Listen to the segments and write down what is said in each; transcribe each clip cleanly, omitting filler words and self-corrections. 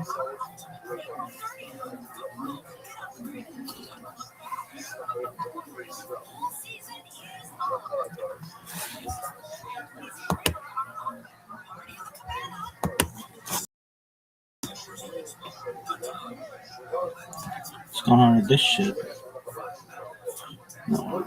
What's going on with this shit? No.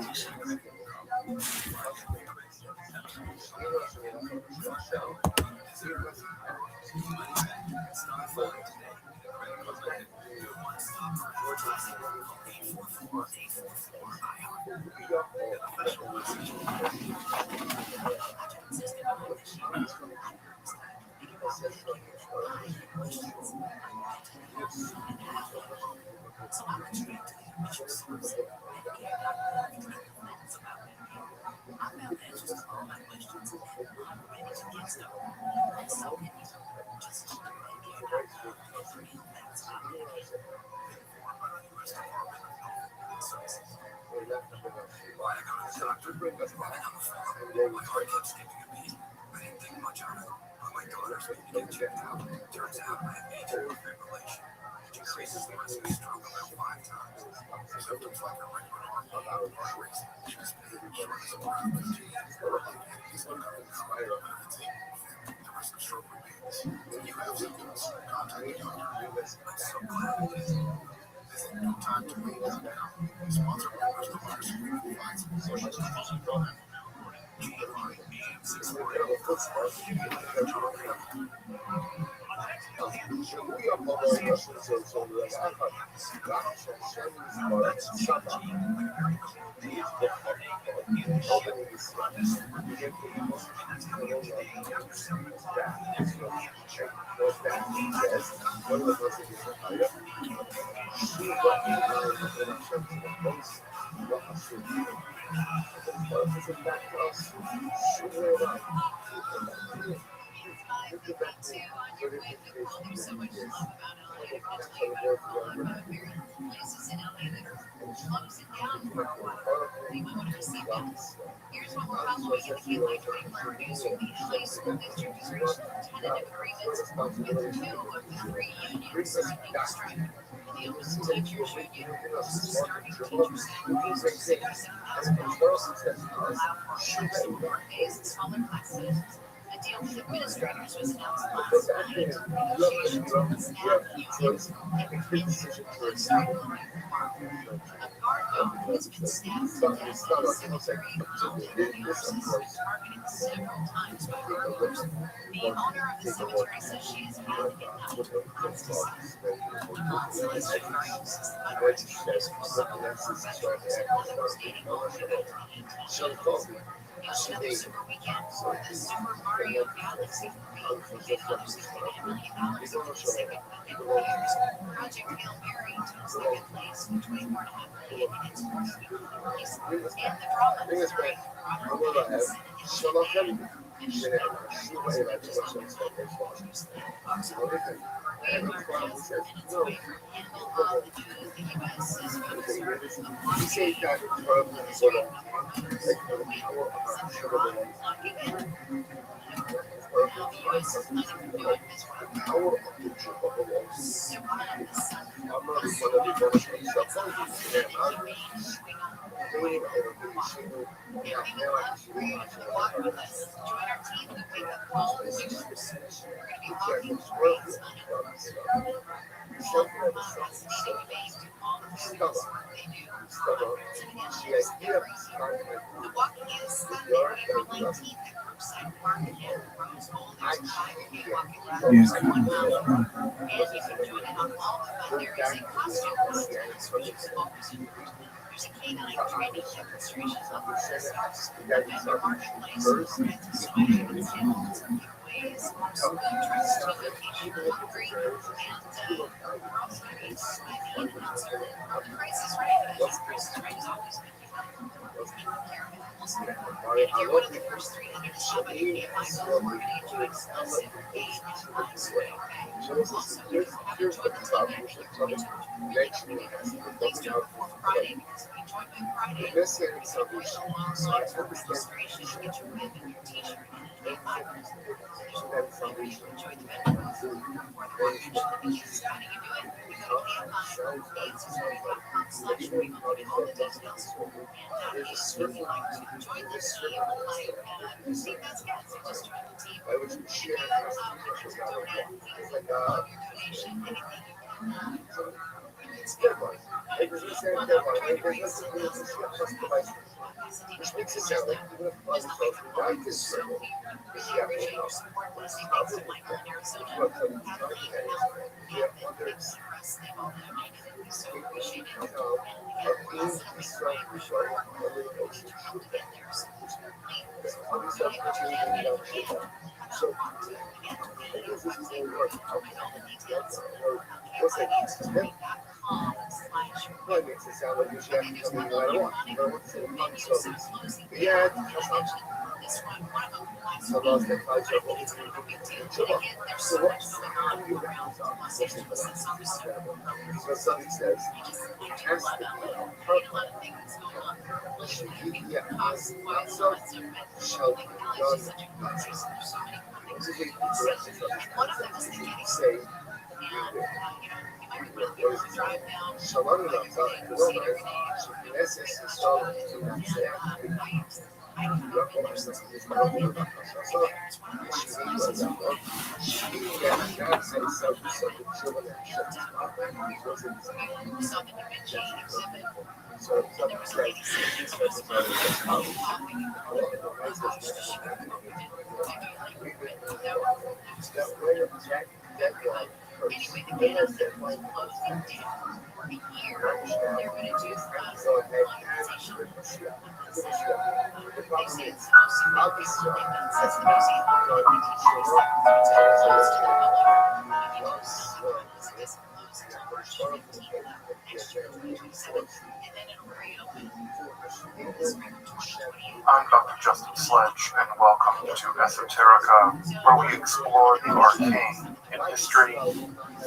I'm Dr. Justin Sledge, and welcome to Esoterica, where we explore the arcane in history,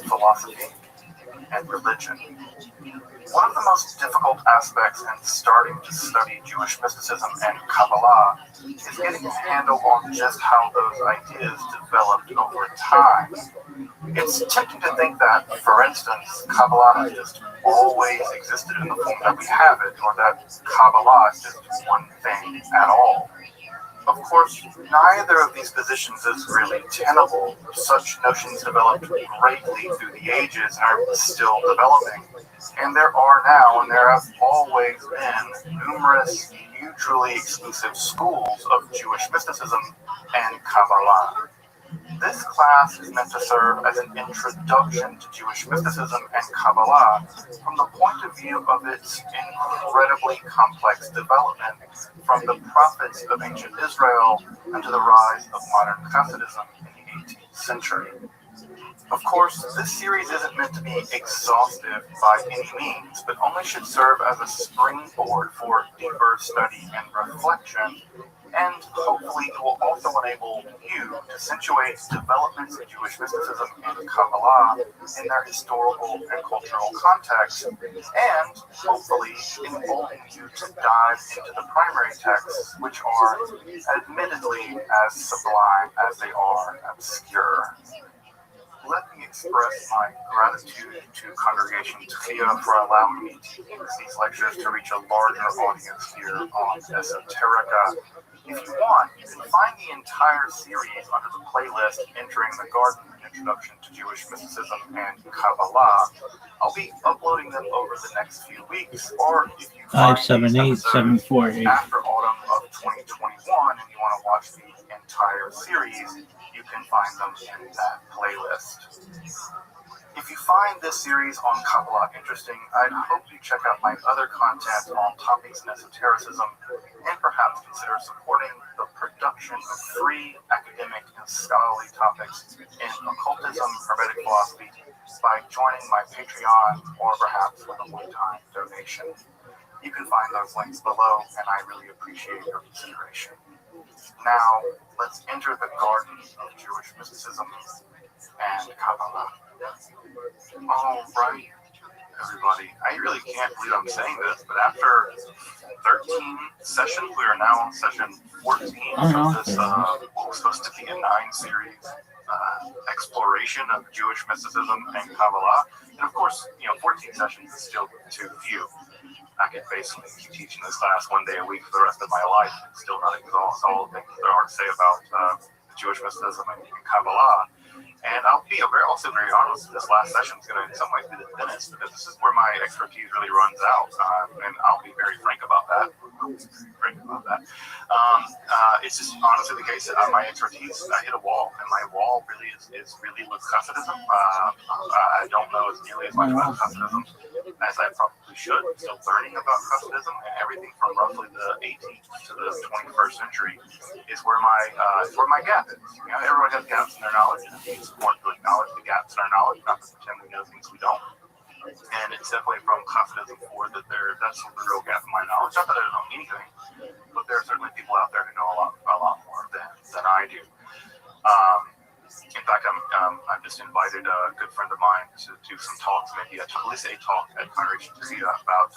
philosophy, and religion. One of the most difficult aspects in starting to study Jewish mysticism and Kabbalah is getting a handle on just how those ideas developed over time. It's tempting to think that, for instance, Kabbalah has just always existed in the form that we have it, or that Kabbalah is just one thing at all. Of course, neither of these positions is really tenable. Such notions developed greatly through the ages and are still developing. And there are now, and there have always been, numerous mutually exclusive schools of Jewish mysticism and Kabbalah. This class is meant to serve as an introduction to Jewish mysticism and Kabbalah from the point of view of its incredibly complex development from the prophets of ancient Israel and to the rise of modern Hasidism in the 18th century. Of course, this series isn't meant to be exhaustive by any means, but only should serve as a springboard for deeper study and reflection, and hopefully it will also enable you to situate developments in Jewish mysticism and Kabbalah in their historical and cultural context, and hopefully embolden you to dive into the primary texts, which are admittedly as sublime as they are obscure. Let me express my gratitude to Congregation Tchia for allowing me to use these lectures to reach a larger audience here on Esoterica. If you want, you can find the entire series under the playlist Entering the Garden, Introduction to Jewish Mysticism and Kabbalah. I'll be uploading them over the next few weeks, or if you find these episodes after autumn of 2021 and you want to watch the entire series, you can find them in that playlist. If you find this series on Kabbalah interesting, I'd hope you check out my other content on topics in esotericism, and perhaps consider supporting the production of free academic and scholarly topics in occultism, hermetic philosophy by joining my Patreon or perhaps with a one-time donation. You can find those links below, and I really appreciate your consideration. Now, let's enter the garden of Jewish mysticism and Kabbalah. All right, everybody. I really can't believe I'm saying this, but after 13 sessions, we are now on session 14 of this, what was supposed to be a 9-series exploration of Jewish mysticism and Kabbalah. And of course, 14 sessions is still too few. I could basically keep teaching this class one day a week for the rest of my life and still not exhaust all the things there are to say about Jewish mysticism and Kabbalah. And I'll be very honest, this last session is going to in some ways be the thinnest, because this is where my expertise really runs out. And I'll be very frank about that. It's just honestly the case that my expertise, I hit a wall, and my wall really is really with Hasidism. I don't know as nearly as much about Hasidism as I probably should. Still learning about Hasidism, and everything from roughly the 18th to the 21st century is where my gap is. Everyone has gaps in their knowledge, and it's important to acknowledge the gaps in our knowledge, not to pretend we know things we don't. And it's definitely from Hasidism forward that that's the real gap in my knowledge. Not that I don't know anything, but there are certainly people out there who know a lot more than I do. In fact, I've just invited a good friend of mine to do some talks, maybe at least a talk at Congregation Korea about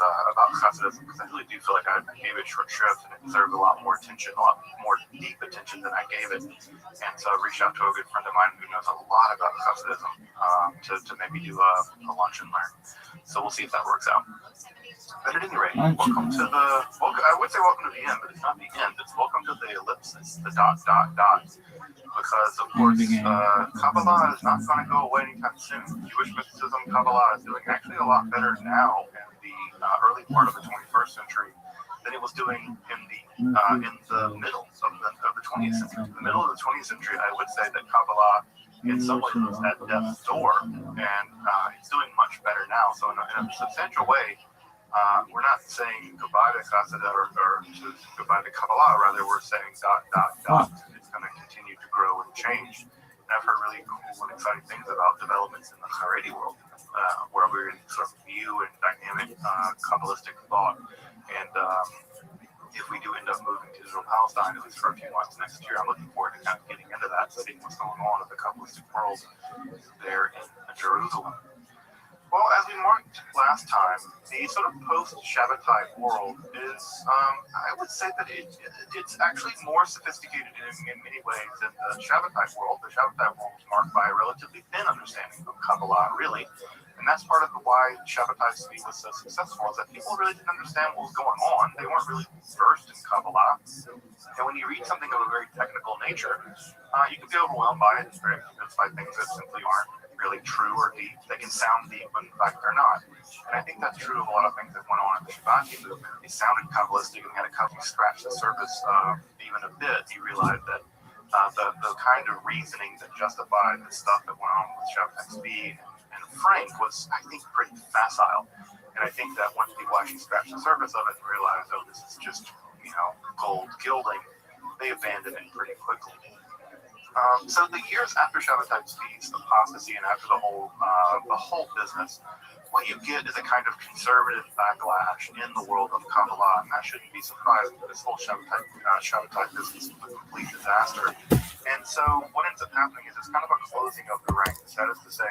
Hasidism, because I really do feel like I gave it short shrift and it deserved a lot more attention, a lot more deep attention than I gave it. And so I reached out to a good friend of mine who knows a lot about Hasidism to maybe do a lunch and learn. So we'll see if that works out. But at any rate, welcome to I would say welcome to the end, but it's not the end. It's welcome to the ellipsis, the ... Because, of course, Kabbalah is not going to go away anytime soon. Jewish mysticism, Kabbalah is doing actually a lot better now in the early part of the 21st century than it was doing in the middle of the 20th century. In the middle of the 20th century, I would say that Kabbalah in some ways was at death's door, and it's doing much better now. So in a substantial way, we're not saying goodbye to Hasidism or goodbye to Kabbalah. Rather, we're saying ... It's going to continue to grow and change. And I've heard really cool and exciting things about developments in the Haredi world, where we're in sort of new and dynamic Kabbalistic thought. And if we do end up moving to Israel Palestine, at least for a few months next year, I'm looking forward to kind of getting into that, seeing what's going on in the Kabbalistic world there in Jerusalem. Well, as we marked last time, the sort of post-Shabbatite world is, I would say that it's actually more sophisticated in many ways than the Shabbatite world. The Shabbatite world was marked by a relatively thin understanding of Kabbalah, really. And that's part of why Shabbatite study was so successful, is that people really didn't understand what was going on. They weren't really versed in Kabbalah. And when you read something of a very technical nature, you can be overwhelmed by it, very convinced by things that simply aren't really true or deep. They can sound deep, but in fact they're not. And I think that's true of a lot of things that went on in the Shabbat movement. They sounded Kabbalistic and had a couple scratch the surface even a bit. You realize that the kind of reasoning that justified the stuff that went on with Shabbat Tzvi and Frank was, I think, pretty facile. And I think that once people actually scratch the surface of it and realize, oh, this is just, gold gilding, they abandon it pretty quickly. So the years after Shabbatai Tzvi's apostasy and after the whole business, what you get is a kind of conservative backlash in the world of Kabbalah, and that shouldn't be surprising. This whole Shabbatai business is a complete disaster. And so what ends up happening is it's kind of a closing of the ranks. That is to say,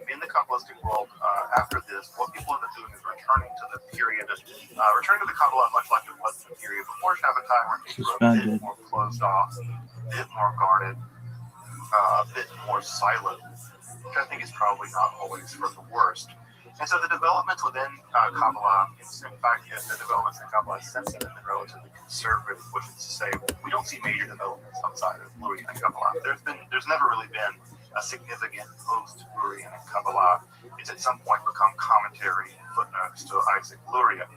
in the Kabbalistic world, after this, what people end up doing is returning to the Kabbalah much like it was the period before Shabbatai, where things were a bit more closed off, a bit more guarded, a bit more silent, which I think is probably not always for the worst. And so the developments within Kabbalah, in fact, the developments in Kabbalah since then have been relatively conservative, which is to say, we don't see major developments outside of Luria and Kabbalah. There's never really been a significant post-Luria and Kabbalah. It's at some point become commentary and footnotes to Isaac Luria.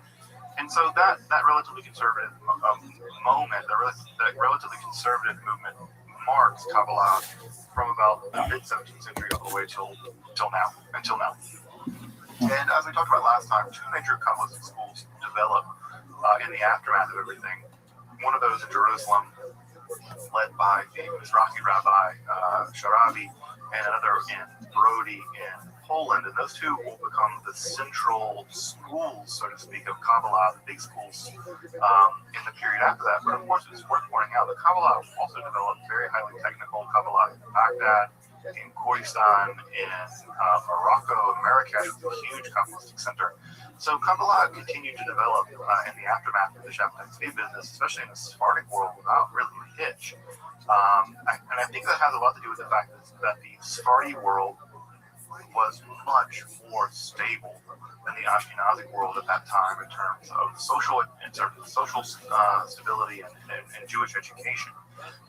And so that relatively conservative moment, that relatively conservative movement marks Kabbalah from about the mid-17th century all the way until now. And as we talked about last time, two major Kabbalistic schools develop in the aftermath of everything. One of those in Jerusalem, led by the Mizrahi Rabbi Rabbi, and another in Brody in Poland, and those two will become the central schools, so to speak, of Kabbalah, the big schools in the period after that. But of course, it's worth pointing out that Kabbalah also developed very highly technical Kabbalah in Baghdad, in Kurdistan, in Morocco, Marrakesh was a huge Kabbalistic center. So Kabbalah continued to develop in the aftermath of the Shabbat business, especially in the Sephardic world, without really a hitch. And I think that has a lot to do with the fact that the Sephardi world was much more stable than the Ashkenazi world at that time in terms of social stability and Jewish education.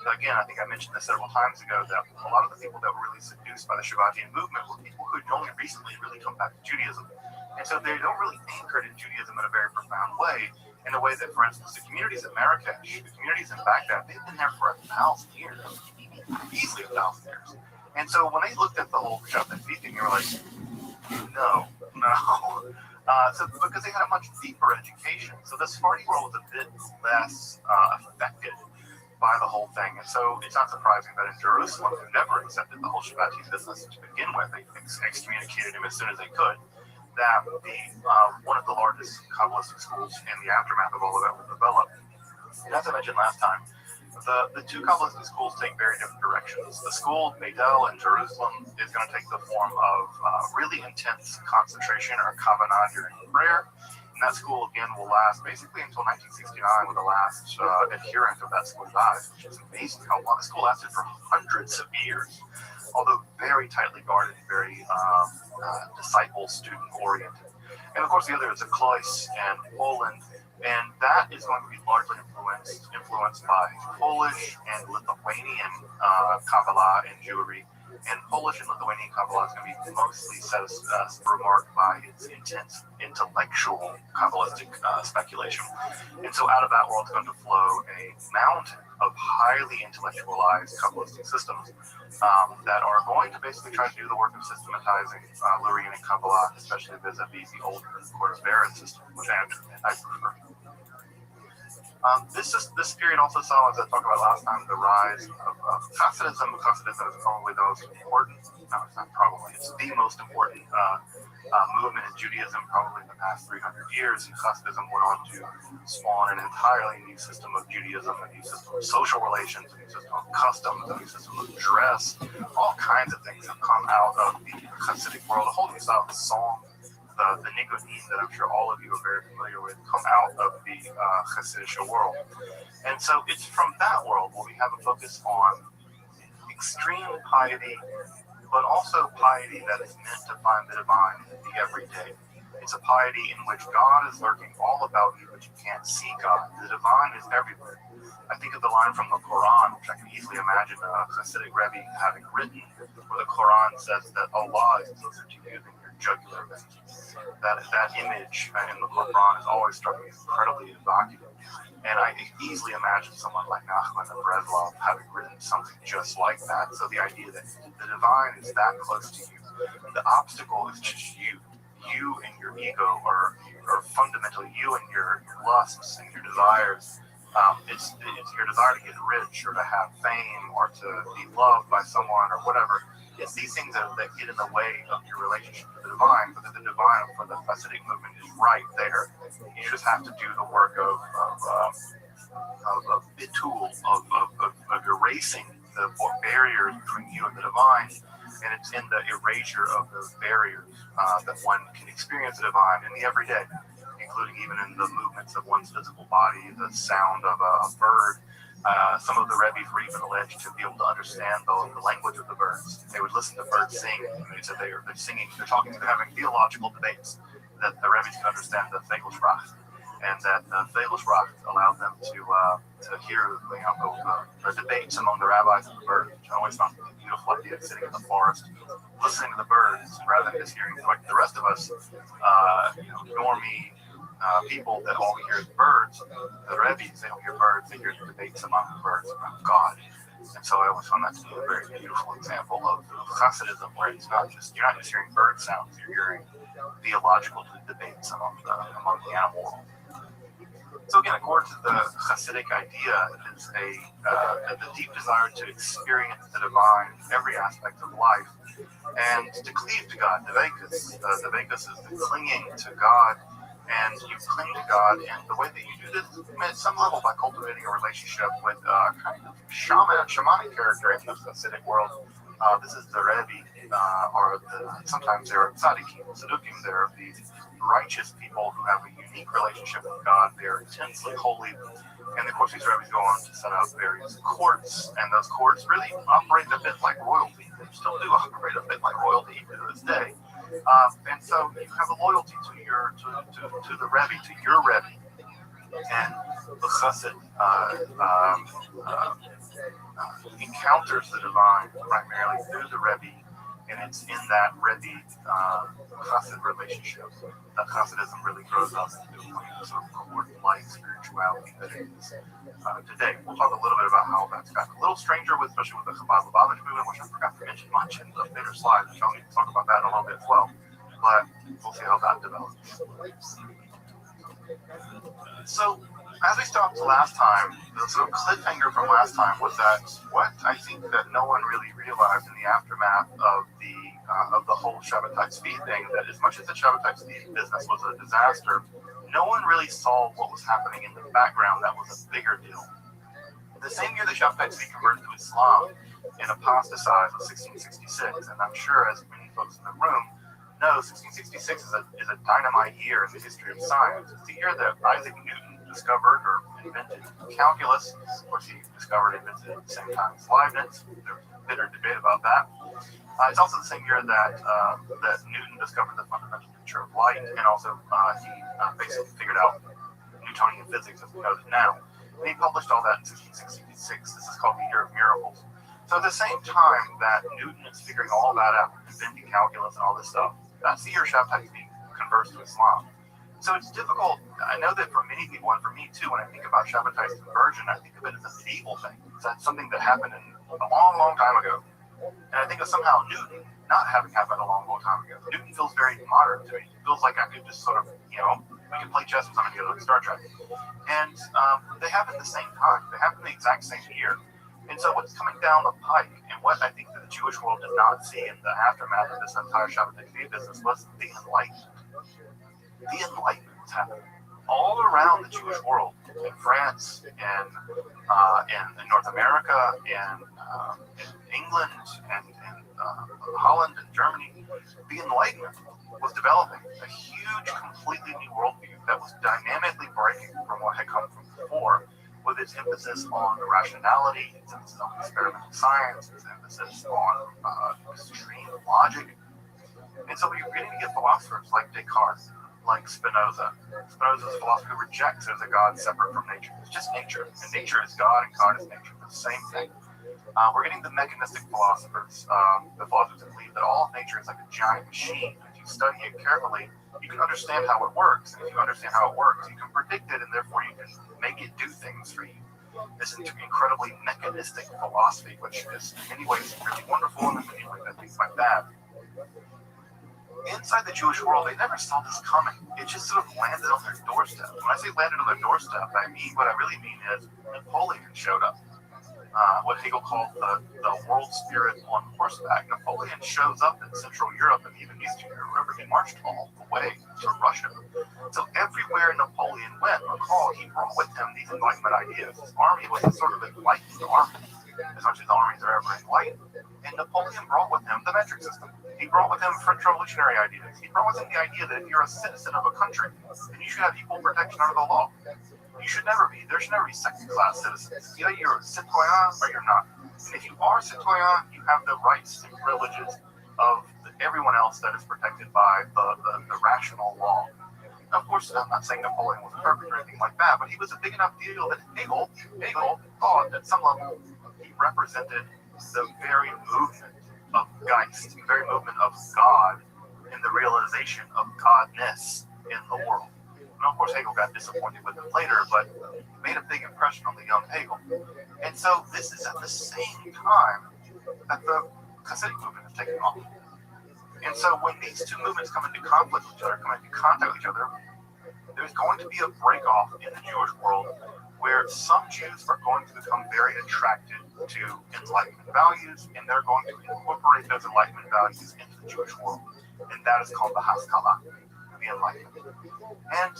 So again, I think I mentioned this several times ago that a lot of the people that were really seduced by the Shabbatian movement were people who had only recently really come back to Judaism. And so they don't really anchored in Judaism in a very profound way, in a way that, for instance, the communities in Marrakesh, the communities in Baghdad, they've been there for 1,000 years, easily 1,000 years. And so when they looked at the whole Shabbat thing, they were like, no. Because they had a much deeper education. So the Sephardi world was a bit less affected by the whole thing. And so it's not surprising that in Jerusalem, who never accepted the whole Shabbat business to begin with, they excommunicated him as soon as they could, that one of the largest Kabbalistic schools in the aftermath of all of that was developed. And as I mentioned last time, the two Kabbalistic schools take very different directions. The school, Beidel in Jerusalem, is going to take the form of really intense concentration or kavanah during prayer. And that school, again, will last basically until 1969, when the last adherent of that school dies, which is amazing how long. The school lasted for hundreds of years, although very tightly guarded, very disciple, student-oriented. And of course, the other is a Klois in Poland, and that is going to be largely influenced by Polish and Lithuanian Kabbalah and Jewry. And Polish and Lithuanian Kabbalah is going to be mostly remarked by its intense intellectual Kabbalistic speculation. And so out of that world is going to flow a mountain of highly intellectualized Kabbalistic systems that are going to basically try to do the work of systematizing Lurianic Kabbalah, especially vis-a-vis the older Quarter-Baron system, which I prefer. This period also saw, as I talked about last time, the rise of Hasidism. Hasidism is probably the most important, no, it's not probably, it's the most important movement in Judaism probably in the past 300 years. And Hasidism went on to spawn an entirely new system of Judaism, a new system of social relations, a new system of customs, a new system of dress. All kinds of things have come out of the Hasidic world. A whole new style of song, the Nicodim that I'm sure all of you are very familiar with, come out of the Hasidic world. And so it's from that world where we have a focus on extreme piety, but also piety that is meant to find the divine in the everyday. It's a piety in which God is lurking all about you, but you can't see God. The divine is everywhere. I think of the line from the Quran, which I can easily imagine a Hasidic Rabbi having written, where the Quran says that Allah is closer to you than your jugular vein. That image in the Quran has always struck me as incredibly evocative. And I easily imagine someone like Nachman of Breslov having written something just like that. So the idea that the divine is that close to you. The obstacle is just you. You and your ego are fundamentally you and your lusts and your desires. It's your desire to get rich or to have fame or to be loved by someone or whatever. It's these things that get in the way of your relationship to the divine, because the divine for the Hasidic movement is right there. You just have to do the work of bitul, of erasing the barriers between you and the divine. And it's in the erasure of those barriers that one can experience the divine in the everyday, including even in the movements of one's physical body, the sound of a bird. Some of the Rabbis were even alleged to be able to understand the language of the birds. They would listen to birds sing, and they said they're singing, they're having theological debates, that the Rabbis could understand the Fegelsprache, and that the Fegelsprache allowed them to hear the debates among the rabbis and the birds, which I always found a beautiful idea, sitting in the forest, listening to the birds, rather than just hearing like the rest of us, normie people that all we hear is birds. The Rabbis, they don't hear birds, they hear the debates among the birds about God. And so I always found that to be a very beautiful example of Hasidism, where you're not just hearing bird sounds, you're hearing theological debates among the animal world. So again, according to the Hasidic idea, it's the deep desire to experience the divine in every aspect of life, And to cleave to God, Devekus is the clinging to God, and you cling to God, and the way that you do this, at some level, by cultivating a relationship with kind of shamanic character in the Hasidic world. This is the Rabbi, or sometimes they're tzaddikim, Sadukim. They're these righteous people who have a unique relationship with God. They're intensely holy. And of course, these rabbis go on to set up various courts, and those courts really operate a bit like royalty. They still do operate a bit like royalty to this day. And so you have a loyalty to the Rebbe, to your Rebbe, and the chassid encounters the divine primarily through the Rebbe, and it's in that Rebbe chassid relationship that Hasidism really grows up into a sort of court-like spirituality that it is today. We'll talk a little bit about how that's gotten a little stranger, especially with the Chabad Lubavitch movement, which I forgot to mention much in the later slides, which I'll need to talk about that in a little bit as well. But we'll see how that develops. So, as we stopped last time, the sort of cliffhanger from last time was that what I think that no one really realized in the aftermath of the whole Shabbatai Tzvi thing, that as much as the Shabbatai Tzvi business was a disaster, no one really saw what was happening in the background that was a bigger deal. The same year that Shabbatai Tzvi converted to Islam and apostatized was 1666, and I'm sure as many folks in the room know, 1666 is a dynamite year in the history of science. It's the year that Isaac Newton discovered or invented calculus. Of course, he discovered and invented at the same time as Leibniz. There's a bitter debate about that. It's also the same year that Newton discovered the fundamental nature of light, and also he basically figured out Newtonian physics as we know it now. And he published all that in 1666. This is called the Year of Miracles. So at the same time that Newton is figuring all that out, inventing calculus and all this stuff, that's the year Shabbatai Tzvi converts to Islam. So it's difficult. I know that for many people, and for me too, when I think about Shabbatai's conversion, I think of it as a medieval thing. That's something that happened a long, long time ago. And I think of somehow Newton not having happened a long, long time ago. Newton feels very modern to me. It feels like I could just sort of, we can play chess with somebody together like Star Trek. And they happen at the same time. They happen the exact same year. And so what's coming down the pike, and what I think that the Jewish world did not see in the aftermath of this entire Shabbatai Tzvi business, was the Enlightenment. The Enlightenment was happening all around the Jewish world, in France, in North America, in England, and Holland, and Germany. The Enlightenment was developing a huge, completely new worldview that was dynamically breaking from what had come from before, with its emphasis on rationality, its emphasis on experimental science, its emphasis on extreme logic. And so we're beginning to get philosophers like Descartes, like Spinoza. Spinoza's philosophy rejects there's a God separate from nature. It's just nature. And nature is God, and God is nature. It's the same thing. We're getting the mechanistic philosophers, the philosophers that believe that all of nature is like a giant machine. If you study it carefully, you can understand how it works. And if you understand how it works, you can predict it, and therefore you can make it do things for you. This incredibly mechanistic philosophy, which is in many ways really wonderful, and in many ways I think like that. Inside the Jewish world, they never saw this coming. It just sort of landed on their doorstep. When I say landed on their doorstep, what I really mean is Napoleon showed up. What Hegel called the world spirit on horseback. Napoleon shows up in Central Europe and even Eastern Europe. Remember, he marched all the way to Russia. So everywhere Napoleon went, recall, he brought with him these Enlightenment ideas. His army was a sort of enlightened army, as much as armies are ever enlightened. And Napoleon brought with him the metric system. He brought with him French Revolutionary ideas. He brought with him the idea that if you're a citizen of a country, then you should have equal protection under the law. There should never be second-class citizens. Either you're a citoyen or you're not. And if you are a citoyen, you have the rights and privileges of everyone else that is protected by the rational law. Now, of course, I'm not saying Napoleon was perfect or anything like that, but he was a big enough deal that Hegel thought at some level he represented the very movement of Geist, the very movement of God, and the realization of Godness in the world. And of course, Hegel got disappointed with it later, but made a big impression on the young Hegel. And so this is at the same time that the Hasidic movement is taking off. And so when these two movements come into conflict with each other, come into contact with each other, there's going to be a break-off in the Jewish world where some Jews are going to become very attracted to Enlightenment values, and they're going to incorporate those Enlightenment values into the Jewish world. And that is called the Haskalah, the Enlightenment. And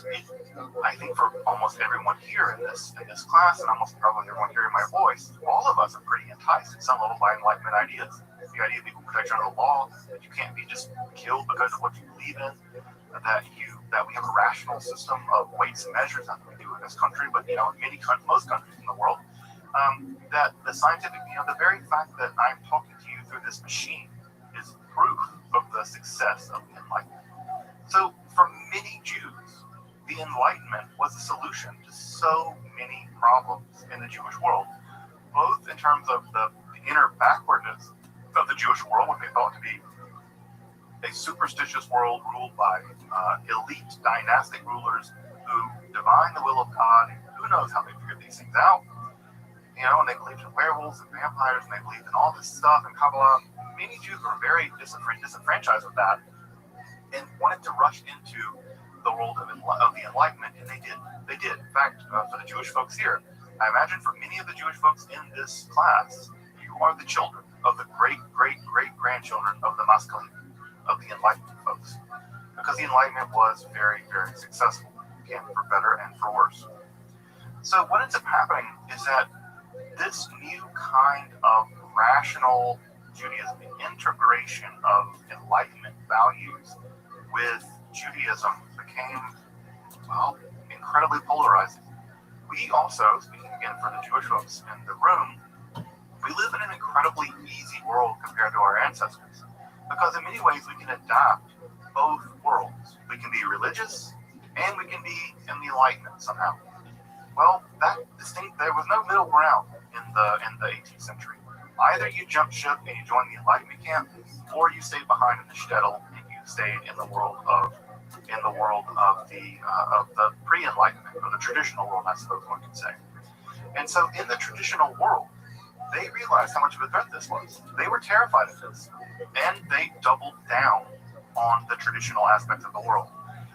I think for almost everyone here in this class, and almost probably everyone hearing my voice, all of us are pretty enticed at some level by Enlightenment ideas. The idea of equal protection under the law, that you can't be just killed because of what you believe in, that we have a rational system of weights and measures, not that we do in this country, but most countries in the world, that the scientific, the very fact that I'm talking to you through this machine is proof of the success of the Enlightenment. So for many Jews, the Enlightenment was a solution to so many problems in the Jewish world, both in terms of the inner backwardness of the Jewish world, what they thought to be a superstitious world ruled by elite dynastic rulers who divine the will of God. Who knows how they figured these things out? And they believed in werewolves and vampires, and they believed in all this stuff and Kabbalah. Many Jews were very disenfranchised with that and wanted to rush into the world of the Enlightenment, and they did. They did. In fact, for the Jewish folks here, I imagine for many of the Jewish folks in this class, you are the children of the great-great-great-grandchildren of the masculine, of the Enlightenment folks. Because the Enlightenment was very, very successful, again, for better and for worse. So what ends up happening is that this new kind of rational Judaism, the integration of Enlightenment values with Judaism became, incredibly polarizing. We also, speaking again for the Jewish folks in the room, we live in an incredibly easy world compared to our ancestors. Because in many ways we can adapt both worlds. We can be religious and we can be in the Enlightenment somehow. Well, there was no middle ground in the 18th century. Either you jumped ship and you joined the Enlightenment camp, or you stayed behind in the shtetl and you stayed in the world of the pre-Enlightenment, or the traditional world, I suppose one could say. And so in the traditional world, they realized how much of a threat this was. They were terrified of this, and they doubled down on the traditional aspects of the world.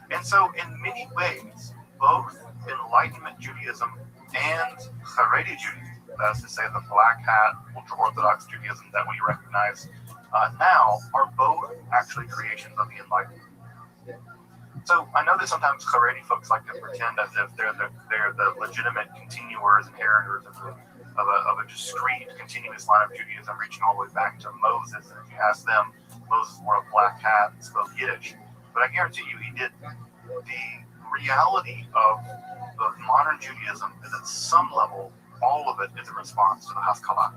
And so in many ways, both Enlightenment Judaism and Haredi Judaism, that is to say the black hat, ultra-Orthodox Judaism that we recognize now, are both actually creations of the Enlightenment. So I know that sometimes Haredi folks like to pretend as if they're the legitimate continuers and inheritors of a discrete, continuous line of Judaism reaching all the way back to Moses. And if you ask them, Moses wore a black hat and spoke Yiddish. But I guarantee you he did. The reality of modern Judaism is at some level, all of it is a response to the Haskalah.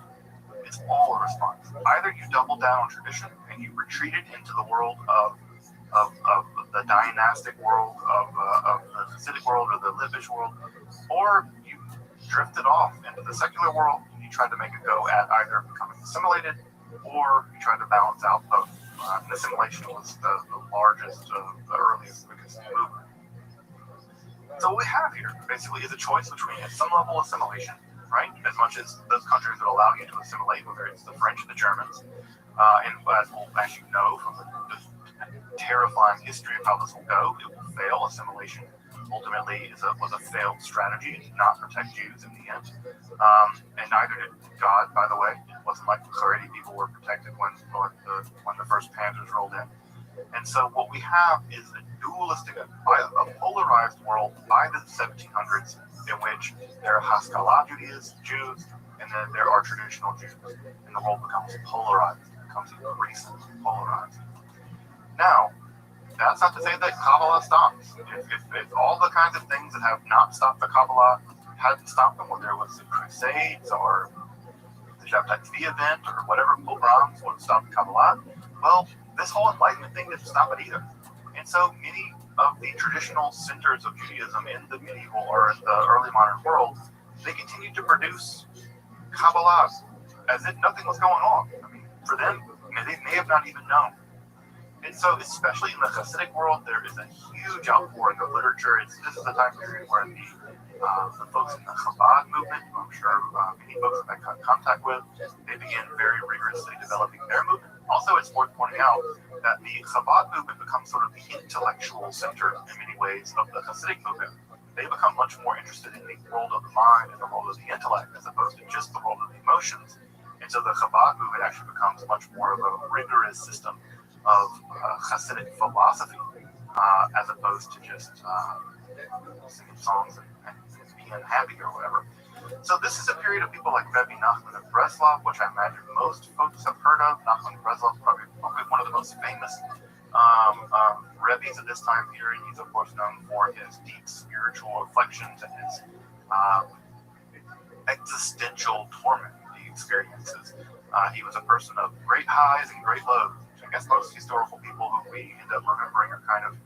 It's all a response. Either you double down on tradition and you retreated into the world of the dynastic world, of the Hasidic world or the Livish world, or you drifted off into the secular world and you tried to make a go at either becoming assimilated or you tried to balance out both. And assimilation was the largest, the earliest, biggest movement. So what we have here basically is a choice between at some level assimilation, right? As much as those countries that allow you to assimilate, whether it's the French or the Germans, and as you know from the terrifying history of how this will go, it will fail. Assimilation ultimately was a failed strategy. It did not protect Jews in the end, and neither did God, by the way. It wasn't like the Haredi people were protected when the first Panthers rolled in. And so what we have is a dualistic, a polarized world by the 1700s, in which there are Haskalah Jews, and then there are traditional Jews, and the world becomes polarized, becomes increasingly polarized. Now, that's not to say that Kabbalah stops. If all the kinds of things that have not stopped the Kabbalah hadn't stopped them, whether there was the Crusades or the Shabbat Tzvi event or whatever pogroms would stop the Kabbalah, well, this whole Enlightenment thing didn't stop it either. And so many of the traditional centers of Judaism in the medieval or in the early modern world, they continued to produce Kabbalah as if nothing was going on. I mean, for them, they may have not even known. And so, especially in the Hasidic world, there is a huge outpouring of literature. This is the time period where the folks in the Chabad movement, who I'm sure many folks have had contact with, they began very rigorously developing their movement. Also, it's worth pointing out that the Chabad movement becomes sort of the intellectual center in many ways of the Hasidic movement. they become much more interested in the world of the mind and the world of the intellect as opposed to just the world of the emotions. And so the Chabad movement actually becomes much more of a rigorous system of Hasidic philosophy as opposed to just singing songs and being happy or whatever. So this is a period of people like Rabbi Nachman of Breslov, which I imagine most folks have heard of. Nachman of Breslov is probably one of the most famous Rabbis of this time period. He's of course known for his deep spiritual reflections and his existential torment he experiences. He was a person of great highs and great lows. I guess most historical people who we end up remembering are kind of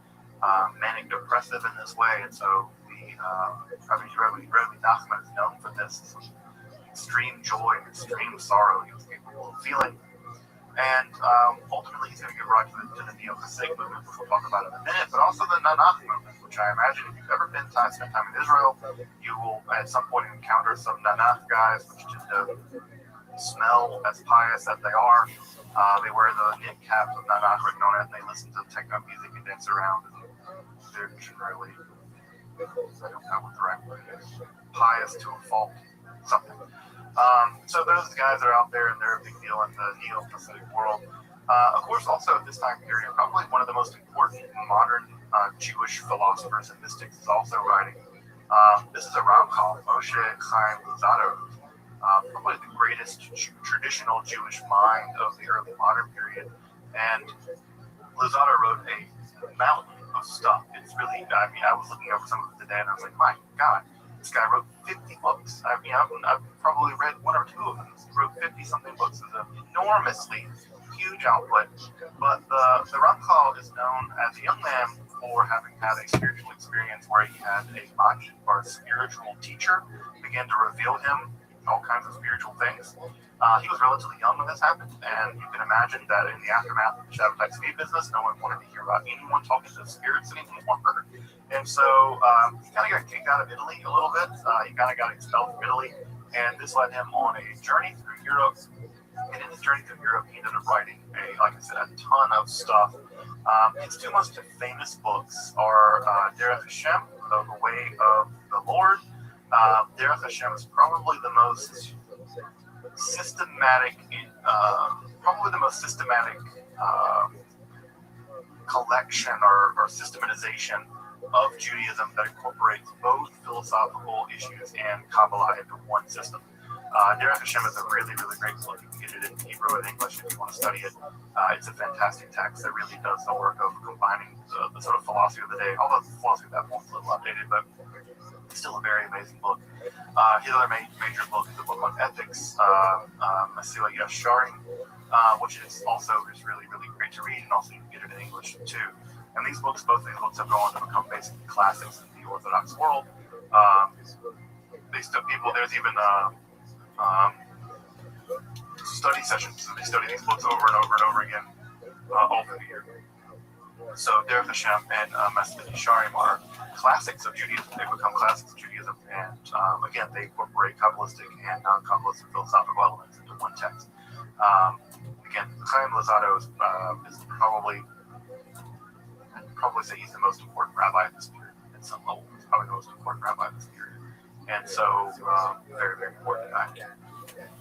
manic depressive in this way, and so Rabbi Nachman is known for this extreme joy and extreme sorrow he was capable of feeling. And ultimately, he's going to give rise to the Neo-Hasidic movement, which we'll talk about in a minute, but also the Nanach movement, which I imagine if you've ever spent time in Israel, you will at some point encounter some Nanach guys, which tend to smell as pious as they are. They wear the knit caps of Nanach written on it, and they listen to techno music and dance around. And they're generally, I don't know what the right word is, pious to a fault, something. So those guys are out there and they're a big deal in the Neo-Hasidic world. Of course, also at this time period, probably one of the most important modern Jewish philosophers and mystics is also writing. This is a Ramchal, Moshe Chaim Luzzatto, probably the greatest traditional Jewish mind of the early modern period. And Luzzatto wrote a mountain of stuff. It's really, I was looking over some of it today and I was like, my God. This guy wrote 50 books. I've probably read one or two of them. He wrote 50-something books. It's an enormously huge output. But the Ramchal is known as a young man for having had a spiritual experience where he had a magi, or a spiritual teacher, begin to reveal him all kinds of spiritual things. He was relatively young when this happened, and you can imagine that in the aftermath of the Shabbatai Tzvi business, no one wanted to hear about anyone talking to spirits anymore. And so he kind of got kicked out of Italy a little bit. He kind of got expelled from Italy, and this led him on a journey through Europe. And in his journey through Europe, he ended up writing, like I said, a ton of stuff. His two most famous books are Derech Hashem, The Way of the Lord. Derech Hashem is probably the most systematic, collection or systematization of Judaism that incorporates both philosophical issues and Kabbalah into one system. Derech Hashem is a really, really great book. You can get it in Hebrew and English if you want to study it. It's a fantastic text that really does the work of combining the sort of philosophy of the day, although the philosophy of that point is a little outdated, but it's still a very amazing book. His other major book is a book on ethics, Masila Yasharim, which is also just really, really great to read, and also you can get it in English too. And both of these books have gone on to become basically classics in the Orthodox world. There's even study sessions, so they study these books over and over and over again all through the year. So Derech Hashem and Masila Yasharim are classics of Judaism. They become classics of Judaism, and again, they incorporate Kabbalistic and non-Kabbalistic philosophical elements into one text. Again, Chaim Luzzatto is probably, I'd probably say he's the most important rabbi of this period. At some level, he's probably the most important rabbi of this period, and so very, very important guy.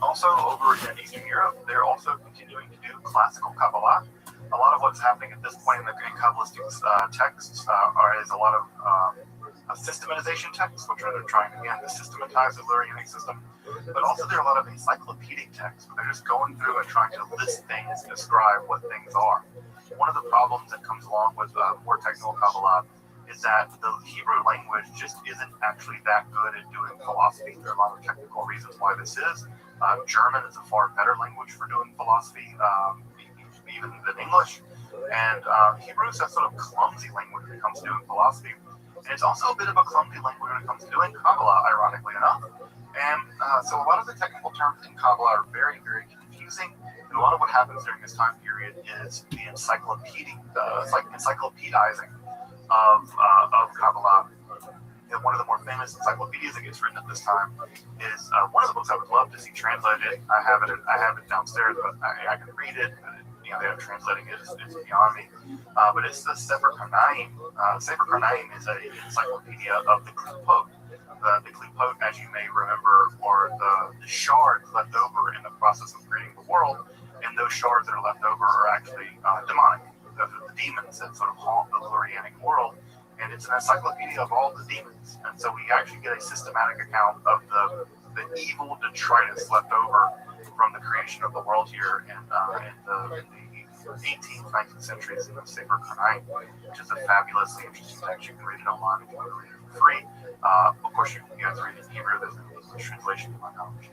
Also, over in Eastern Europe, they're also continuing to do classical Kabbalah. A lot of what's happening at this point in the Kabbalistic texts is a lot of systematization texts, which are trying again to systematize the Lurianic system. But also there are a lot of encyclopedic texts where they're just going through and trying to list things and describe what things are. One of the problems that comes along with more technical Kabbalah is that the Hebrew language just isn't actually that good at doing philosophy. There are a lot of technical reasons why this is. German is a far better language for doing philosophy, even than English. And Hebrew is a sort of clumsy language when it comes to doing philosophy. And it's also a bit of a clumsy language when it comes to doing Kabbalah, ironically enough. And so a lot of the technical terms in Kabbalah are very, very confusing. And a lot of what happens during this time period is the encyclopedizing of Kabbalah. And one of the more famous encyclopedias that gets written at this time is one of the books I would love to see translated. I have it downstairs, but I can read it. They are translating it is beyond me. But it's the Sefer Kanaim. Sefer Kanaim is an encyclopedia of the Klipot. The Klipot, as you may remember, are the shards left over in the process of creating the world, and those shards that are left over are actually demonic. The demons that sort of haunt the Lurianic world, and it's an encyclopedia of all the demons. And so we actually get a systematic account of the evil detritus left over from the creation of the world here in the 18th, 19th centuries in the Sefer Kanaim, which is a fabulously interesting text. You can read it online if you want to read it for free. Of course, you have to read it in Hebrew. There's an English translation to my knowledge.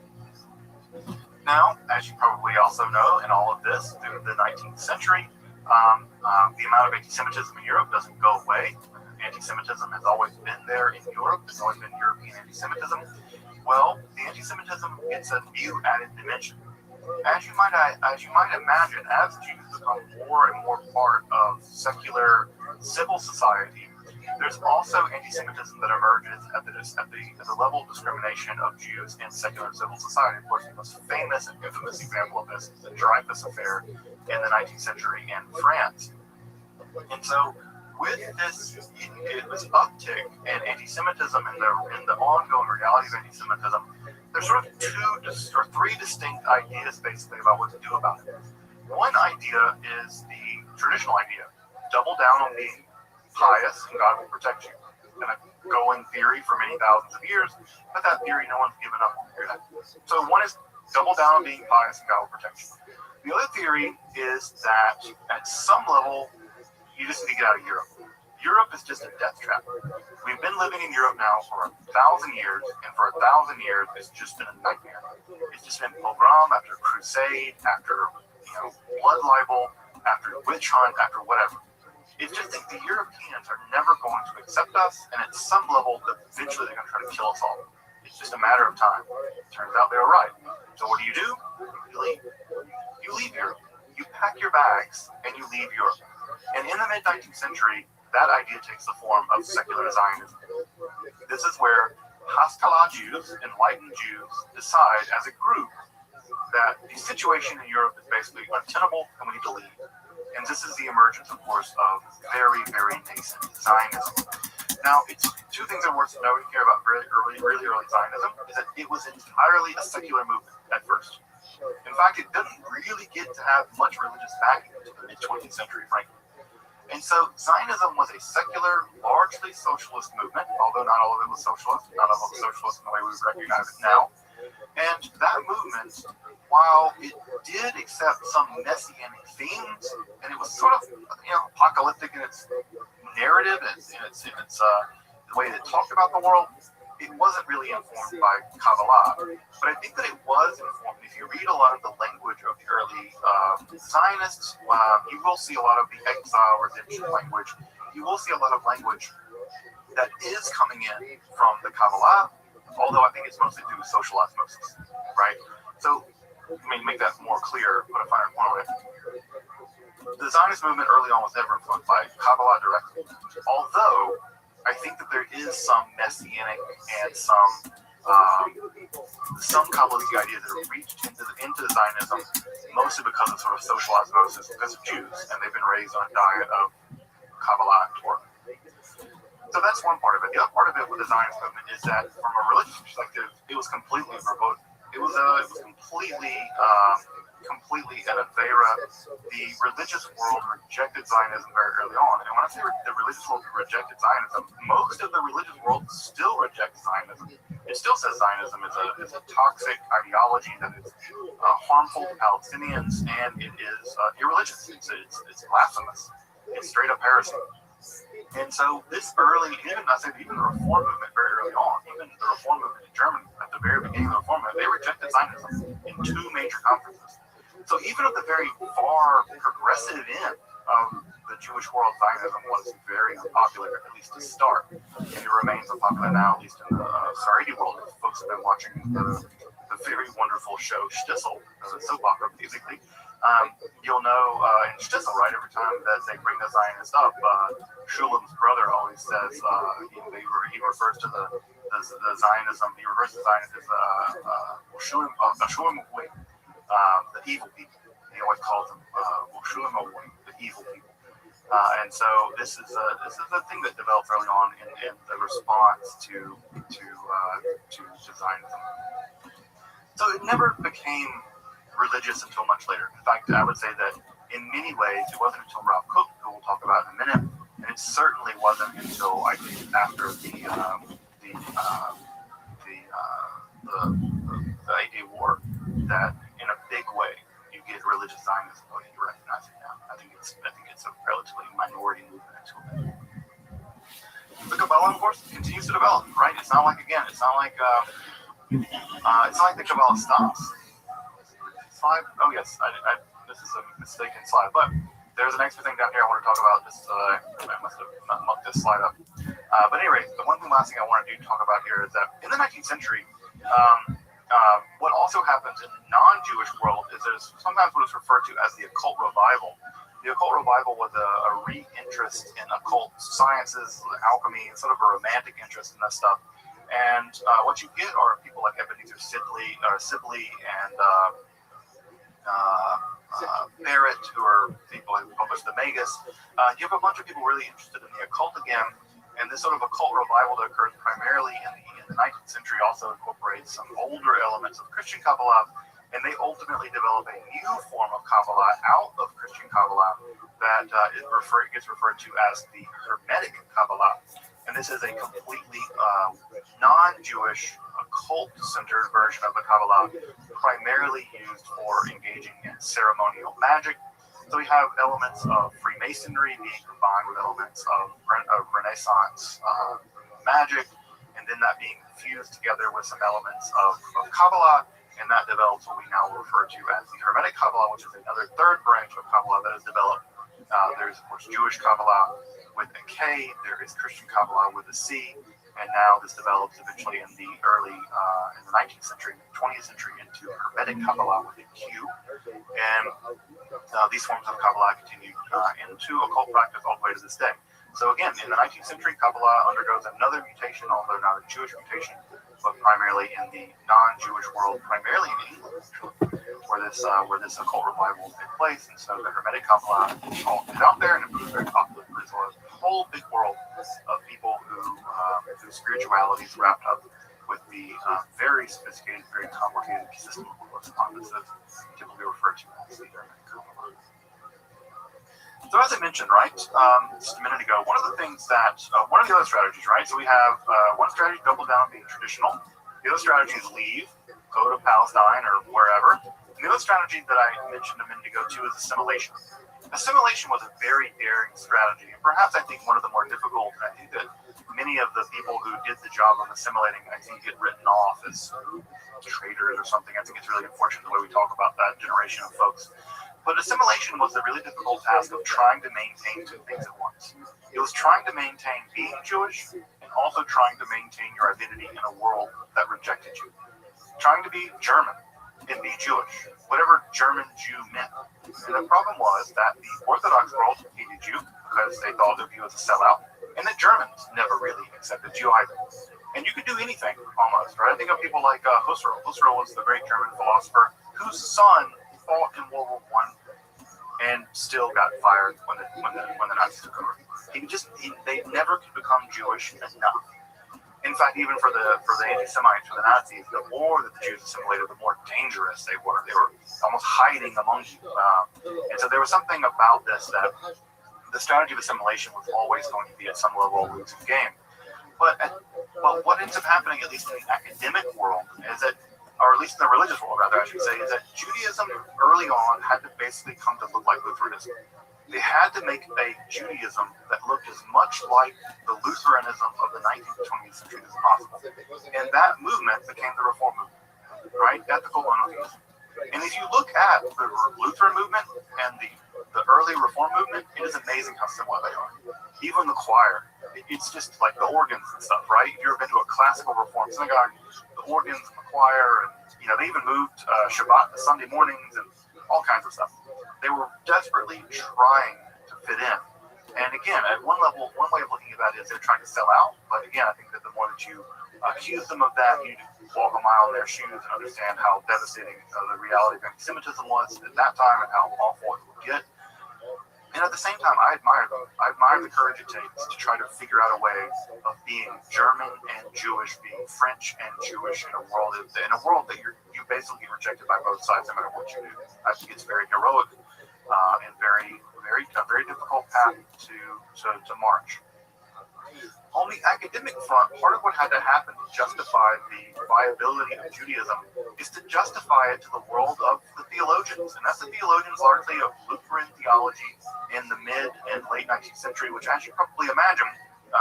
Now, as you probably also know, in all of this, through the 19th century, the amount of anti-Semitism in Europe doesn't go away. Anti-Semitism has always been there in Europe. It's always been European anti-Semitism. Well, the anti-Semitism gets a new added dimension. As you might imagine, as Jews become more and more part of secular civil society, there's also anti-Semitism that emerges at the level of discrimination of Jews in secular civil society. Of course, the most famous and infamous example of this is the Dreyfus Affair in the 19th century in France. And so, with this uptick in anti-Semitism and the ongoing reality of anti-Semitism, there's sort of three distinct ideas basically about what to do about it. One idea is the traditional idea: double down on being pious and God will protect you. And a going theory for many thousands of years, but that theory no one's given up on. So one is double down on being pious and God will protect you. The other theory is that at some level, you just need to get out of Europe. Europe is just a death trap. We've been living in Europe now for 1,000 years, and for 1,000 years, it's just been a nightmare. It's just been pogrom after crusade, after blood libel, after witch hunt, after whatever. It's just that the Europeans are never going to accept us, and at some level, eventually they're going to try to kill us all. It's just a matter of time. Turns out they were right. So what do? You leave. You leave Europe. You pack your bags, and you leave Europe. And in the mid-19th century, that idea takes the form of secular Zionism. This is where Haskalah Jews, enlightened Jews, decide as a group that the situation in Europe is basically untenable and we need to leave. And this is the emergence, of course, of very, very nascent Zionism. Now, it's two things that are worth noting here about really early Zionism is that it was entirely a secular movement at first. In fact, it didn't really get to have much religious backing until the mid-20th century, frankly. And so Zionism was a secular, largely socialist movement, although not all of it was socialist, not all of it was socialist in the way we would recognize it now. And that movement, while it did accept some messianic themes, and it was sort of apocalyptic in its narrative and in its the way it talked about the world, it wasn't really informed by Kabbalah. But I think that it was informed. If you read a lot of the language of the early Zionists, you will see a lot of the exile redemption language. You will see a lot of language that is coming in from the Kabbalah, although I think it's mostly due to social osmosis, right? So, make that more clear, put a finer point on it. The Zionist movement early on was never influenced by Kabbalah directly, although I think that there is some messianic and some Kabbalistic ideas that are reached into Zionism, mostly because of sort of social osmosis, because of Jews, and they've been raised on a diet of Kabbalah and Torah. So that's one part of it. The other part of it with the Zionist movement is that, from a religious perspective, it was completely verboten. It was completely an Avera. The religious world rejected Zionism very early on. And when I say the religious world rejected Zionism, most of the religious world still rejects Zionism. It still says Zionism is a toxic ideology that is harmful to Palestinians, and it is irreligious. It's blasphemous. It's straight up heresy. And so this early, even the Reform movement very early on, even the Reform movement in Germany, at the very beginning of the Reform movement, they rejected Zionism in two major conferences. So even at the very far progressive end of the Jewish world, Zionism was very unpopular, at least to start. And it remains unpopular now, at least in the Haredi world. If folks have been watching the very wonderful show Shtisel, the soap opera, basically. You'll know in Shtisel, right, every time that they bring the Zionist up, Shulam's brother always says, he refers to the Zionism, he refers to Zionism as Shulam, the evil people. he always calls them the evil people. And so this is a thing that developed early on in the response to Zionism. So it never became religious until much later. In fact, I would say that in many ways it wasn't until Rav Kook, who we'll talk about in a minute, and it certainly wasn't until I think after the 8-Day War that in a big way you get religious Zionism. You recognize it now. I think it's a relatively minority movement until then. The Kabbalah, of course, continues to develop. Right? It's not like the Kabbalah stops. Slide. Oh yes, this is a mistaken slide, but there's an extra thing down here I want to talk about. I must have not mucked this slide up. But anyway, the last thing I want to talk about here is that in the 19th century, what also happens in the non-Jewish world is there's sometimes what is referred to as the occult revival. The occult revival was a re-interest in occult sciences, alchemy, and sort of a romantic interest in that stuff. And what you get are people like Ebenezer Sibley and Barrett, who are people who published the Magus. You have a bunch of people really interested in the occult again, and this sort of occult revival that occurs primarily in the 19th century also incorporates some older elements of Christian Kabbalah, and they ultimately develop a new form of Kabbalah out of Christian Kabbalah that gets referred to as the Hermetic Kabbalah. And this is a completely non-Jewish, occult-centered version of the Kabbalah, primarily used for engaging in ceremonial magic. So we have elements of Freemasonry being combined with elements of Renaissance magic, and then that being fused together with some elements of Kabbalah, and that develops what we now refer to as the Hermetic Kabbalah, which is another third branch of Kabbalah that is developed. There's, of course, Jewish Kabbalah with a K, there is Christian Kabbalah with a C, and now this develops eventually in the in the 19th century, 20th century into Hermetic Kabbalah with a Q. And these forms of Kabbalah continue into occult practice all the way to this day. So again, in the 19th century, Kabbalah undergoes another mutation, although not a Jewish mutation, but primarily in the non-Jewish world, primarily in England, actually, where this occult revival takes place. And so the Hermetic Kabbalah is out there and it becomes very popular. There's a whole big world of people whose spirituality is wrapped up with the very sophisticated, very complicated system of correspondences, typically referred to as the Hermetic Kabbalah. So as I mentioned, right, just a minute ago, one of the other strategies, right, so we have one strategy, double down, being traditional. The other strategy is leave, go to Palestine or wherever. And the other strategy that I mentioned a minute ago, too, is assimilation. Assimilation was a very daring strategy, and perhaps I think one of the more difficult. And I think that many of the people who did the job of assimilating, I think, get written off as traitors or something. I think it's really unfortunate the way we talk about that generation of folks. But assimilation was the really difficult task of trying to maintain two things at once. It was trying to maintain being Jewish and also trying to maintain your identity in a world that rejected you. Trying to be German and be Jewish, whatever German Jew meant. And the problem was that the Orthodox world hated you because they thought of you as a sellout, and the Germans never really accepted you either. And you could do anything, almost, right? I think of people like Husserl. Husserl was the great German philosopher whose son fought in World War I and still got fired when the Nazis took over. They never could become Jewish enough. In fact, even for the anti-Semites, for the Nazis, the more that the Jews assimilated, the more dangerous they were. They were almost hiding among you. And so there was something about this that the strategy of assimilation was always going to be at some level a losing game. But what ends up happening, at least in the academic world, is that, or at least in the religious world, rather, I should say, is that Judaism early on had to basically come to look like Lutheranism. They had to make a Judaism that looked as much like the Lutheranism of the 19th and 20th century as possible. And that movement became the Reform movement, right? Ethical monotheism. And if you look at the Lutheran movement and the early Reform movement, it is amazing how similar they are. Even the choir, it's just like the organs and stuff, right? If you've ever been to a classical Reform synagogue, the organs, the choir, and they even moved Shabbat to Sunday mornings and all kinds of stuff. They were desperately trying to fit in. And again, at one level, one way of looking at that is they're trying to sell out. But again, I think that the more that you accuse them of that, you need to walk a mile in their shoes and understand how devastating the reality of anti-Semitism was at that time and how awful it would get. And at the same time, I admire them. I admire the courage it takes to try to figure out a way of being German and Jewish, being French and Jewish in a world that you basically get rejected by both sides no matter what you do. I think it's very heroic and a very difficult path to march. On the academic front, part of what had to happen to justify the viability of Judaism is to justify it to the world of the theologians. And that's the theologians largely of Lutheran theology in the mid and late 19th century, which, as you probably imagine,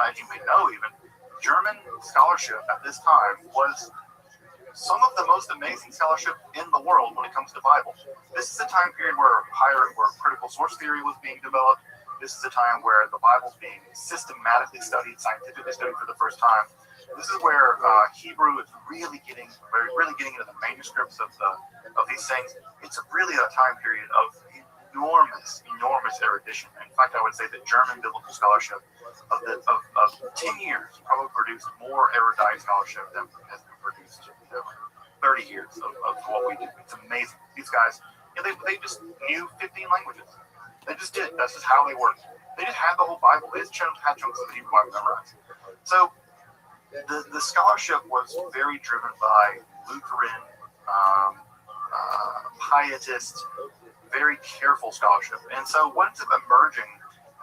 as you may know even, German scholarship at this time was some of the most amazing scholarship in the world when it comes to Bible. This is a time period where critical source theory was being developed. This is a time where the Bible's being systematically studied, scientifically studied for the first time. This is where Hebrew is really getting into the manuscripts of these things. It's really a time period of enormous erudition. In fact, I would say that German biblical scholarship of 10 years probably produced more erudite scholarship than has been produced in 30 years of what we do. It's amazing. These guys, they just knew 15 languages. They just did. That's just how they worked. They just had the whole Bible. They just had chunks of the Hebrew Bible memorized. So the scholarship was very driven by Lutheran, pietist, very careful scholarship. And so what ends up emerging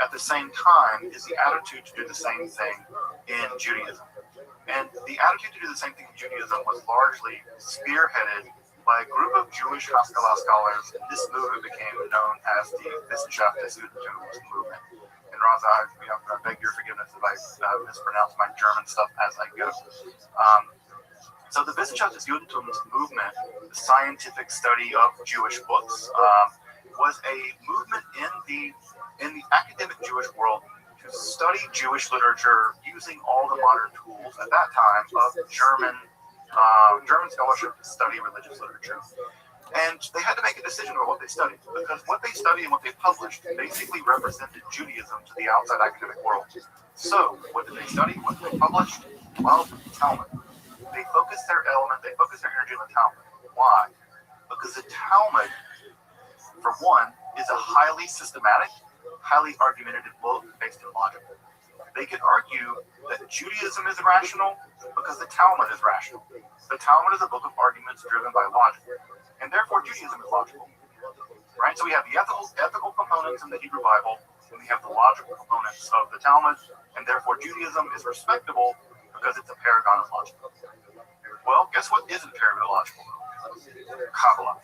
at the same time is the attitude to do the same thing in Judaism. And the attitude to do the same thing in Judaism was largely spearheaded by a group of Jewish Haskalah scholars, and this movement became known as the Wissenschaft des Judentums movement. And Raza, I beg your forgiveness if I mispronounce my German stuff as I go. So the Wissenschaft des Judentums movement, the scientific study of Jewish books, was a movement in the academic Jewish world to study Jewish literature using all the modern tools at that time of German scholarship to study religious literature. And they had to make a decision about what they studied, because what they studied and what they published basically represented Judaism to the outside academic world. So, what did they study? What did they publish? Well, Talmud. They focused their energy on the Talmud. Why? Because the Talmud, for one, is a highly systematic, highly argumentative book based in logic. They could argue that Judaism is rational because the Talmud is rational. The Talmud is a book of arguments driven by logic, and therefore Judaism is logical. Right? So we have the ethical components in the Hebrew Bible, and we have the logical components of the Talmud, and therefore Judaism is respectable because it's a paragon of logic. Well, guess what isn't paragonological? Kabbalah.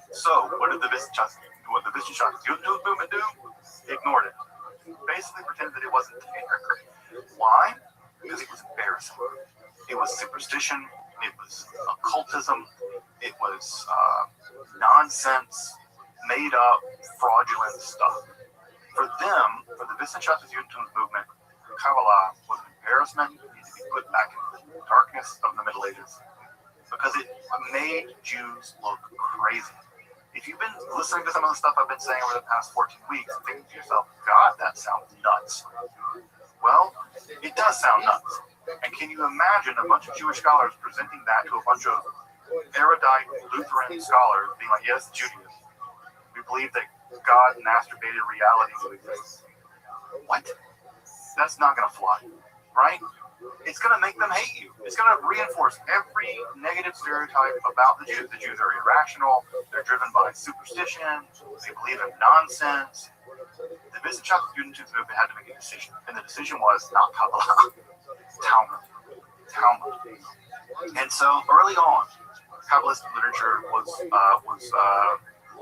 So, what did the Wissenschaft movement do? Ignored it. Basically pretended that it wasn't there. Why? Because it was embarrassing. It was superstition. It was occultism. It was nonsense, made up, fraudulent stuff. For them, for the Wissenschaft des Judentums movement, Kabbalah was an embarrassment. It needed to be put back into the darkness of the Middle Ages because it made Jews look crazy. If you've been listening to some of the stuff I've been saying over the past 14 weeks and thinking to yourself, God, that sounds nuts. Well, it does sound nuts. And can you imagine a bunch of Jewish scholars presenting that to a bunch of erudite Lutheran scholars being like, yes, Judaism. We believe that God masturbated reality to exist. What? That's not going to fly, right? It's going to make them hate you. It's going to reinforce every negative stereotype about the Jews. The Jews are irrational. They're driven by superstition. They believe in nonsense. The Wissenschaft des Judentums movement had to make a decision, and the decision was not Kabbalah, Talmud. And so early on, Kabbalistic literature was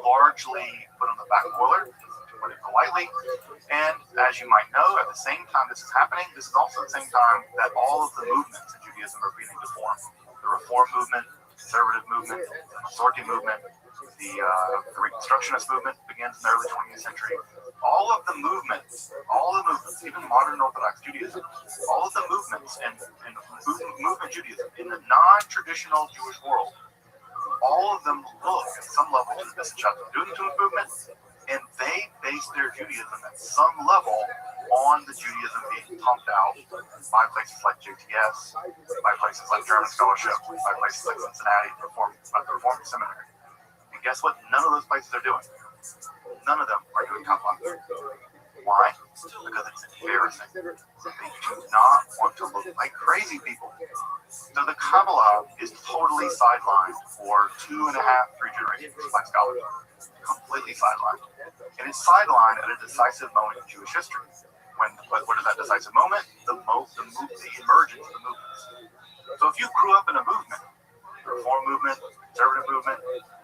largely put on the back burner, to put it politely. And as you might know, at the same time this is happening, this is also the same time that all of the movements in Judaism are beginning to form. The Reform movement, the Conservative movement, the Masorti movement, the Reconstructionist movement begins in the early 20th century. All of the movements, even modern Orthodox Judaism, all of the movements and movement Judaism in the non-traditional Jewish world, all of them look at some level to the Wissenschaft des Judentums movement And they based their Judaism at some level on the Judaism being pumped out by places like JTS, by places like German Scholarship, by places like Cincinnati, Reformed Seminary. And guess what? None of those places are doing. None of them are doing Kabbalah. Why? Because it's embarrassing. They do not want to look like crazy people. So the Kabbalah is totally sidelined for 2.5, 3 generations by scholars. Completely sidelined. And it's sidelined at a decisive moment in Jewish history. What is that decisive moment? The emergence of the movements. So if you grew up in a movement, the Reform movement, conservative movement,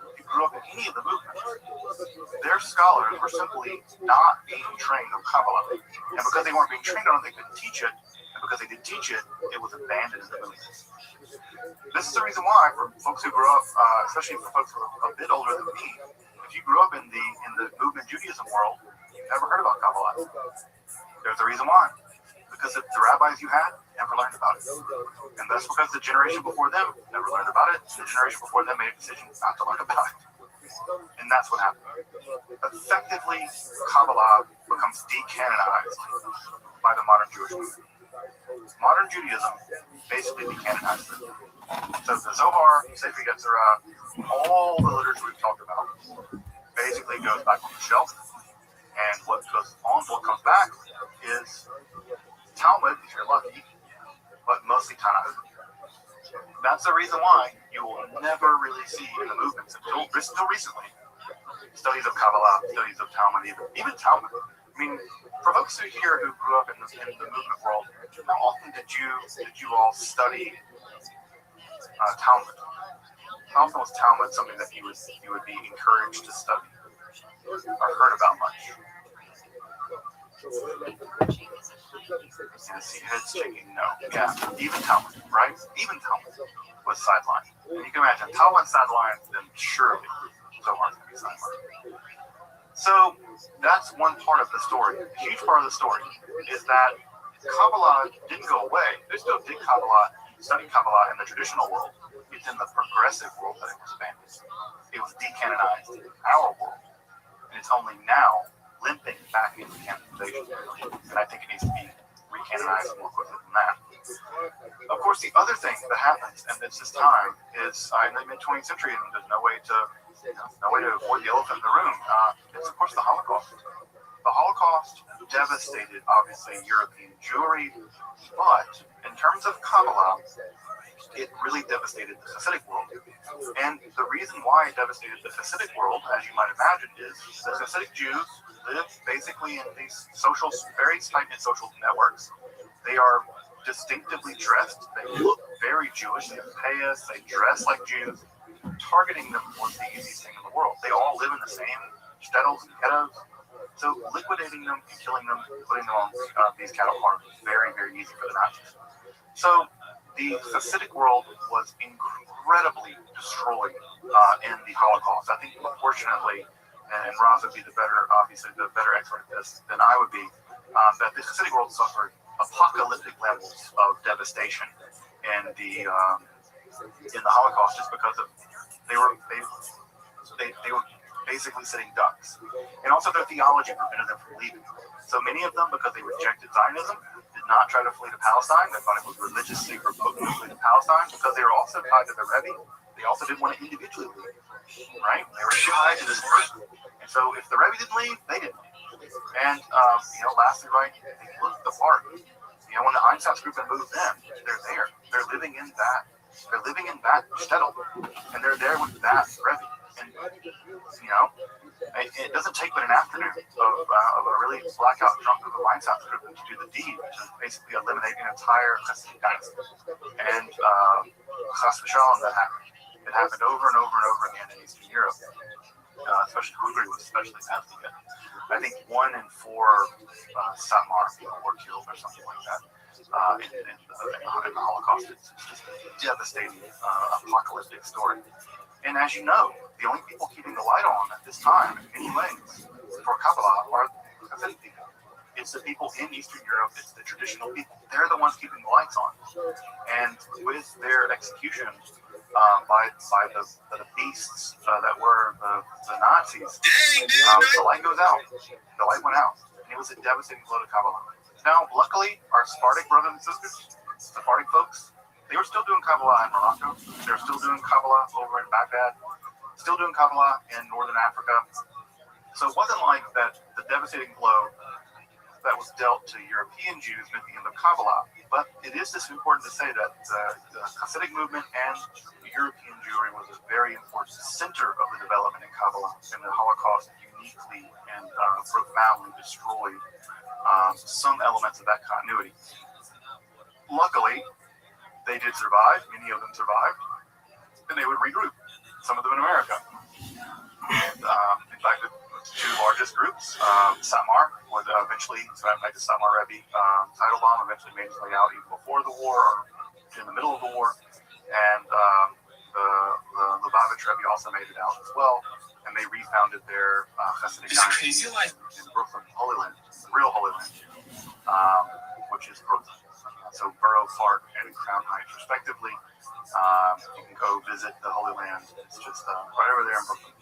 if you grew up in any of the movements, their scholars were simply not being trained on Kabbalah. And because they weren't being trained on it, they couldn't teach it. And because they didn't teach it, it was abandoned in the movements. This is the reason why, for folks who grew up, especially for folks who are a bit older than me, if you grew up in the movement Judaism world, you've never heard about Kabbalah. There's a reason why. Because the rabbis you had never learned about it. And that's because the generation before them never learned about it. The generation before them made a decision not to learn about it. And that's what happened. Effectively, Kabbalah becomes decanonized by the modern Jewish movement. Modern Judaism basically decanonized it. So the Zohar, Sefer Yetzirah, all the literature we've talked about basically goes back on the shelf. And what comes back is Talmud, if you're lucky, but mostly Tanakh. That's the reason why you will never really see in the movements until recently studies of Kabbalah, studies of Talmud, even Talmud. I mean, for folks who grew up in the movement world, how often did you all study Talmud? How often was Talmud something that you would be encouraged to study or heard about much? See heads shaking, no. Yeah, even Talmud, right? Even Talmud was sidelined. And you can imagine, Talmud sidelined, then surely Zohar's going to be sidelined. So that's one part of the story. A huge part of the story is that Kabbalah didn't go away. They still did Kabbalah, studied Kabbalah in the traditional world. It's in the progressive world that it was abandoned. It was decanonized in our world. And it's only now limping back into canonization. And I think it needs to be recanonized more quickly than that. Of course, the other thing that happens, and it's this time, is in the mid-20th century, and there's no way to avoid the elephant in the room. It's, of course, the Holocaust. The Holocaust devastated, obviously, European Jewry, but in terms of Kabbalah, it really devastated the Hasidic world. And the reason why it devastated the Hasidic world, as you might imagine, is the Hasidic Jews live basically in these very tight-knit social networks. They are distinctively dressed. They look very Jewish. They have payas. They dress like Jews. Targeting them was the easiest thing in the world. They all live in the same shtetls and ghettos. So liquidating them and killing them, putting them on these cattle farms was very, very easy for the Nazis. So the Hasidic world was incredibly destroyed in the Holocaust. I think, unfortunately, and Roz would be the better expert at this than I would be, that the Hasidic world suffered apocalyptic levels of devastation in the Holocaust, just because of they were basically sitting ducks, and also their theology prevented them from leaving. So many of them, because they rejected Zionism, did not try to flee to Palestine. They thought it was religiously repugnant to flee to Palestine, because they were also tied to the Rabbi. They also didn't want to individually leave, right? They were tied to this person. And so if the Rabbi didn't leave, they didn't leave. And, lastly, right, they looked the part. When the Einsatzgruppe group moved them, they're there. They're living in that shtetl. And they're there with that Rabbi. And, it doesn't take but an afternoon of a really blackout drunk group of Einsatzgruppe to do the deed, to basically eliminate an entire Hasidic dynasty. And Chas v'shalom, that happened. It happened over and over and over again in Eastern Europe. Especially Hungary was especially nasty. I think 1 in 4 Satmar people were killed or something like that in the Holocaust. It's just a devastating, apocalyptic story. And as you know, the only people keeping the light on at this time, in many ways, for Kabbalah are the Hasidic people. It's the people in Eastern Europe. It's the traditional people. They're the ones keeping the lights on. And with their execution, by the beasts that were the Nazis. The light goes out. The light went out. And it was a devastating blow to Kabbalah. Now, luckily, our Sephardic brothers and sisters, Sephardic folks, they were still doing Kabbalah in Morocco. They were still doing Kabbalah over in Baghdad. Still doing Kabbalah in Northern Africa. So it wasn't like that the devastating blow that was dealt to European Jews meant the end of Kabbalah. But it is just important to say that the Hasidic movement and European Jewry was a very important center of the development in Kabbalah, and the Holocaust uniquely and profoundly destroyed some elements of that continuity. Luckily, they did survive. Many of them survived, and they would regroup. Some of them in America. And in fact, the two largest groups, Samar would eventually, so I the Samar Rabbi Teitelbaum eventually made his way out even before the war, or in the middle of the war, and the Lubavitch Rebbe also made it out as well, and they refounded their Hasidic dynasty in Brooklyn, Holy Land, the real Holy Land, which is Brooklyn. So Borough Park and Crown Heights, respectively. You can go visit the Holy Land. It's just right over there in Brooklyn.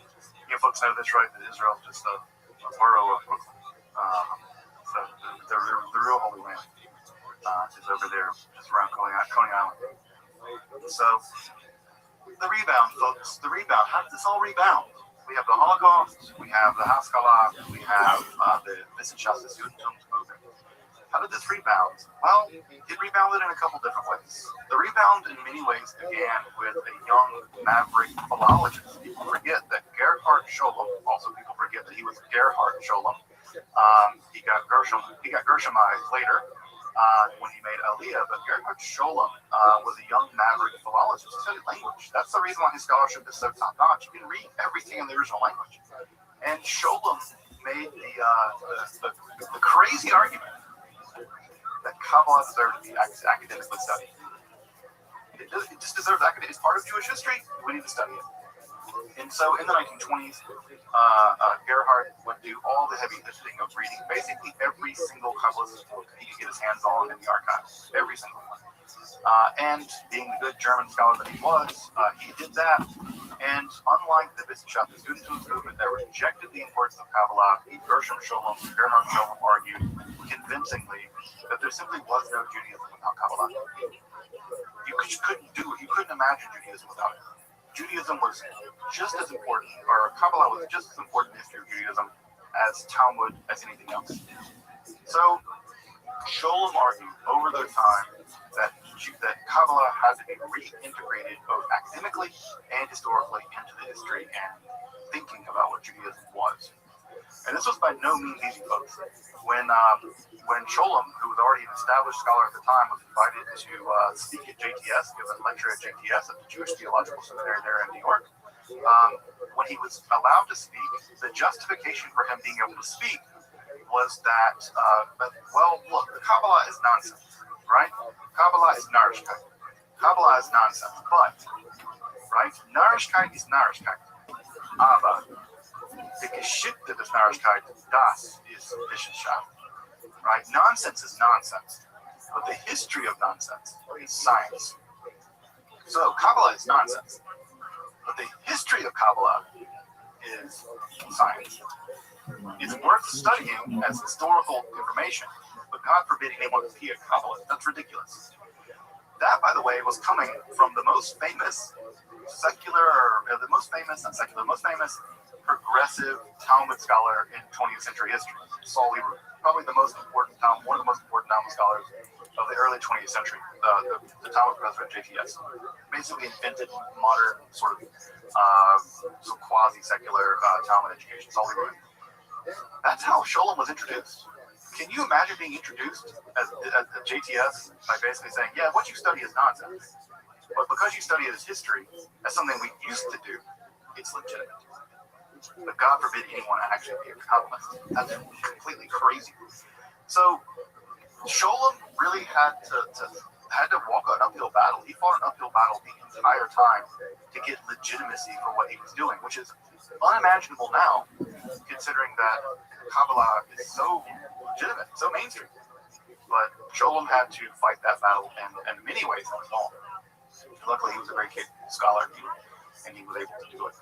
You folks know this, right? That Israel is just a borough of Brooklyn. So the real Holy Land is over there, just around Coney Island. So the rebound, folks, the rebound. How does this all rebound? We have the Holocaust, we have the Haskalah, we have the Wissenschaftliches Judentum movement. How did this rebound? Well, it rebounded in a couple different ways. The rebound in many ways began with a young maverick philologist. People forget that Gerhard Scholem, also people forget that he was Gerhard Scholem. He got Gershomized later when he made Aliyah, but Gerhard Scholem was a young maverick philologist. He studied language. That's the reason why his scholarship is so top-notch. You can read everything in the original language. And Scholem made the crazy argument that Kabbalah deserves to be academically studied. It just deserves academic. It's part of Jewish history. We need to study it. And so in the 1920s, Gerhard would do all the heavy lifting of reading basically every single Kabbalist book he could get his hands on in the archives. Every single one. And being the good German scholar that he was, he did that. And unlike the Wissenschaftliches Judentum movement that rejected the importance of Kabbalah, Gerhard Scholem argued convincingly that there simply was no Judaism without Kabbalah. You couldn't imagine Judaism without it. Judaism was just as important, or Kabbalah was just as important in the history of Judaism as Talmud, as anything else. So Scholem argued over the time that Kabbalah had to be reintegrated both academically and historically into the history and thinking about what Judaism was. And this was by no means easy, folks. When Scholem, who was already an established scholar at the time, was invited to speak at JTS, give a lecture at JTS at the Jewish Theological Seminary there in New York, when he was allowed to speak, the justification for him being able to speak was that, well, look, the Kabbalah is nonsense, right? Kabbalah is Narishkeit. Kabbalah is nonsense, but, right, Narishkeit is Narishkeit. Aber the Geschichte des Narishkeit, das ist Wissenschaft. Right? Nonsense is nonsense, but the history of nonsense is science. So Kabbalah is nonsense, but the history of Kabbalah is science. It's worth studying as historical information, but God forbid anyone to be a Kabbalist. That's ridiculous. That, by the way, was coming from the most famous progressive Talmud scholar in 20th century history, Saul Lieber. Probably one of the most important Talmud scholars of the early 20th century, the Talmud professor at JTS. Basically invented modern sort of quasi-secular Talmud education, Saul Lieber. That's how Scholem was introduced. Can you imagine being introduced at JTS by basically saying, yeah, what you study is nonsense, but because you study it as history, as something we used to do, it's legitimate. But God forbid anyone actually be a Kabbalist. That's completely crazy. So Scholem really had to walk an uphill battle. He fought an uphill battle the entire time to get legitimacy for what he was doing, which is unimaginable now, considering that Kabbalah is so legitimate, so mainstream. But Scholem had to fight that battle, and in many ways he was wrong. Luckily, he was a very capable scholar, and he was able to do it.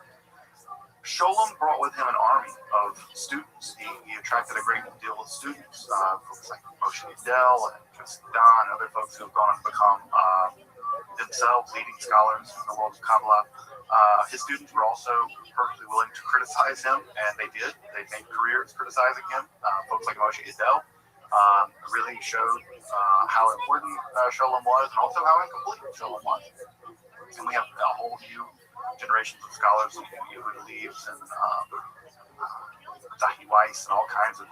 Sholem brought with him an army of students. He attracted a great deal of students, folks like Moshe Yedel and Dan, and other folks who have gone on to become themselves leading scholars in the world of Kabbalah. His students were also perfectly willing to criticize him, and they did. They made careers criticizing him. Folks like Moshe Yedel really showed how important Sholem was, and also how incomplete Sholem was. And we have a whole new generations of scholars, Yehuda Leaves and Zahi Weiss and all kinds of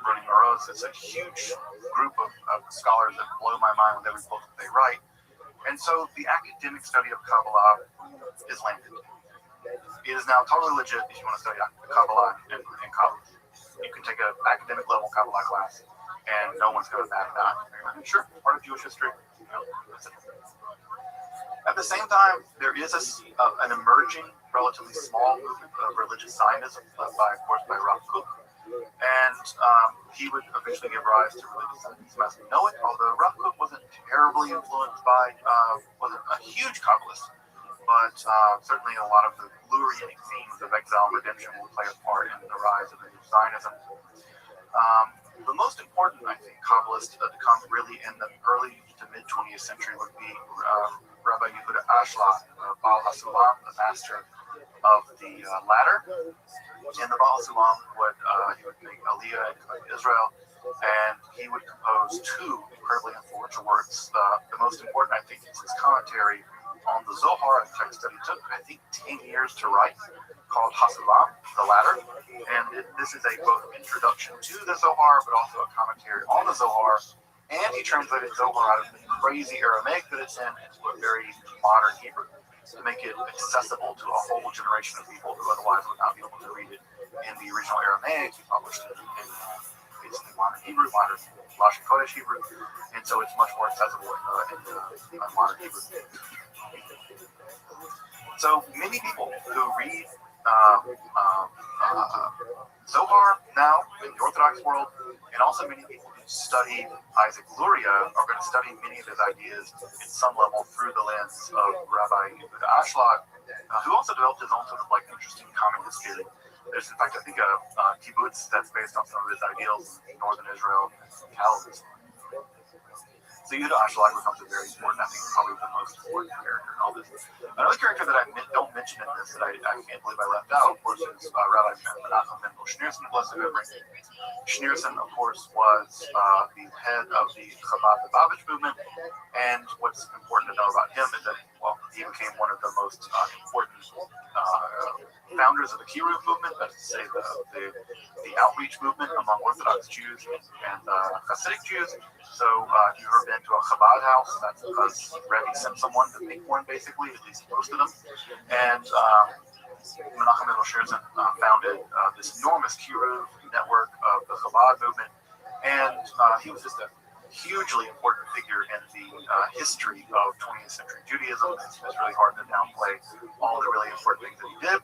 running Maros. It's a huge group of scholars that blow my mind with every book that they write. And so the academic study of Kabbalah is landed. It is now totally legit if you want to study Kabbalah in college. You can take an academic level Kabbalah class, and no one's going to bat an eye. Sure, part of Jewish history. That's it. At the same time, there is an emerging, relatively small movement of religious Zionism, led by, of course, by Rav Kook. And he would eventually give rise to religious Zionism as we know it, although Rav Kook wasn't terribly influenced by, wasn't a huge Kabbalist, but certainly a lot of the luring themes of exile and redemption will play a part in the rise of religious Zionism. The most important, I think, Kabbalist to come really in the early to mid 20th century would be Rabbi Yehuda Ashlag, Baal HaSulam, the master of the ladder. And the Baal HaSulam he would make Aliyah in Israel, and he would compose two incredibly influential works. The most important, I think, is his commentary on the Zohar, a text that he took, I think, 10 years to write, called HaSulam, the ladder. And this is a both introduction to the Zohar, but also a commentary on the Zohar. And he translated Zohar out of the crazy Aramaic that it's in into a very modern Hebrew to make it accessible to a whole generation of people who otherwise would not be able to read it in the original Aramaic. He published it in basically modern Hebrew, modern Lashon Kodesh Hebrew, and so it's much more accessible in modern Hebrew. So many people who read Zohar now in the Orthodox world, and also many people who study Isaac Luria are going to study many of his ideas in some level through the lens of Rabbi Yehuda Ashlag, who also developed his own sort of like interesting communist theory. There's, in fact, I think a kibbutz that's based on some of his ideals in northern Israel, Calvinism. So Yehuda Ashlag becomes a very important, I think, probably the most important character in all this. Another character that I don't mention in this that I can't believe I left out, of course, is Rabbi Menachem Mendel Schneerson, blessed memory. Schneerson, of course, was the head of the Chabad Lubavitch movement, and what's important to know about him is that, well, he became one of the most important founders of the Kiruv movement, that's to say the outreach movement among Orthodox Jews and Hasidic Jews. So if you've ever been to a Chabad house, that's because Rabbi sent someone to make one, basically, at least most of them. And Menachem Mendel Schneerson founded this enormous Kiruv network of the Chabad movement, and he was just a hugely important figure in the history of 20th century Judaism. It's really hard to downplay all the really important things that he did.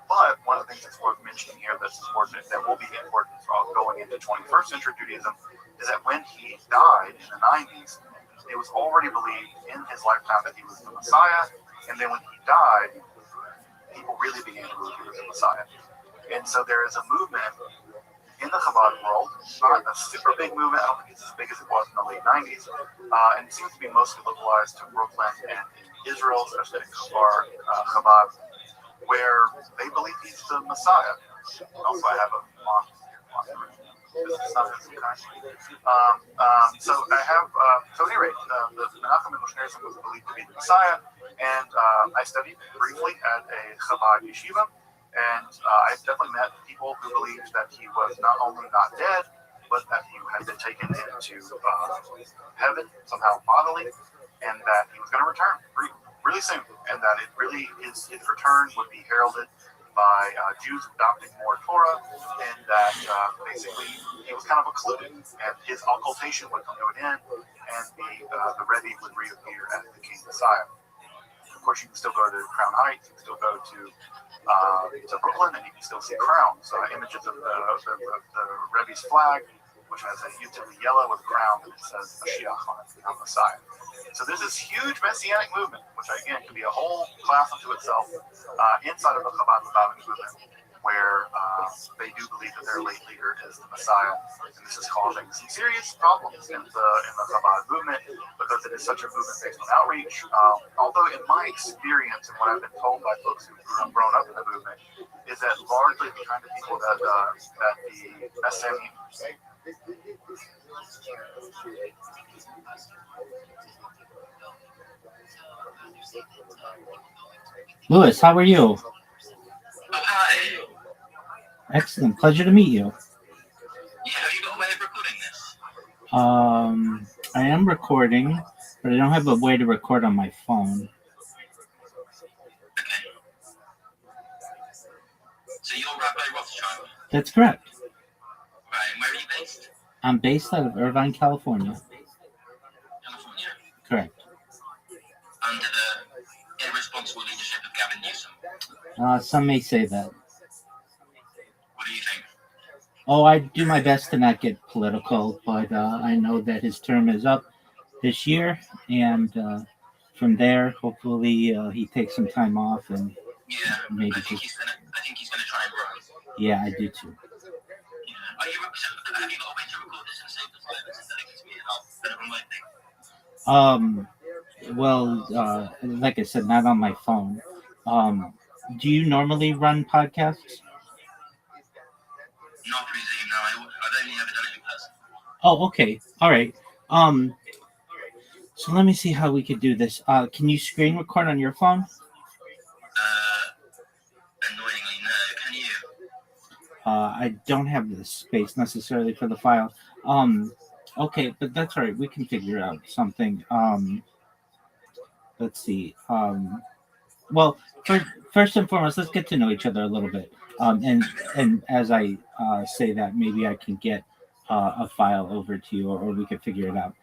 But one of the things that's worth mentioning here that's important, that will be important for going into 21st century Judaism, is that when he died in the 90s, it was already believed in his lifetime that he was the Messiah, and then when he died, people really began to believe he was the Messiah. And so there is a movement in the Chabad world, not a super big movement, I don't think it's as big as it was in the late 90s, and it seems to be mostly localized to Brooklyn and in Israel, especially in Kfar Chabad, where they believe he's the Messiah. Also, I have a mock here. So I have, so at any rate, the Menachem Mendel Schneerson was believed to be the Messiah, and I studied briefly at a Chabad yeshiva, and I definitely met people who believed that he was not only not dead, but that he had been taken into heaven somehow bodily, and that he was going to return really soon, and that his return would be heralded by Jews adopting more Torah, and that basically he was kind of occluded, and his occultation would come to an end, and the Rebbe would reappear as the King Messiah. Of course, you can still go to Crown Heights, you can still go to Brooklyn, and you can still see crowns, images of the Rebbe's flag, which has a utility yellow with a crown that says Mashiach on it, the Messiah. So there's this huge messianic movement, which again could be a whole class unto itself, inside of the Chabad Lubavitch movement, where they do believe that their late leader is the Messiah, and this is causing some serious problems in the Chabad movement because it is such a movement based on outreach. Although in my experience and what I've been told by folks who've grown up in the movement is that largely the kind of people that the Messianic Louis, how are you? Hi. Excellent. Pleasure to meet you. Yeah, have you got a way of recording this? I am recording, but I don't have a way to record on my phone. Okay. So you're Rabbi Rothschild? That's correct. Right, and where are you based? I'm based out of Irvine, California. California. Correct. Under the irresponsible leadership of Gavin Newsom. Some may say that. What do you think? Oh, I do my best to not get political, but I know that his term is up this year, and from there, hopefully, he takes some time off and Yeah, maybe I think he's gonna try and run. Yeah, I do too. Yeah. Have you got a way to record this and save the file and send it to me, and I'll put it on my thing? Well, like I said, not on my phone. Do you normally run podcasts? Not through Zoom, no. I've only ever done it in person. Oh, okay. All right. So let me see how we could do this. Can you screen record on your phone? Annoyingly, no. Can you? I don't have the space necessarily for the file. Okay, but that's all right. We can figure out something. Let's see. Well, first and foremost, let's get to know each other a little bit. And as I say that, maybe I can get a file over to you, or we could figure it out.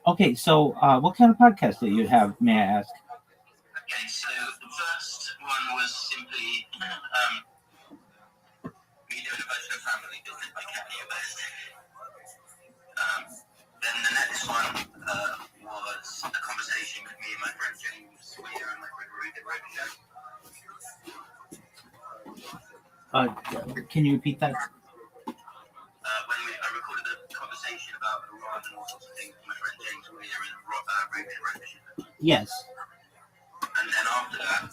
Okay, so what kind of podcast do you have, may I ask? Okay, so the first one was simply me doing a version of Family Business by Kanye West. Then the next one was a conversation with me and my friend James Weir and my friend Rothschild. Can you repeat that? I recorded a conversation about Iran and all sorts of things with my friend James Weir and Rothschild. Yes. And then after that,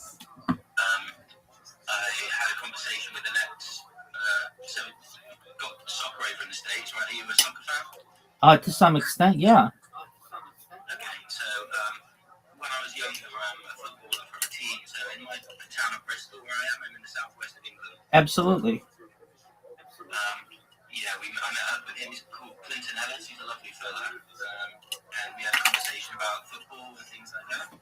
I had a conversation with the Nets. So got soccer over in the States, right? Are you a soccer fan? To some extent, yeah. Okay, so when I was younger, I'm a footballer from a team. So in the town of Bristol, where I am, I'm in the southwest of England. Absolutely. Yeah, I met up with him. He's called Clinton Ellis. He's a lovely fella. And we had a conversation about football and things like that.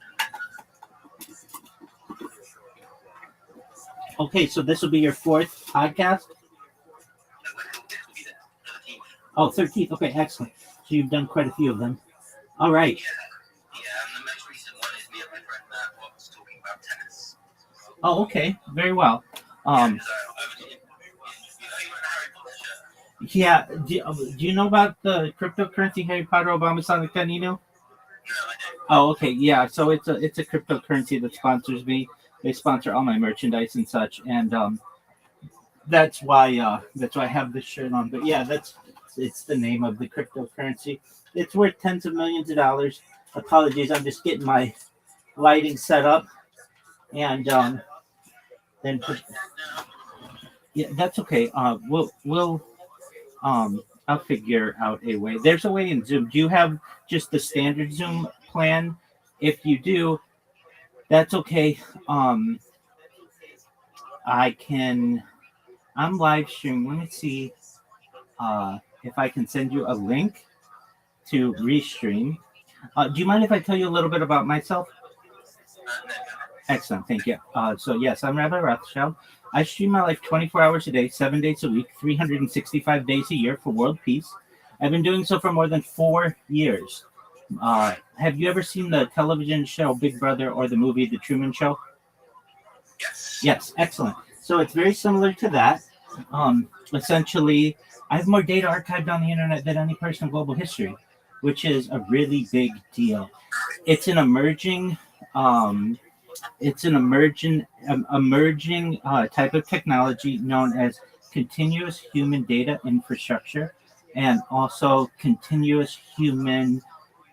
Okay, so this will be your fourth podcast? This will be the 13th. Oh, 13th. Okay, excellent. So you've done quite a few of them. All right. Yeah, and the most recent one is me and my friend Matt Watts talking about tennis. Oh, okay. Very well. Yeah. Do you know about the cryptocurrency Harry Potter Obama Sonic Canino? No, I don't. Oh, okay. Yeah. So it's a cryptocurrency that sponsors me. They sponsor all my merchandise and such, and that's why I have this shirt on. But yeah, it's the name of the cryptocurrency. It's worth tens of millions of dollars. Apologies, I'm just getting my lighting set up, and then yeah, that's okay. We'll I'll figure out a way. There's a way in Zoom. Do you have just the standard Zoom plan? If you do, that's okay. I'm live streaming. Let me see if I can send you a link to Restream. Do you mind if I tell you a little bit about myself? Excellent, thank you. So yes, I'm Rabbi Rothschild. I stream my life 24 hours a day, 7 days a week, 365 days a year for world peace. I've been doing so for more than 4 years. Have you ever seen the television show Big Brother or the movie The Truman Show? Yes. Yes, excellent. So it's very similar to that. Essentially, I have more data archived on the internet than any person in global history, which is a really big deal. It's an emerging, um, emerging type of technology known as continuous human data infrastructure, and also continuous human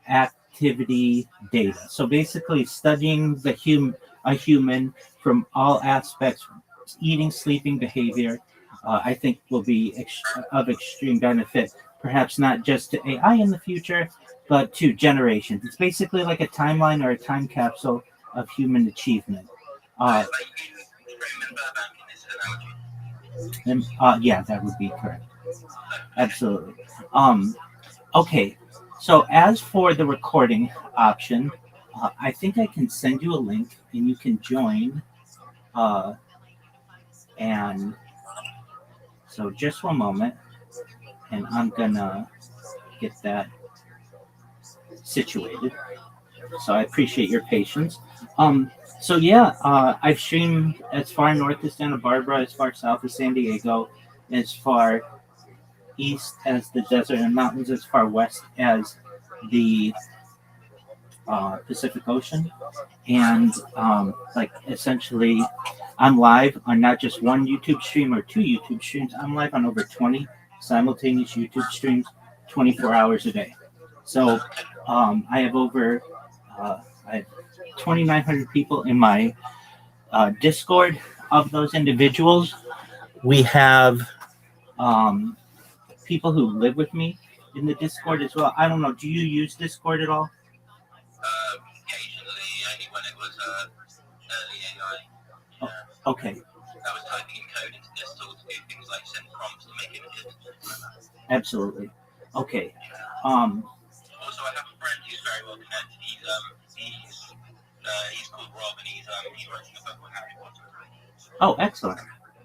activity data. So basically, studying a human from all aspects, eating, sleeping, behavior, I think will be of extreme benefit. Perhaps not just to AI in the future, but to generations. It's basically like a timeline or a time capsule of human achievement. Uh, Like you Raymond Burbank in this analogy. and yeah, that would be correct. Absolutely. Um, Okay, so as for the recording option, I think I can send you a link and you can join. Uh, and so just one moment, and I'm gonna get that situated. So I appreciate your patience. So yeah, I've streamed as far north as Santa Barbara, as far south as San Diego, as far east as the desert and mountains, as far west as the Pacific Ocean. And like essentially I'm live on not just one YouTube stream or two YouTube streams. I'm live on over 20 simultaneous YouTube streams 24 hours a day. So I have over I have 2,900 people in my Discord. Of those individuals, we have um, people who live with me in the Discord as well. I don't know, do you use Discord at all? Occasionally, only when it was early AI. Oh, okay. I was typing in code into this tool to do things like send prompts to make images. Absolutely. Okay. Also, I have a friend who's very well connected. He's called Rob, and he's writing a book on Harry Potter. Oh, excellent.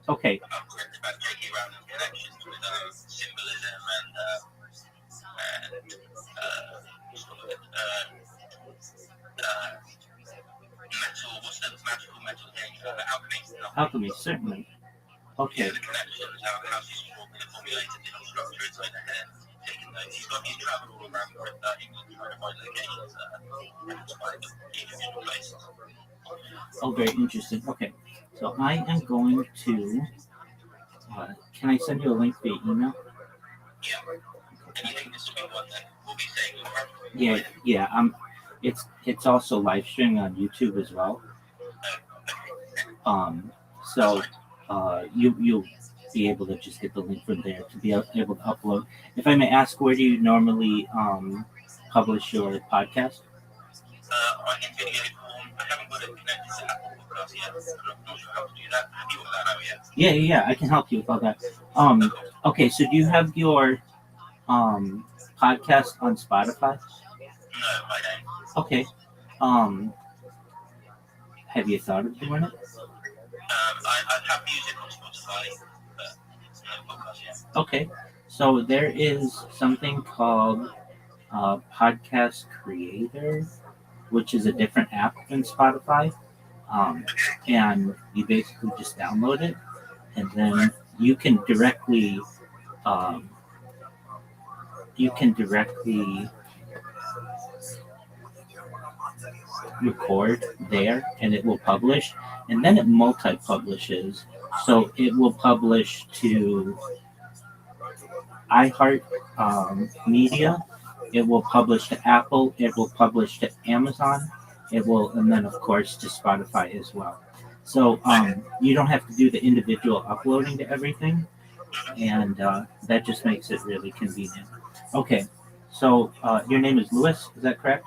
Okay. I've written about J.K. Rowling's connections with symbolism and metal. What's the magical metal thing? Alchemy. Alchemy, certainly. Okay. The connections, how she's formulated different structure inside her head. Taking notes. He's traveled all around England trying to find locations to find individual places. Oh, very interesting. Okay. So I am going to. Can I send you a link via email? Yeah. And you think this will be one that we'll be saying over? Yeah, yeah. It's also live streaming on YouTube as well. So you'll be able to just get the link from there to be able to upload. If I may ask, where do you normally publish your podcast? I can video form. I haven't got it connected to Apple Podcasts yet. I'm not sure how to do that. Have you got that out yet? Yeah. I can help you with all that. Okay. So do you have your podcast on Spotify? No, I don't. Okay. Have you thought of doing it? I have music on Spotify, but no podcast yet. Okay. So there is something called Podcast Creator, which is a different app than Spotify. And you basically just download it, and then you can directly record there, and it will publish, and then it multi-publishes. So it will publish to iHeart Media, it will publish to Apple, it will publish to Amazon, it will, and then of course to Spotify as well. So you don't have to do the individual uploading to everything, and that just makes it really convenient. Okay, so your name is Louis, is that correct?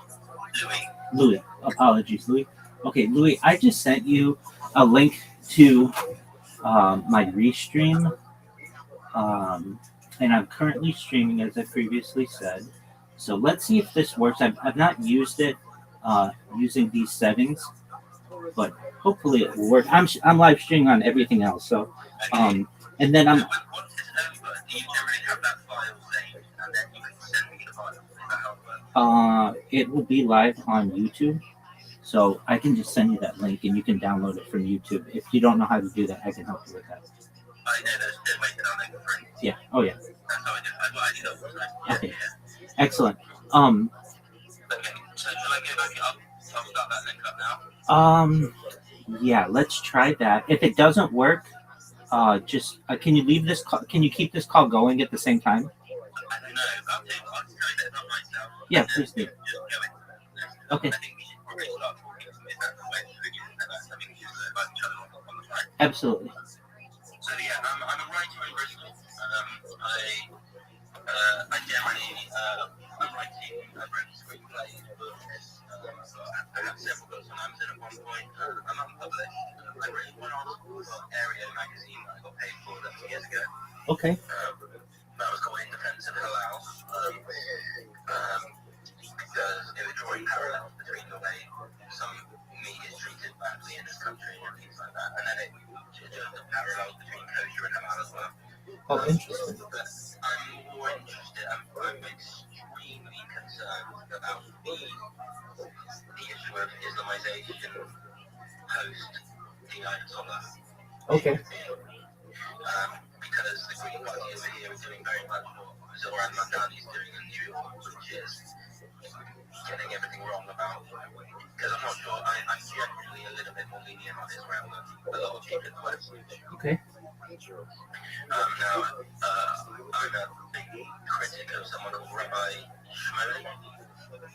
Louis. Apologies, Louis. Okay, Louis, I just sent you a link to my Restream, and I'm currently streaming, as I previously said. So let's see if this works. I've not used it using these settings, but hopefully it will work. I'm live streaming on everything else, so and then I'm. Once it's over, do you generally have that file saved, and then you can send me the file? Is that how it works? It will be live on YouTube, so I can just send you that link, and you can download it from YouTube. If you don't know how to do that, I can help you with that. I know there's ways that I'll make a friend. Yeah. Oh yeah. that's how I do it. I do that all the time. Yeah, Okay. yeah. Excellent. Okay, so shall I go back up? I'll start that link up now. Yeah, let's try that. If it doesn't work, just can you leave this? Can you keep this call going at the same time? I don't know. I'll try that up myself. Yeah, please do. Just go in. Okay. I think we should probably start talking to me that way. So we can something to about each other on the phone. Absolutely. So yeah, I'm a writer in Bristol. I generally I'm writing. I've written screenplays, books. I have several books on Amazon at one point. I'm unpublished. I wrote one article for Area magazine that I got paid for that years ago. Okay. That was called In Defense of Halal. Because they were drawing parallels between the way some meat is treated badly in this country and things like that, and then it just the parallels between kosher and halal as well. Oh, interesting. But I'm more interested. I'm extremely concerned about the issue of Islamization post the Ayatollah. Okay. Because the Green Party over here is doing very much what Zoran Mandani is doing in New York, which is getting everything wrong about. Because I'm not sure, I'm generally a little bit more lenient on Israel than a lot of people in the West. Okay. Now, I'm a big critic of someone called Rabbi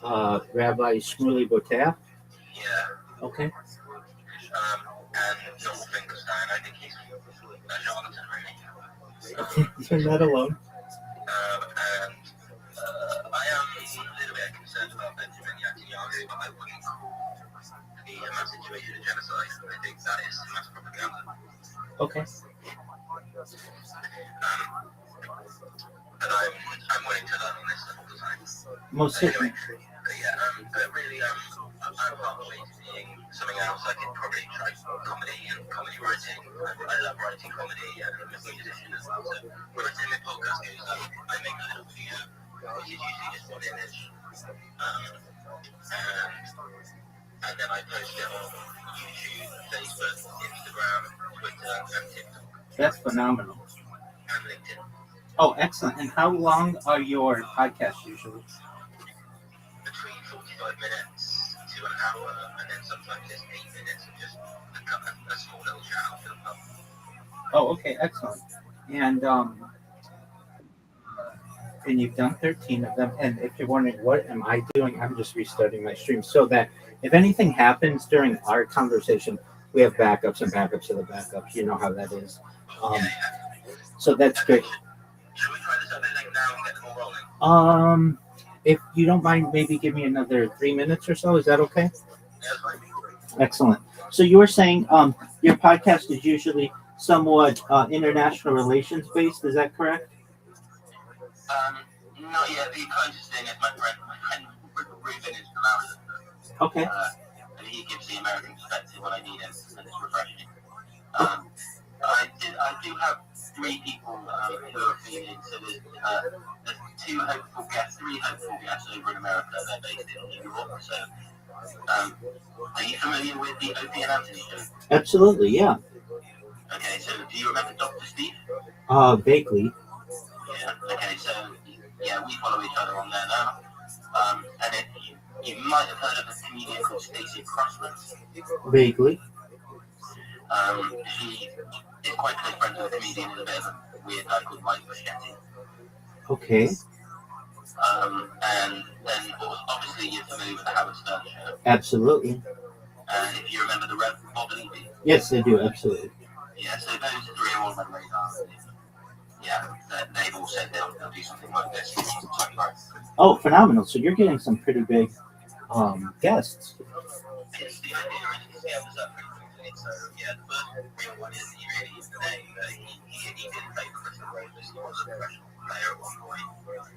Shmuley. Rabbi Shmuley Boteach. Yeah. Okay. And Noel Finkelstein, I think he's a charlatan, really. Okay, you're not alone. And I am a little bit concerned about Benjamin Netanyahu, but I wouldn't call the Hamas situation a genocide. I think that is mass propaganda. Okay. But I'm willing to learn on this all the time. Most certainly. But really, I'm halfway to being something else. I could probably try comedy and comedy writing. I love writing comedy and I'm a musician as well. So when I say my podcast goes up, I make a little video, which is usually just one image. And then I post it on YouTube, Facebook, Instagram, Twitter, and TikTok. That's phenomenal. And LinkedIn. Oh, excellent. And how long are your podcasts usually? Between 45 minutes to an hour, and then sometimes it's 8 minutes of just a small little chat after the pub. Oh, okay, excellent. And you've done 13 of them. And if you're wondering, what am I doing? I'm just restarting my stream so that if anything happens during our conversation, we have backups and backups of the backups. You know how that is. So that's great. Should we try this other thing now and get the ball rolling? If you don't mind, maybe give me another 3 minutes or so. Is that okay? Yeah, that's fine. Excellent. So you were saying your podcast is usually somewhat international relations based. Is that correct? No, yeah, the closest thing is my friend Ruben is from Amazon. Okay. And he gives the American perspective when I need him, and it's refreshing. I do have 3 people who are affiliated, so there's 3 hopeful guests over in America. They're based in New York, so are you familiar with the Opie and Anthony show? Absolutely, yeah. Okay, so do you remember Dr. Steve? Vaguely. Yeah, okay, so yeah, we follow each other on there now. And you might have heard of a comedian called Stacey Crossman. Vaguely. She is quite close friends with a comedian in a bit of a weird guy called Mike Buschetti. Okay. And then obviously you're familiar with the Howard Stern show. Absolutely. And if you remember the Rev Bob Levy. Yes, I do, absolutely. Yeah, so those 3 are on my radar. Yeah, they've all said they'll do something like this. Oh, phenomenal. So you're getting some pretty big guests. Yes, the idea is to scale this up pretty quickly. So, yeah, the first real one is he really is the name. He didn't play professional rugby. He was a professional player at one point.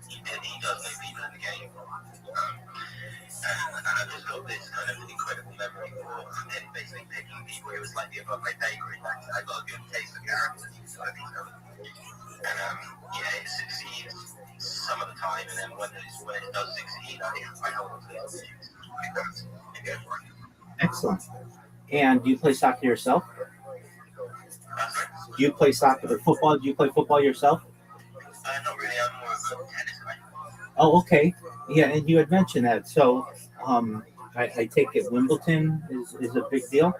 He does know people in the game. And I've just got this kind of incredible memory for him basically picking people who were slightly above my pay grade. I got a good taste for characters. And yeah, it succeeds some of the time, and then when it does succeed, I hold on to it. Excellent. And do you play soccer yourself? Do you play soccer or football? Do you play football yourself? Not really. Oh, okay. Yeah, and you had mentioned that. So, I take it Wimbledon is a big deal.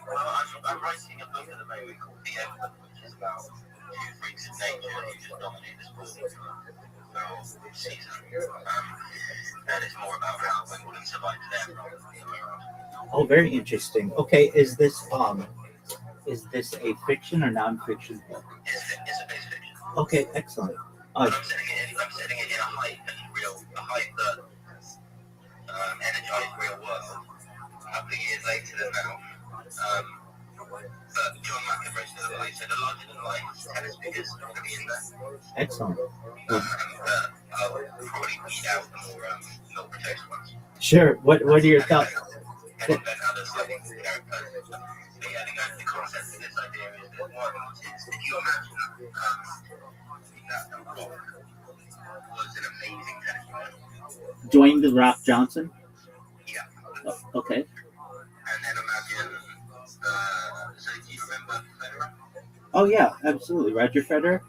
Well, I'm writing a book at the moment called The Emblem, which is about two freaks of nature who just dominate the sport for a whole season. And it's more about how Wimbledon survived them rather than the other way around. Oh, very interesting. Okay, is this a fiction or non-fiction book? It's a base fiction. Okay, excellent. But I'm setting it in a hype that energized real world a couple of years later than now. But John McEnroe said a larger than life tennis figures are going to be in there. Excellent. I'll probably weed out the more milk protection ones. Sure. What are your thoughts? And then others like characters. But yeah, the concept of this idea is that one is if you imagine that Rock was an amazing tennis player. Dwayne the Rock Johnson. Yeah. Oh, okay. And then imagine, so do you remember Federer? Oh yeah, absolutely. Roger Federer.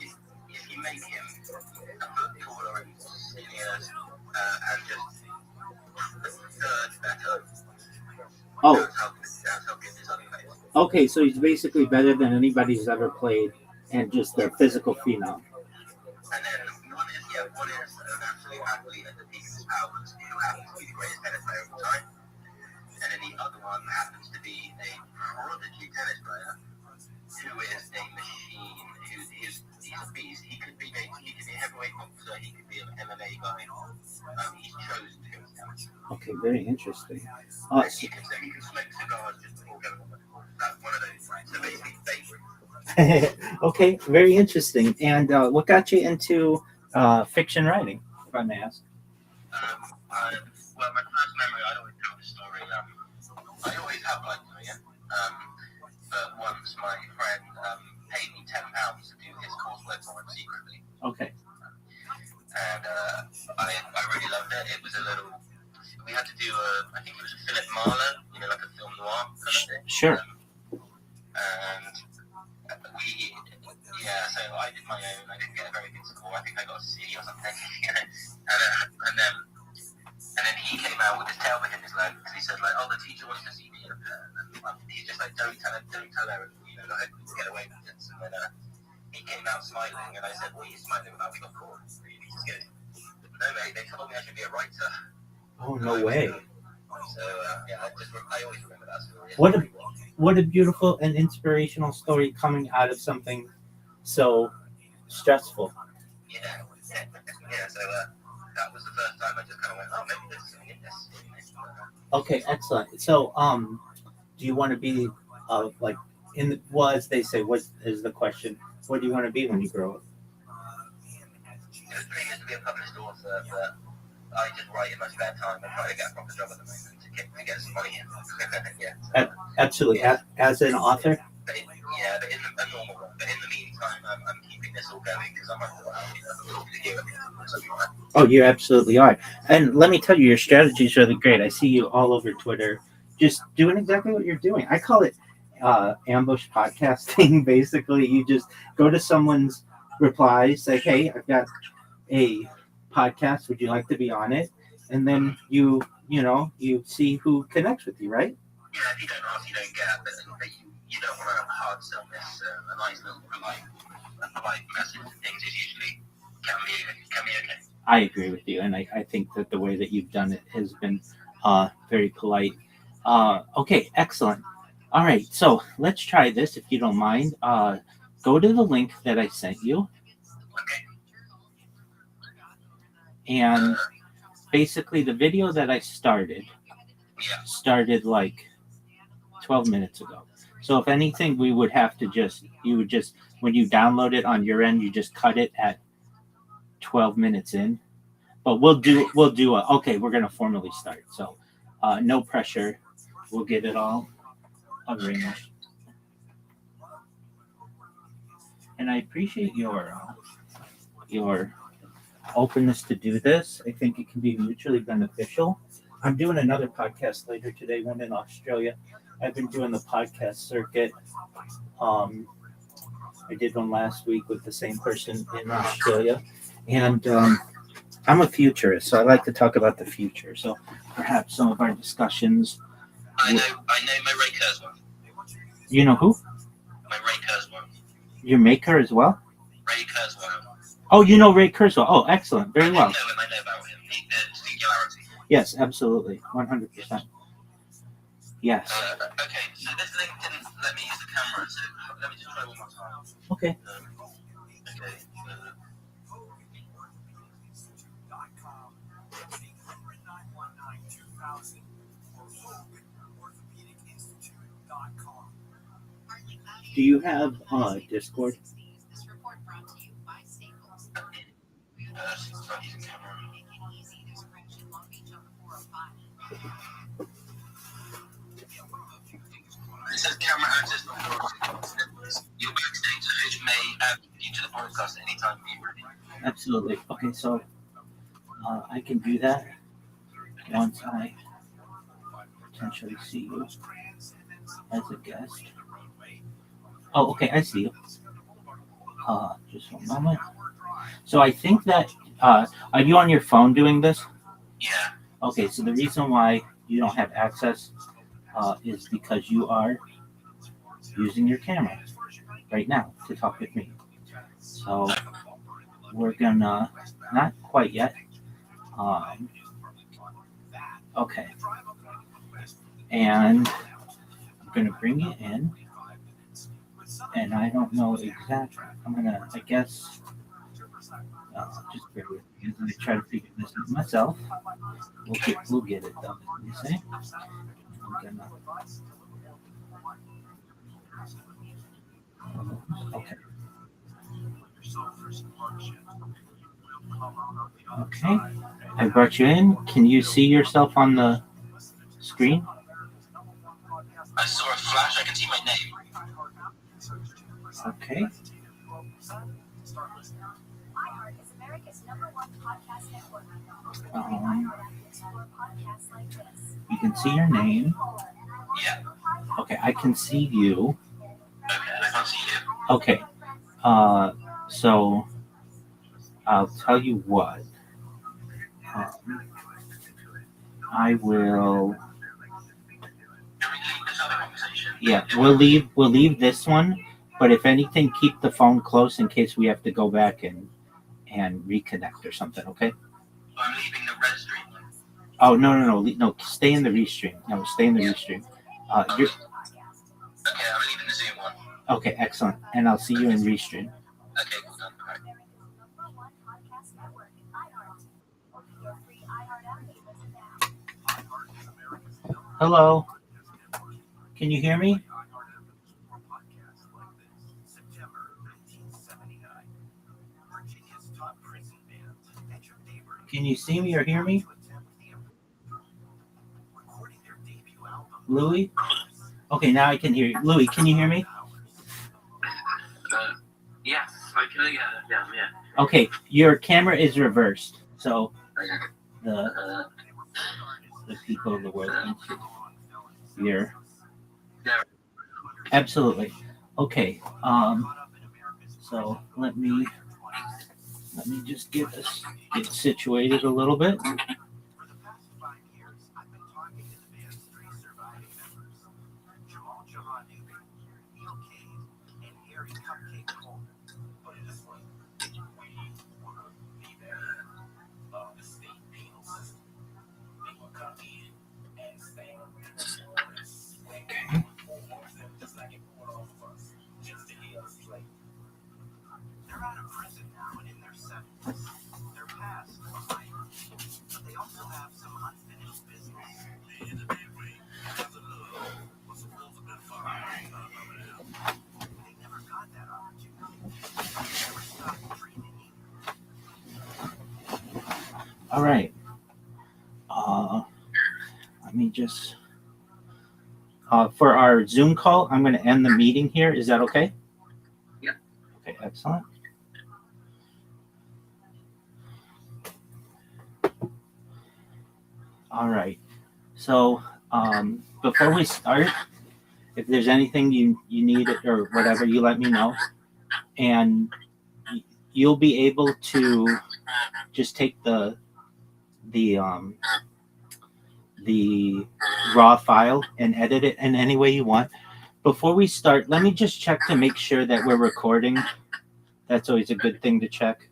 If you make him a foot taller and skinnier and just a third better, Oh, that's how good this other player is. okay. So he's basically better than anybody who's ever played, and just a physical phenom. And then one is an absolute athlete at the peak of his powers who happens to be the greatest tennis player of all time. And then the other one happens to be a prodigy tennis player who is a machine, he's a beast. He could be a heavyweight boxer, he could be an MMA guy. He's chosen to go to tennis. Okay, very interesting. He can smoke cigars just before going on. That's one of those. So basically, favorite. Okay, very interesting. And what got you into fiction writing, if I may ask? Well, my first memory, I always tell the story. I always have liked doing it. But once my friend paid me £10 to do his coursework for him secretly. Okay. And I really loved it. It was a little. We had to do I think it was a Philip Marlowe, like a film noir kind of thing. Sure. And so I did my own. I didn't get a very good score. I think I got a C or something. And then he came out with his tail between his legs because he said the teacher wants to see me. And he's just like, don't tell her, I hope we get away with this. And then he came out smiling, and I said, what are you smiling about? We got caught. He's good. No, mate, they told me I should be a writer. Oh, no way. So I always remember that story. What a beautiful and inspirational story coming out of something so stressful. Yeah. So that was the first time I just kind of went, oh, maybe there's something in this. Okay, excellent. So, do you want to be as they say, what is the question? What do you want to be when you grow up? The dream is to be a published author, but I just write in my spare time and try to get a proper job at the moment to get some money in. Absolutely. As an author? But in a normal one. But in the meantime, I'm keeping this all going because I'm talking to you. Oh, you absolutely are. And let me tell you, your strategy is really great. I see you all over Twitter just doing exactly what you're doing. I call it ambush podcasting. Basically, you just go to someone's reply, say, hey, I've got a podcast. Would you like to be on it? And then you see who connects with you, right? Yeah, if you don't ask, you don't get. But you don't want to hard sell this. A nice little polite message and things is usually can be okay. I agree with you, and I think that the way that you've done it has been very polite. Okay, excellent. All right, so let's try this if you don't mind. Go to the link that I sent you. Okay. And basically the video that I started like 12 minutes ago. So if anything, you would just, when you download it on your end, you just cut it at 12 minutes in. But we're going to formally start. So no pressure. We'll get it all arranged. And I appreciate your openness to do this. I think it can be mutually beneficial. I'm doing another podcast later today, one in Australia. I've been doing the podcast circuit. I did one last week with the same person in Australia. And I'm a futurist, so I like to talk about the future. So perhaps some of our discussions. I know my Ray Kurzweil. You know who? My Ray Kurzweil. Your maker as well? Ray Kurzweil. Oh, you know Ray Kurzweil. Oh, excellent. Very well. I know him. I know about him. The singularity. Yes, absolutely. 100%. Yes. Okay, so this link didn't let me use the camera, so let me just try one more time. Okay. Okay. Do you have Discord? It says camera access not granted. Your backstage host may add you to the podcast anytime you're ready. Absolutely. Okay, so I can do that once I potentially see you as a guest. Oh, okay, I see you. Just one moment. So I think that are you on your phone doing this? Yeah. Okay, so the reason why you don't have access is because you are using your camera right now to talk with me. So we're gonna not quite yet. Okay, and I'm gonna bring it in, and I don't know exactly. I guess, just bear with me as I try to figure this out myself. We'll get it though. You say? I'm gonna. Okay. Okay. I brought you in. Can you see yourself on the screen? I saw a flash. I can see my name. Okay. You can see your name. Yeah. Okay, I can see you. Okay, I can't see you. Okay. So I'll tell you what. I will. Can we leave this other conversation? Yeah, we'll leave this one. But if anything, keep the phone close in case we have to go back and reconnect or something. Okay. I'm leaving the Restream. Oh no! Stay in the Restream. No, stay in the Restream. Okay, I'm leaving the Zoom one. Okay, excellent. And I'll see you in Restream. Okay, cool. Done. All right. Hello. Can you hear me? Can you see me or hear me? Louis? Okay, now I can hear you. Louis, can you hear me? Yeah, I can. Yeah. Okay, your camera is reversed, so the people of the world can see here. Absolutely. Okay. So let me just get situated a little bit. Okay. All right. Let me just. For our Zoom call, I'm going to end the meeting here. Is that okay? Yeah. Okay, excellent. All right. So before we start, if there's anything you need or whatever, you let me know. And you'll be able to just take the raw file and edit it in any way you want. Before we start, let me just check to make sure that we're recording. That's always a good thing to check.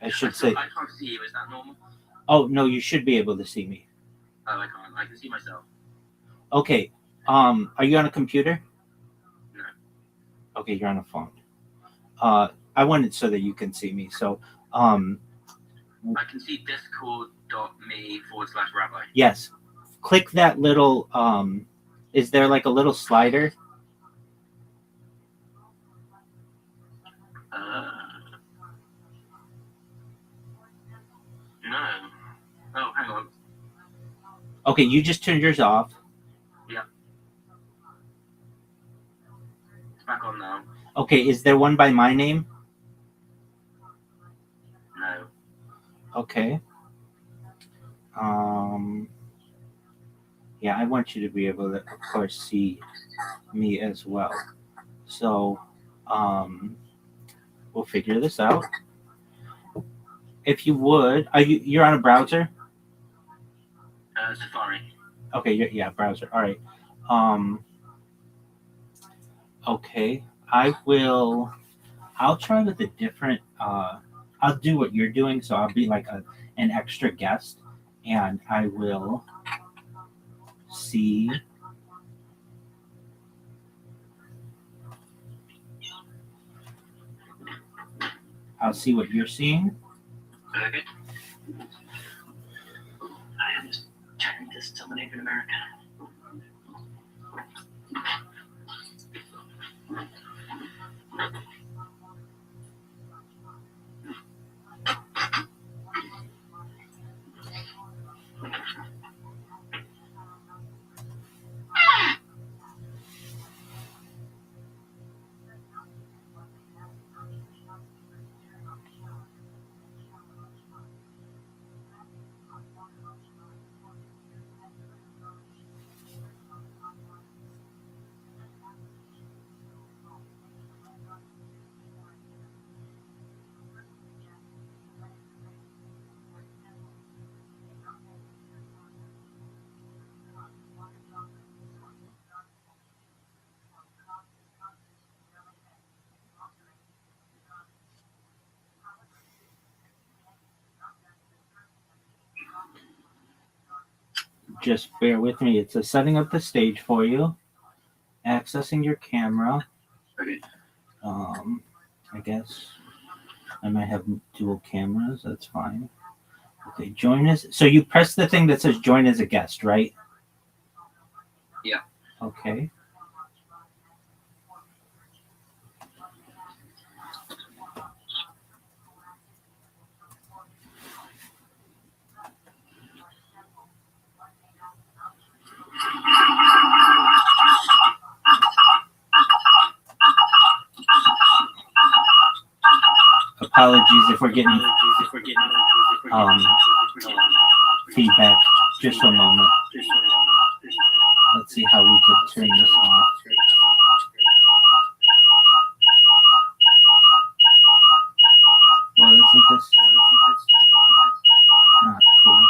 I should say. I can't see you. Is that normal? Oh no, you should be able to see me. Oh, I can't. I can see myself. Okay. Are you on a computer? No. Okay, you're on a phone. I want it so that you can see me. So, I can see discord.me/Rabbi. Yes. Click that little. Is there like a little slider? No. Oh, hang on. Okay, you just turned yours off. Yeah. It's back on now. Okay, is there one by my name? No. Okay. Yeah, I want you to be able to, of course, see me as well. So, we'll figure this out. If you would, you're on a browser? Safari. Okay, yeah, browser. All right. Okay, I'll try with a different. I'll do what you're doing, so I'll be like an extra guest, and I will see. I'll see what you're seeing. Okay. I am just checking this still Native American. Just bear with me. It's setting up the stage for you. Accessing your camera. Okay. I guess I might have dual cameras. That's fine. Okay, join as. So you press the thing that says join as a guest, right? Yeah. Okay. Apologies if we're getting feedback. Just a moment. Let's see how we could turn this off. Well, isn't this not cool?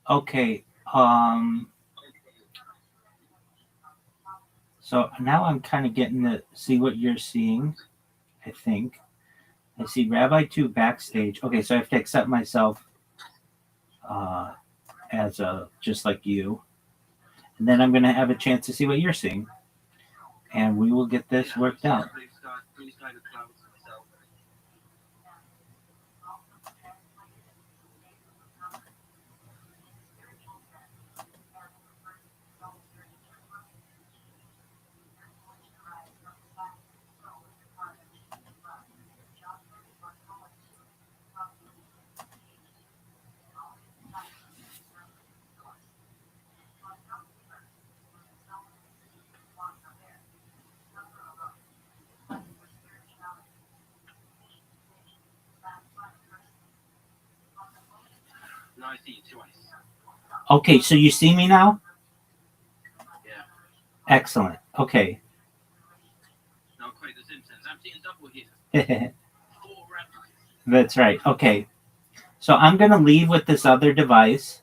Okay. So now I'm kind of getting to see what you're seeing. I think I see Rabbi 2 backstage. Okay, so I have to accept myself as just like you, and then I'm going to have a chance to see what you're seeing, and we will get this worked out. I see you twice. Okay, so you see me now? Yeah. Excellent. Okay. Not quite the Simpsons. I'm seeing double here. 4 rabbis. That's right. Okay. So I'm going to leave with this other device.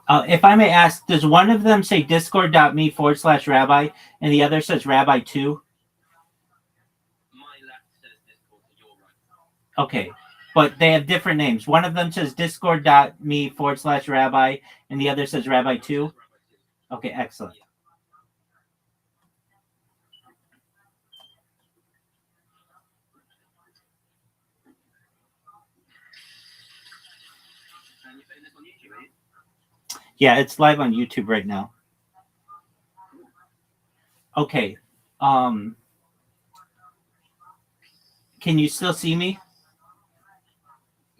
If I may ask, does one of them say discord.me/rabbi and the other says rabbi2? My left says Discord, and your right. Okay. But they have different names. One of them says discord.me/rabbi and the other says rabbi2. Okay, excellent. And you're putting this on YouTube, are you? Yeah, it's live on YouTube right now. Okay. Can you still see me?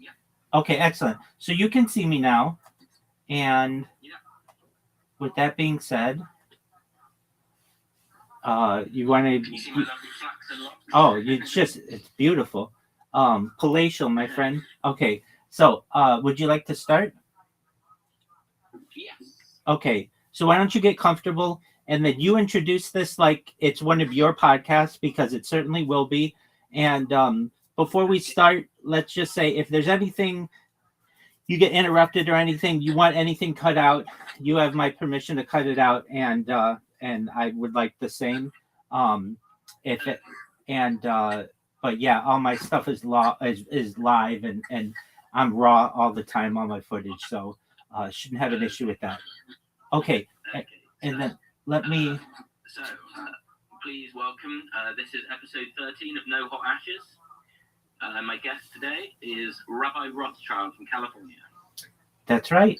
Yeah. Okay, excellent. So you can see me now. And with that being said, you want to... Can you see my lovely flax and locks? Oh, it's beautiful. Palatial, my friend. Okay, so would you like to start? Yes. Okay, so why don't you get comfortable and then you introduce this like it's one of your podcasts, because it certainly will be. And before we start, let's just say if there's anything you get interrupted or anything, you want anything cut out, you have my permission to cut it out, and I would like the same. If it and But yeah, all my stuff is live, and I'm raw all the time on my footage, so shouldn't have an issue with that. Okay, and then let me. So, please welcome. This is episode 13 of No Hot Ashes. My guest today is Rabbi Rothschild from California. That's right.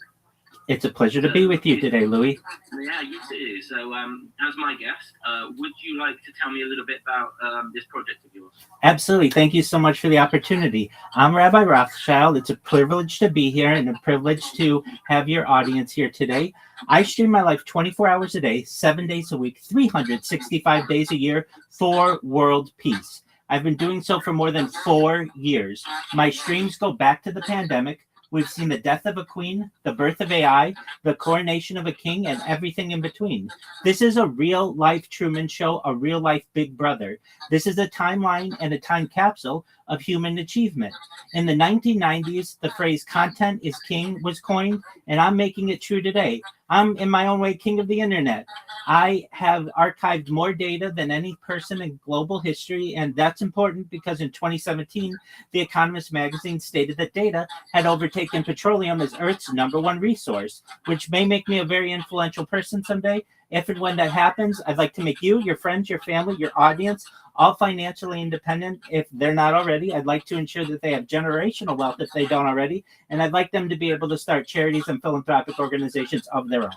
It's a pleasure to be with you today, Louis. Yeah, you too. So, as my guest, would you like to tell me a little bit about this project of yours? Absolutely. Thank you so much for the opportunity. I'm Rabbi Rothschild. It's a privilege to be here and a privilege to have your audience here today. I stream my life 24 hours a day, 7 days a week, 365 days a year for world peace. I've been doing so for more than 4 years. My streams go back to the pandemic. We've seen the death of a queen, the birth of AI, the coronation of a king, and everything in between. This is a real-life Truman Show, a real-life Big Brother. This is a timeline and a time capsule of human achievement. In the 1990s, the phrase "content is king" was coined, and I'm making it true today. I'm, in my own way, king of the internet. I have archived more data than any person in global history, and that's important because in 2017, The Economist magazine stated that data had overtaken petroleum as Earth's #1 resource, which may make me a very influential person someday. If and when that happens, I'd like to make you, your friends, your family, your audience, all financially independent if they're not already. I'd like to ensure that they have generational wealth if they don't already, and I'd like them to be able to start charities and philanthropic organizations of their own.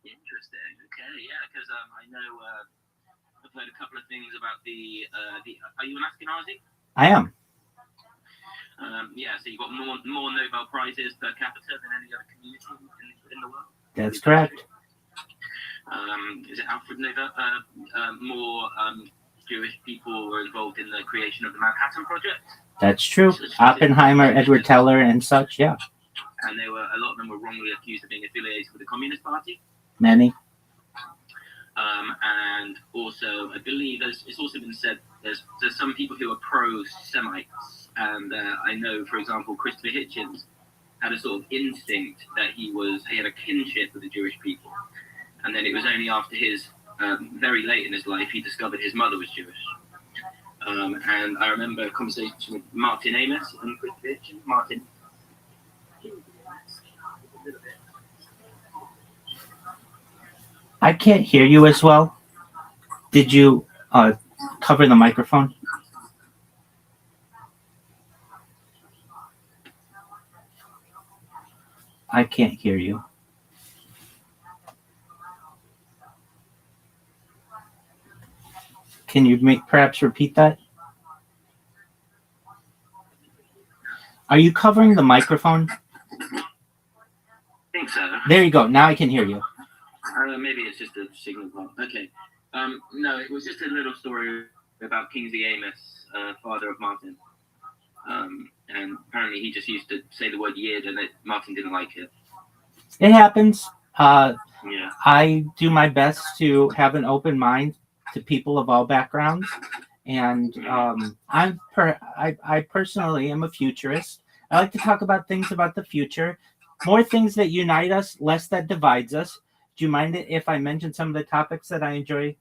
Interesting. Okay, yeah, because I know I've heard a couple of things about the. Are you an Ashkenazi? I am. Yeah, so you've got more Nobel Prizes per capita than any other community in the world. That's correct. Is it Alfred Nobel? More Jewish people were involved in the creation of the Manhattan Project. That's true. Oppenheimer, Edward Teller, and such, yeah. And a lot of them were wrongly accused of being affiliated with the Communist Party. Many. And also, I believe it's also been said there's some people who are pro-Semites. And I know, for example, Christopher Hitchens had a sort of instinct that he had a kinship with the Jewish people. And then it was only after his, very late in his life, he discovered his mother was Jewish. And I remember a conversation with Martin Amis and Christopher Hitchens. Martin. I can't hear you as well. Did you cover the microphone? I can't hear you. Can you perhaps repeat that? Are you covering the microphone? I think so. There you go. Now I can hear you. Maybe it's just a signal problem. Okay. No, it was just a little story about Kingsley Amis, father of Martin. And apparently he just used to say the word "yid" and Martin didn't like it. It happens. Yeah. I do my best to have an open mind to people of all backgrounds, and I personally am a futurist. I like to talk about things about the future, more things that unite us, less that divides us. Do you mind it if I mention some of the topics that I enjoy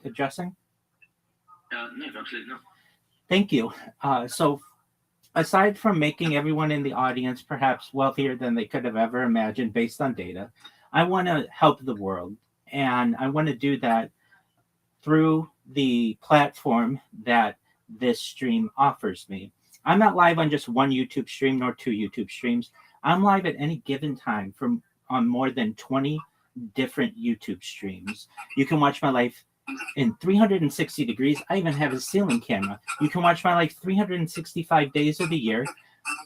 addressing? No, absolutely not. Thank you. So, aside from making everyone in the audience perhaps wealthier than they could have ever imagined based on data, I want to help the world. And I want to do that through the platform that this stream offers me. I'm not live on just one YouTube stream nor two YouTube streams. I'm live at any given time from on more than 20 different YouTube streams. You can watch my life in 360 degrees. I even have a ceiling camera. You can watch my life 365 days of the year.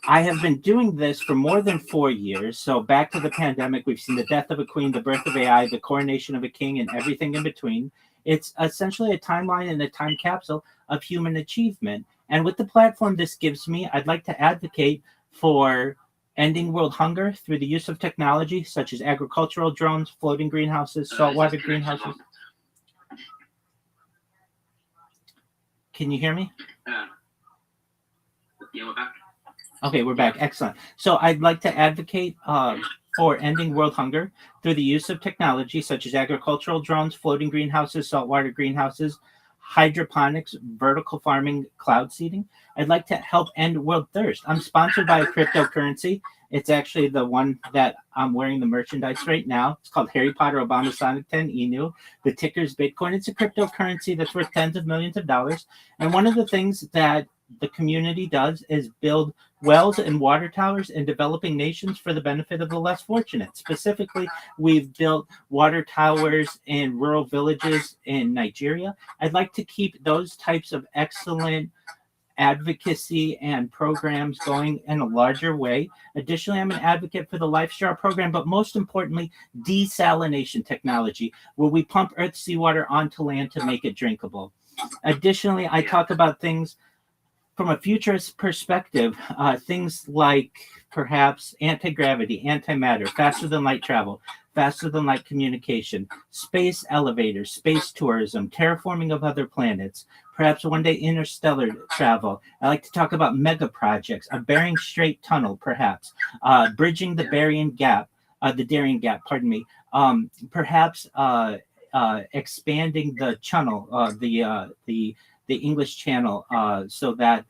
I have been doing this for more than 4 years. So back to the pandemic, we've seen the death of a queen, the birth of AI, the coronation of a king, and everything in between. It's essentially a timeline and a time capsule of human achievement. And with the platform this gives me, I'd like to advocate for ending world hunger through the use of technology such as agricultural drones, floating greenhouses, saltwater greenhouses. Can you hear me? Yeah, we're back. Okay, we're back. Excellent. So I'd like to advocate for ending world hunger through the use of technology such as agricultural drones, floating greenhouses, saltwater greenhouses, hydroponics, vertical farming, cloud seeding. I'd like to help end world thirst. I'm sponsored by a cryptocurrency. It's actually the one that I'm wearing the merchandise right now. It's called Harry Potter Obama Sonic 10 Inu. The ticker is Bitcoin. It's a cryptocurrency that's worth tens of millions of dollars. And one of the things that the community does is build wells and water towers in developing nations for the benefit of the less fortunate. Specifically, we've built water towers in rural villages in Nigeria. I'd like to keep those types of excellent advocacy and programs going in a larger way. Additionally, I'm an advocate for the LifeStar program, but most importantly, desalination technology, where we pump earth seawater onto land to make it drinkable. Additionally, I talk about things from a futurist perspective, things like perhaps anti-gravity, antimatter, faster than light travel, faster than light communication, space elevators, space tourism, terraforming of other planets, perhaps one day interstellar travel. I like to talk about mega projects, a Bering Strait tunnel, perhaps, bridging the Darien Gap, pardon me, perhaps expanding the channel, the English Channel, so that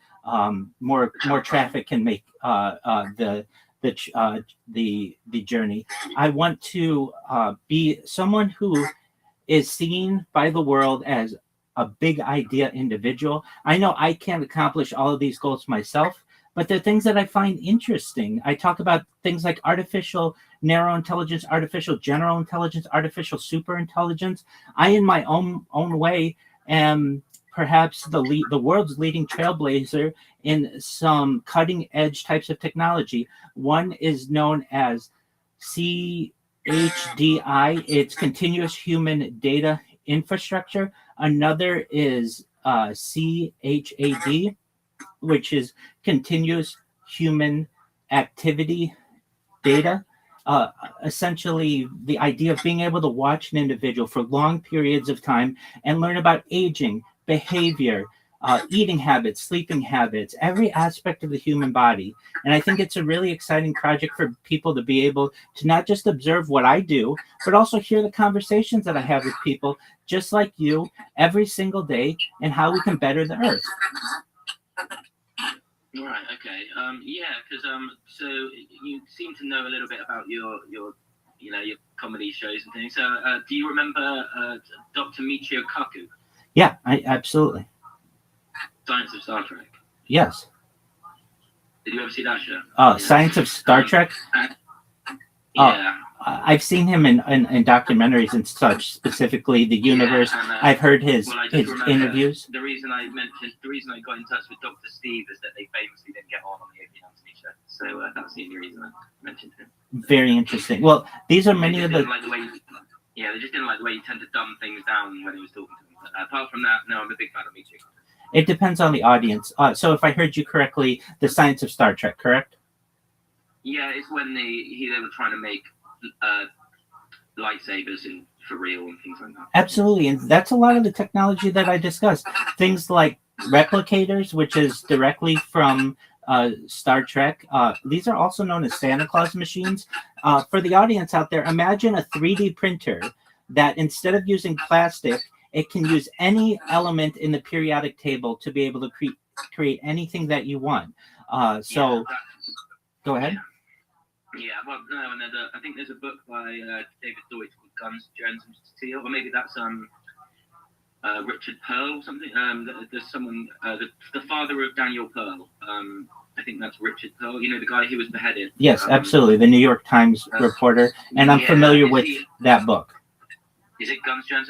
more traffic can make the journey. I want to be someone who is seen by the world as a big idea individual. I know I can't accomplish all of these goals myself, but they're things that I find interesting. I talk about things like artificial narrow intelligence, artificial general intelligence, artificial super intelligence. I, in my own way, am perhaps the world's leading trailblazer in some cutting edge types of technology. One is known as CHDI, it's continuous human data infrastructure. Another is CHAD, which is continuous human activity data. Essentially, the idea of being able to watch an individual for long periods of time and learn about aging, behavior, eating habits, sleeping habits, every aspect of the human body. And I think it's a really exciting project for people to be able to not just observe what I do, but also hear the conversations that I have with people just like you every single day and how we can better the earth. Right. Okay. Yeah. Because so you seem to know a little bit about your comedy shows and things. So do you remember Dr. Michio Kaku? Yeah, absolutely. Science of Star Trek. Yes. Did you ever see that show? Science of Star Trek? Yeah. I've seen him in documentaries and such, specifically the universe. Yeah, and, I've heard his interviews. The reason I got in touch with Dr. Steve is that they famously didn't get on the Opie Anthony show. So that's the only reason I mentioned him. Very interesting. Well, these are many of the. They just didn't like the way he tended to dumb things down when he was talking to them. But apart from that, no, I'm a big fan of Michio. It depends on the audience. So if I heard you correctly, the science of Star Trek, correct? Yeah, it's when they were trying to make lightsabers for real and things like that. Absolutely, and that's a lot of the technology that I discussed. Things like replicators, which is directly from Star Trek. These are also known as Santa Claus machines. For the audience out there, imagine a 3D printer that instead of using plastic, it can use any element in the periodic table to be able to create anything that you want. Go ahead. Yeah, well, no, and I think there's a book by David Deutsch called Guns, Germs and Steel, or maybe that's Richard Pearl or something. There's someone, the father of Daniel Pearl. I think that's Richard Pearl. You know, the guy who was beheaded. Yes, absolutely, the New York Times reporter, and I'm familiar with that book. Is it Guns, Germs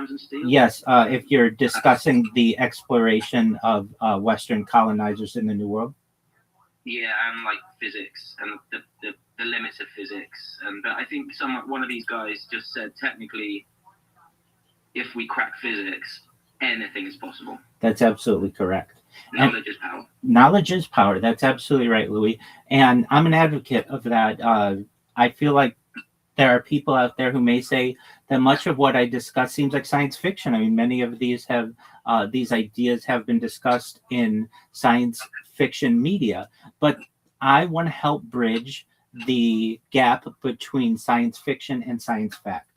and Steel? Yes, if you're discussing the exploration of Western colonizers in the New World. Yeah, and like physics and the limits of physics, but I think one of these guys just said technically, if we crack physics, anything is possible. That's absolutely correct. Knowledge is power. Knowledge is power. That's absolutely right, Louis. And I'm an advocate of that. I feel like there are people out there who may say that much of what I discuss seems like science fiction. I mean, many of these ideas have been discussed in science fiction media, but I want to help bridge the gap between science fiction and science fact.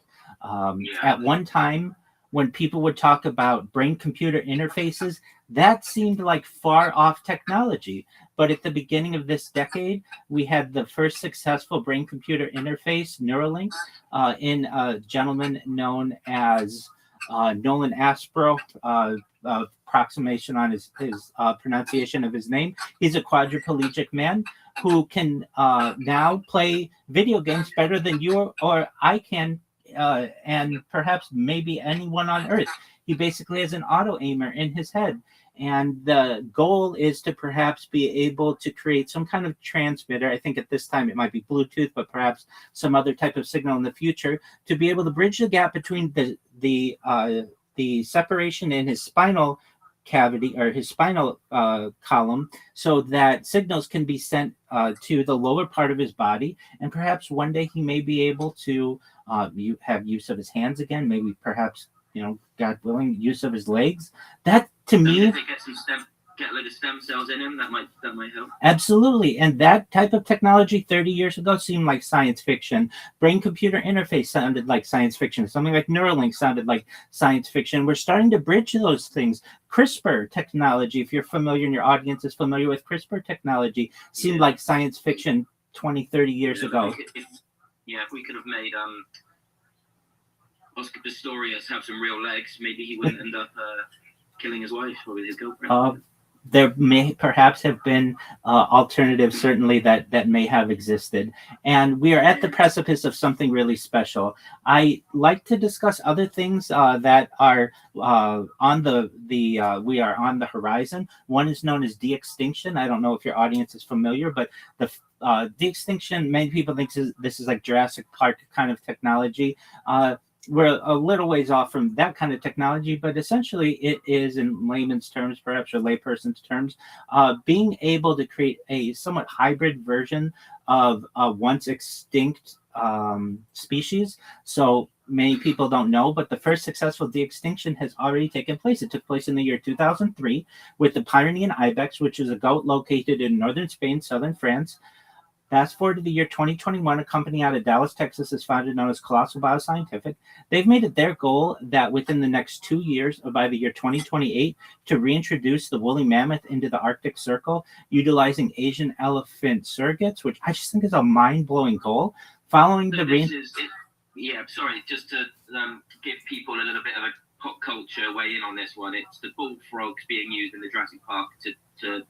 At one time, when people would talk about brain-computer interfaces, that seemed like far-off technology. But at the beginning of this decade, we had the first successful brain-computer interface, Neuralink, in a gentleman known as Nolan Aspro, approximation on his pronunciation of his name. He's a quadriplegic man who can now play video games better than you or I can, and perhaps maybe anyone on Earth. He basically has an auto aimer in his head. And the goal is to perhaps be able to create some kind of transmitter. I think at this time it might be Bluetooth, but perhaps some other type of signal in the future to be able to bridge the gap between the separation in his spinal cavity or his spinal column, so that signals can be sent to the lower part of his body. And perhaps one day he may be able to have use of his hands again, maybe perhaps, God willing, use of his legs. That to me, if they get a load of stem cells in him, that might help. Absolutely. And that type of technology 30 years ago seemed like science fiction. Brain-computer interface sounded like science fiction. Something like Neuralink sounded like science fiction. We're starting to bridge those things. CRISPR technology, if you're familiar and your audience is familiar with CRISPR technology, seemed like science fiction 20, 30 years ago. If we could have made Oscar Pistorius have some real legs, maybe he wouldn't end up killing his wife or with his girlfriend. There may perhaps have been alternatives, certainly, that may have existed. And we are at the precipice of something really special. I like to discuss other things that are on we are on the horizon. One is known as de-extinction. I don't know if your audience is familiar, but the de-extinction, many people think this is like Jurassic Park kind of technology. We're a little ways off from that kind of technology, but essentially it is, in layman's terms, perhaps, or layperson's terms, being able to create a somewhat hybrid version of a once extinct species. So many people don't know, but the first successful de-extinction has already taken place. It took place in the year 2003 with the Pyrenean ibex, which is a goat located in northern Spain, southern France. Fast forward to the year 2021, a company out of Dallas, Texas is founded known as Colossal Bioscientific. They've made it their goal that within the next 2 years, or by the year 2028, to reintroduce the woolly mammoth into the Arctic Circle, utilizing Asian elephant surrogates, which I just think is a mind-blowing goal. Following just to give people a little bit of a pop culture weigh in on this one. It's the bullfrogs being used in the Jurassic Park to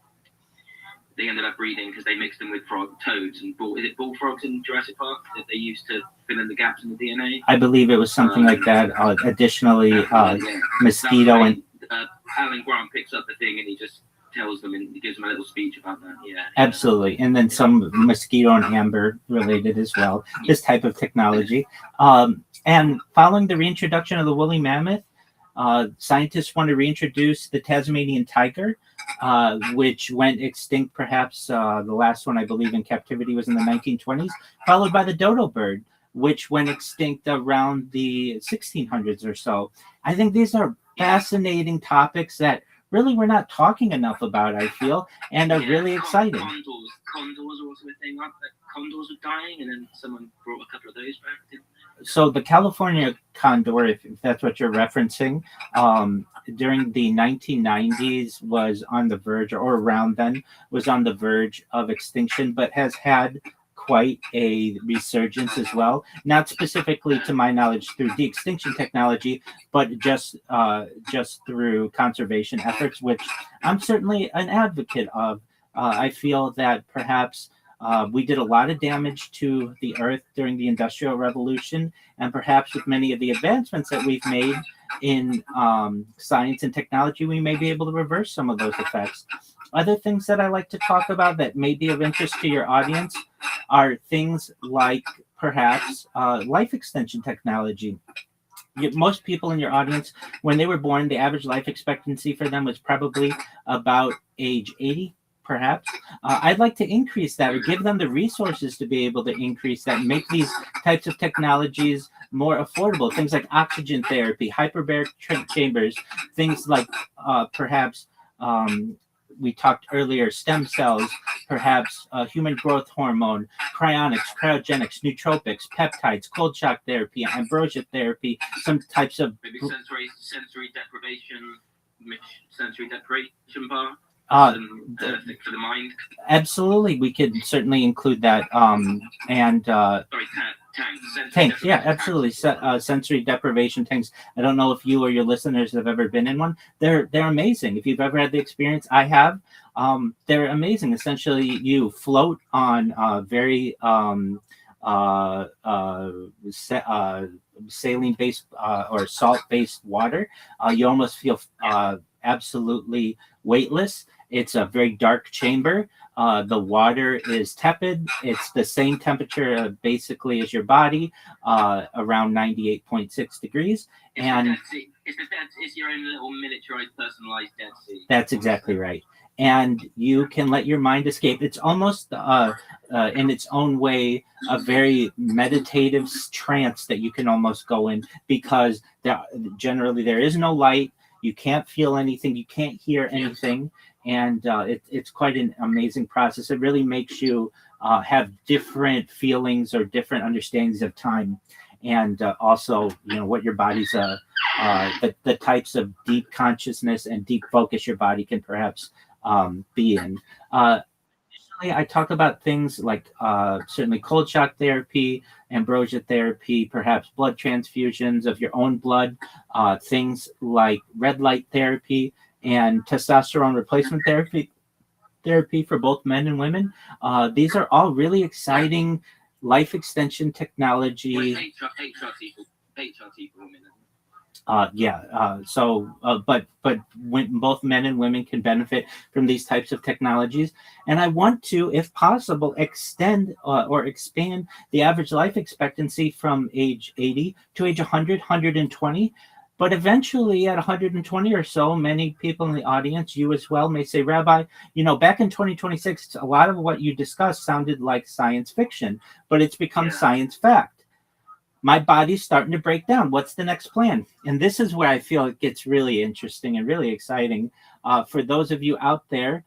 they ended up breeding because they mixed them with toads and is it bullfrogs in Jurassic Park that they used to fill in the gaps in the DNA? I believe it was something like that. Additionally, mosquito and Alan Grant picks up the thing and he just tells them and he gives them a little speech about that. Yeah, absolutely. And then some mosquito and amber related as well. This type of technology. And following the reintroduction of the woolly mammoth, Scientists want to reintroduce the Tasmanian tiger, which went extinct perhaps the last one I believe in captivity was in the 1920s, followed by the dodo bird, which went extinct around the 1600s or so. I think these are fascinating topics that really we're not talking enough about, I feel, and are really exciting. Condors are also a thing, aren't they? Condors are dying, and then someone brought a couple of those back. So the California condor, if that's what you're referencing, during the 1990s was on the verge, or around then, was on the verge of extinction, but has had quite a resurgence as well. Not specifically, to my knowledge, through de-extinction technology, but just through conservation efforts, which I'm certainly an advocate of. I feel that perhaps we did a lot of damage to the earth during the Industrial Revolution, and perhaps with many of the advancements that we've made in science and technology, we may be able to reverse some of those effects. Other things that I like to talk about that may be of interest to your audience are things like perhaps life extension technology. Most people in your audience, when they were born, the average life expectancy for them was probably about age 80. Perhaps I'd like to increase that, or give them the resources to be able to increase that, and make these types of technologies more affordable. Things like oxygen therapy, hyperbaric chambers, things like perhaps we talked earlier, stem cells, perhaps human growth hormone, cryonics, cryogenics, nootropics, peptides, cold shock therapy, ambrosia therapy, some types of maybe sensory deprivation bar. For the mind. Absolutely, we could certainly include that. Tanks. Yeah, absolutely. Sensory deprivation tanks. I don't know if you or your listeners have ever been in one. They're amazing. If you've ever had the experience, I have. They're amazing. Essentially, you float on very saline-based or salt-based water. You almost feel absolutely weightless. It's a very dark chamber. The water is tepid. It's the same temperature basically as your body, around 98.6 degrees. And it's your own little miniaturized, personalized Dead Sea. That's exactly right. And you can let your mind escape. It's almost, in its own way, a very meditative trance that you can almost go in, because generally there is no light. You can't feel anything. You can't hear anything. And it's quite an amazing process. It really makes you have different feelings or different understandings of time. And also, what your body's, the types of deep consciousness and deep focus your body can perhaps be in. Additionally, I talk about things like certainly cold shock therapy, ambrosia therapy, perhaps blood transfusions of your own blood, things like red light therapy, and testosterone replacement therapy for both men and women. These are all really exciting life extension technology. But when both men and women can benefit from these types of technologies. And I want to, if possible, extend or expand the average life expectancy from age 80 to age 100, 120. But eventually at 120 or so, many people in the audience, you as well, may say, Rabbi, back in 2026, a lot of what you discussed sounded like science fiction, but it's become science fact. My body's starting to break down. What's the next plan? And this is where I feel it gets really interesting and really exciting. For those of you out there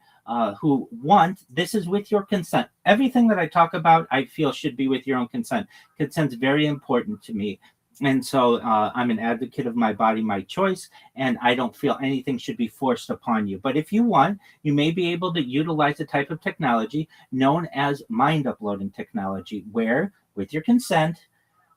who want, this is with your consent. Everything that I talk about, I feel should be with your own consent. Consent's very important to me. And so I'm an advocate of my body, my choice, and I don't feel anything should be forced upon you. But if you want, you may be able to utilize a type of technology known as mind uploading technology, where, with your consent,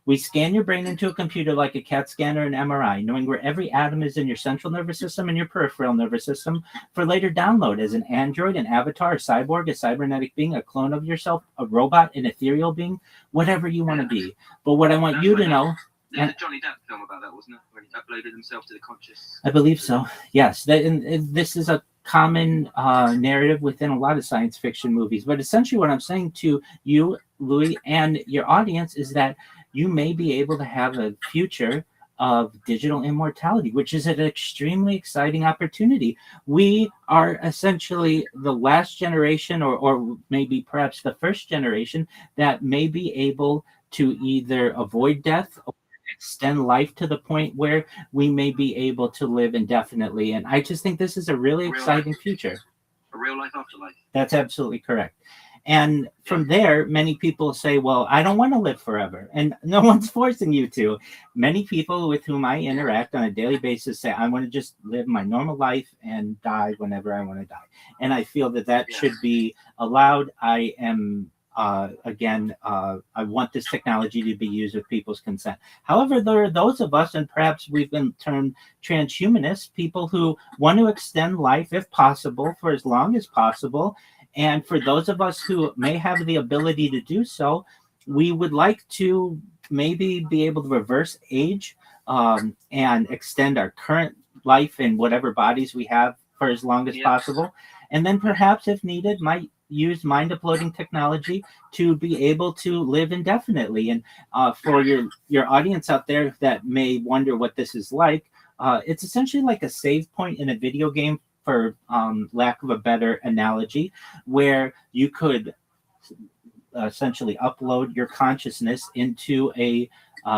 we scan your brain into a computer like a CAT scan or an MRI, knowing where every atom is in your central nervous system and your peripheral nervous system, for later download as an android, an avatar, a cyborg, a cybernetic being, a clone of yourself, a robot, an ethereal being, whatever you want to be. But what I want you to know... There's a Johnny Depp film about that, wasn't it? Where he uploaded himself to the conscious. I believe so. Yes. This is a common narrative within a lot of science fiction movies. But essentially what I'm saying to you, Louis, and your audience is that you may be able to have a future of digital immortality, which is an extremely exciting opportunity. We are essentially the last generation, or maybe perhaps the first generation, that may be able to either avoid death or extend life to the point where we may be able to live indefinitely. And I just think this is a really exciting future. A real life afterlife. That's absolutely correct. And from there, many people say, well, I don't want to live forever. And no one's forcing you to. Many people with whom I interact on a daily basis say, I want to just live my normal life and die whenever I want to die. And I feel that that should be allowed. I am, I want this technology to be used with people's consent. However, there are those of us, and perhaps we've been termed transhumanists, people who want to extend life, if possible, for as long as possible. And for those of us who may have the ability to do so, we would like to maybe be able to reverse age and extend our current life in whatever bodies we have for as long as possible. And then perhaps, if needed, might use mind uploading technology to be able to live indefinitely. And for your audience out there that may wonder what this is like, it's essentially like a save point in a video game, for lack of a better analogy, where you could essentially upload your consciousness into a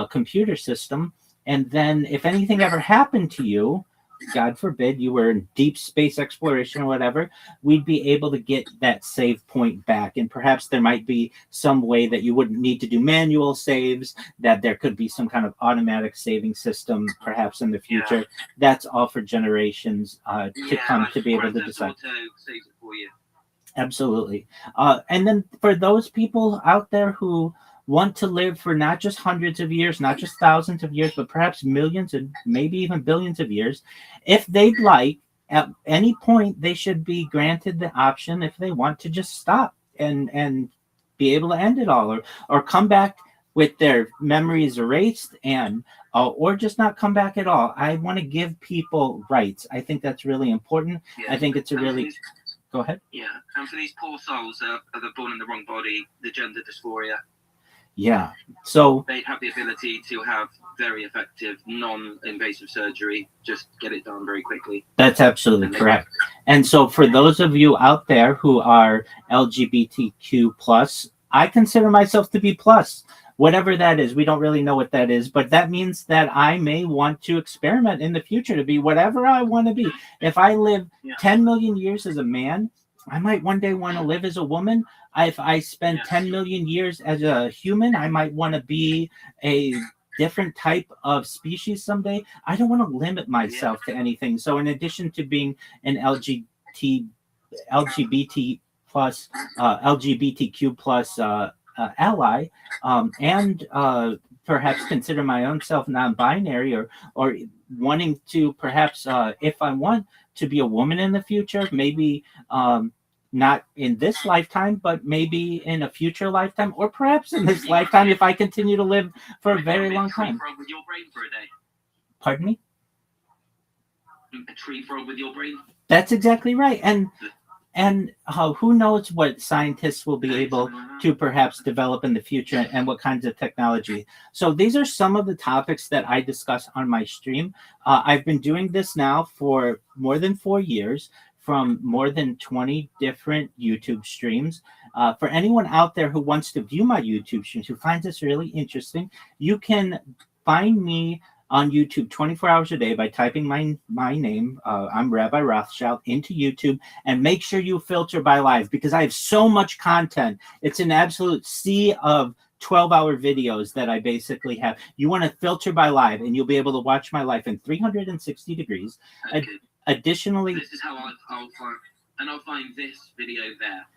computer system. And then if anything ever happened to you, God forbid, you were in deep space exploration or whatever, we'd be able to get that save point back. And perhaps there might be some way that you wouldn't need to do manual saves, that there could be some kind of automatic saving system, perhaps in the future. That's all for generations to come to be able to decide. Saves it for you. Absolutely. And then for those people out there who want to live for not just hundreds of years, not just thousands of years, but perhaps millions and maybe even billions of years, if they'd like, at any point, they should be granted the option, if they want, to just stop and be able to end it all, or come back with their memories erased, and or just not come back at all. I want to give people rights. I think that's really important. I think it's a really... Go ahead. Yeah, and for these poor souls that are born in the wrong body, the gender dysphoria, yeah, so they have the ability to have very effective non-invasive surgery. Just get it done very quickly. That's absolutely correct. And so for those of you out there who are LGBTQ plus, I consider myself to be plus, whatever that is. We don't really know what that is, but that means that I may want to experiment in the future to be whatever I want to be. If I live 10 million years as a man, I might one day want to live as a woman. If I spend 10 million years as a human, I might want to be a different type of species someday. I don't want to limit myself to anything. So in addition to being an LGBTQ plus ally, and perhaps consider my own self non-binary, or wanting to perhaps, if I want to be a woman in the future, maybe not in this lifetime, but maybe in a future lifetime, or perhaps in this lifetime if I continue to live for a very long time. With your brain for a day. Pardon me? A tree frog with your brain? That's exactly right. And who knows what scientists will be able to perhaps develop in the future, and what kinds of technology. So these are some of the topics that I discuss on my stream. I've been doing this now for more than 4 years, from more than 20 different YouTube streams. For anyone out there who wants to view my YouTube streams, who finds this really interesting, you can find me on YouTube 24 hours a day by typing my name, I'm Rabbi Rothschild, into YouTube, and make sure you filter by live, because I have so much content. It's an absolute sea of 12-hour videos that I basically have. You want to filter by live, and you'll be able to watch my life in 360 degrees. Okay. Additionally, this is how I'll find this video there.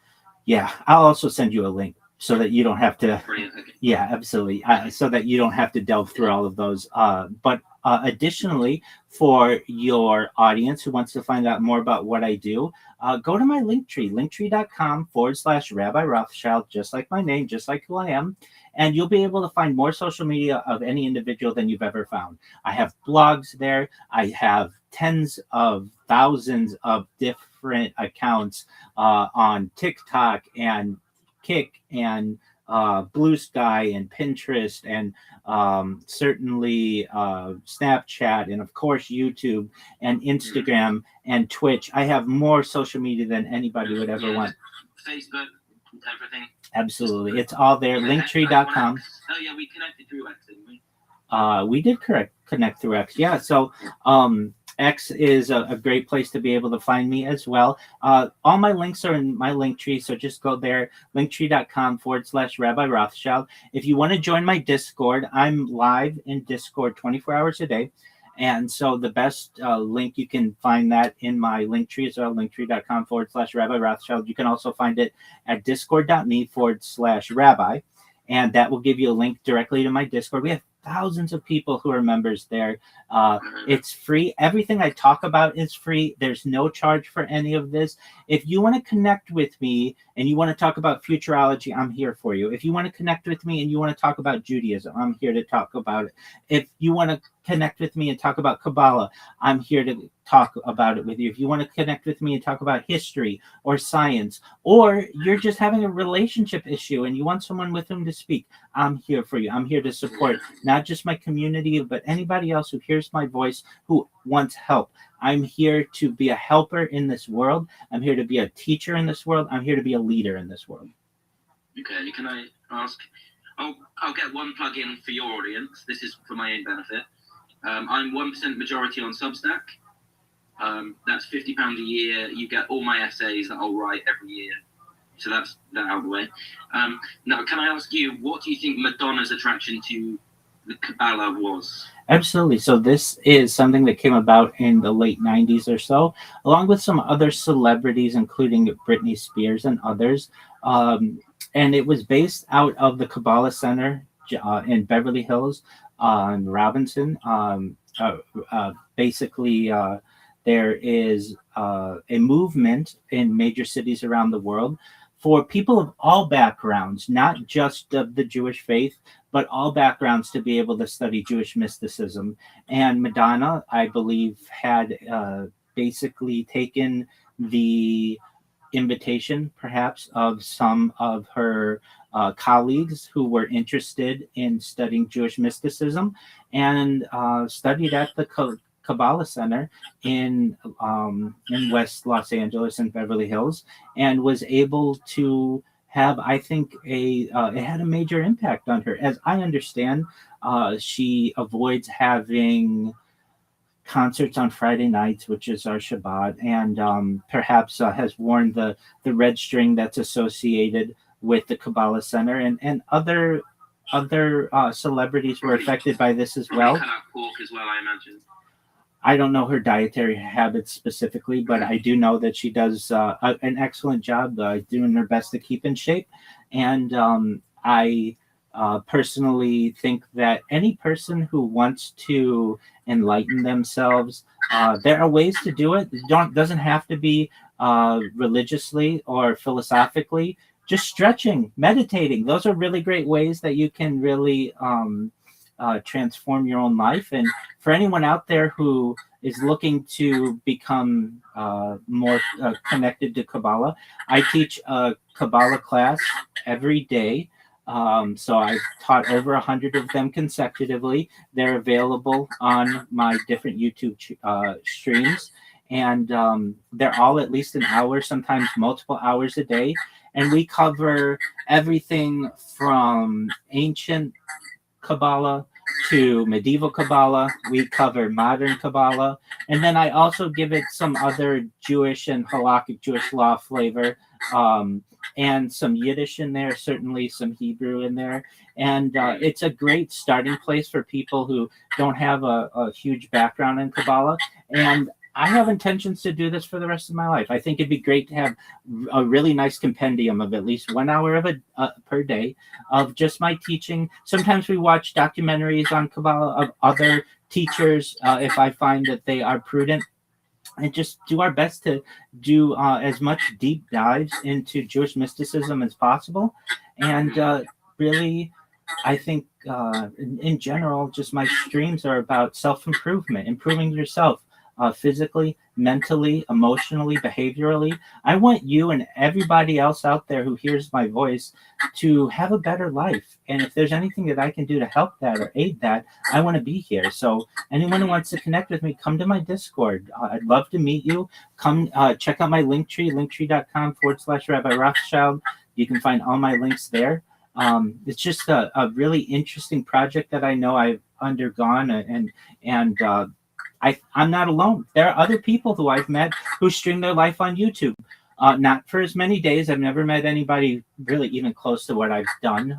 Yeah, I'll also send you a link so that you don't have to. Brilliant. Okay. Yeah, absolutely. So that you don't have to delve through all of those. But additionally, for your audience who wants to find out more about what I do, go to my Linktree, linktree.com/Rabbi Rothschild, just like my name, just like who I am. And you'll be able to find more social media of any individual than you've ever found. I have blogs there. I have tens of thousands of different accounts on TikTok and Kick and Blue Sky and Pinterest and certainly Snapchat and of course YouTube and Instagram and Twitch. I have more social media than anybody would ever want. Facebook, everything. Absolutely, it's all there. Linktree.com. Oh yeah, we connected through X, didn't we? We did connect through X. Yeah, so X is a great place to be able to find me as well. All my links are in my link tree, so just go there, linktree.com/Rabbi Rothschild. If you want to join my Discord, I'm live in Discord 24 hours a day. And so the best link, you can find that in my link tree as well, linktree.com/Rabbi Rothschild. You can also find it at discord.me/Rabbi. And that will give you a link directly to my Discord. We have thousands of people who are members there. It's free. Everything I talk about is free. There's no charge for any of this. If you want to connect with me and you want to talk about futurology, I'm here for you. If you want to connect with me and you want to talk about Judaism, I'm here to talk about it. If you want to connect with me and talk about Kabbalah, I'm here to talk about it with you. If you want to connect with me and talk about history or science, or you're just having a relationship issue and you want someone with whom to speak, I'm here for you. I'm here to support not just my community, but anybody else who hears my voice who wants help. I'm here to be a helper in this world. I'm here to be a teacher in this world. I'm here to be a leader in this world. Okay, can I ask? I'll get one plug-in for your audience. This is for my own benefit. I'm 1% majority on Substack. That's £50 a year. You get all my essays that I'll write every year. So that's that out of the way. Now, can I ask you, what do you think Madonna's attraction to the Kabbalah was? Absolutely. So this is something that came about in the late 90s or so, along with some other celebrities, including Britney Spears and others. And it was based out of the Kabbalah Center in Beverly Hills in Robinson. Basically, there is a movement in major cities around the world for people of all backgrounds, not just of the Jewish faith, but all backgrounds, to be able to study Jewish mysticism. And Madonna, I believe, had basically taken the invitation, perhaps, of some of her colleagues who were interested in studying Jewish mysticism, and studied at the Kabbalah Center in West Los Angeles and Beverly Hills, and was able to have, I think, it had a major impact on her. As I understand, she avoids having concerts on Friday nights, which is our Shabbat, and perhaps has worn the red string that's associated with the Kabbalah Center, and other celebrities were affected by this as well. Cut out pork as well, I imagine. I don't know her dietary habits specifically, but I do know that she does an excellent job doing her best to keep in shape. And I personally think that any person who wants to enlighten themselves, there are ways to do it. Doesn't have to be religiously or philosophically. Just stretching, meditating. Those are really great ways that you can really transform your own life. And for anyone out there who is looking to become more connected to Kabbalah, I teach a Kabbalah class every day. So I've taught over 100 of them consecutively. They're available on my different YouTube streams. And they're all at least an hour, sometimes multiple hours a day. And we cover everything from ancient Kabbalah to medieval Kabbalah. We cover modern Kabbalah. And then I also give it some other Jewish and halakhic Jewish law flavor, and some Yiddish in there, certainly some Hebrew in there. And it's a great starting place for people who don't have a huge background in Kabbalah. And I have intentions to do this for the rest of my life. I think it'd be great to have a really nice compendium of at least 1 hour per day of just my teaching. Sometimes we watch documentaries on Kabbalah of other teachers if I find that they are prudent, and just do our best to do as much deep dives into Jewish mysticism as possible. And really, I think in general, just my streams are about self-improvement, improving yourself. physically, mentally, emotionally, behaviorally. I want you and everybody else out there who hears my voice to have a better life. And if there's anything that I can do to help that or aid that, I want to be here. So anyone who wants to connect with me, come to my Discord. I'd love to meet you. Come check out my Linktree, linktree.com/Rabbi Rothschild. You can find all my links there. It's just a really interesting project that I know I've undergone, and I'm not alone. There are other people who I've met who stream their life on YouTube. Not for as many days. I've never met anybody really even close to what I've done.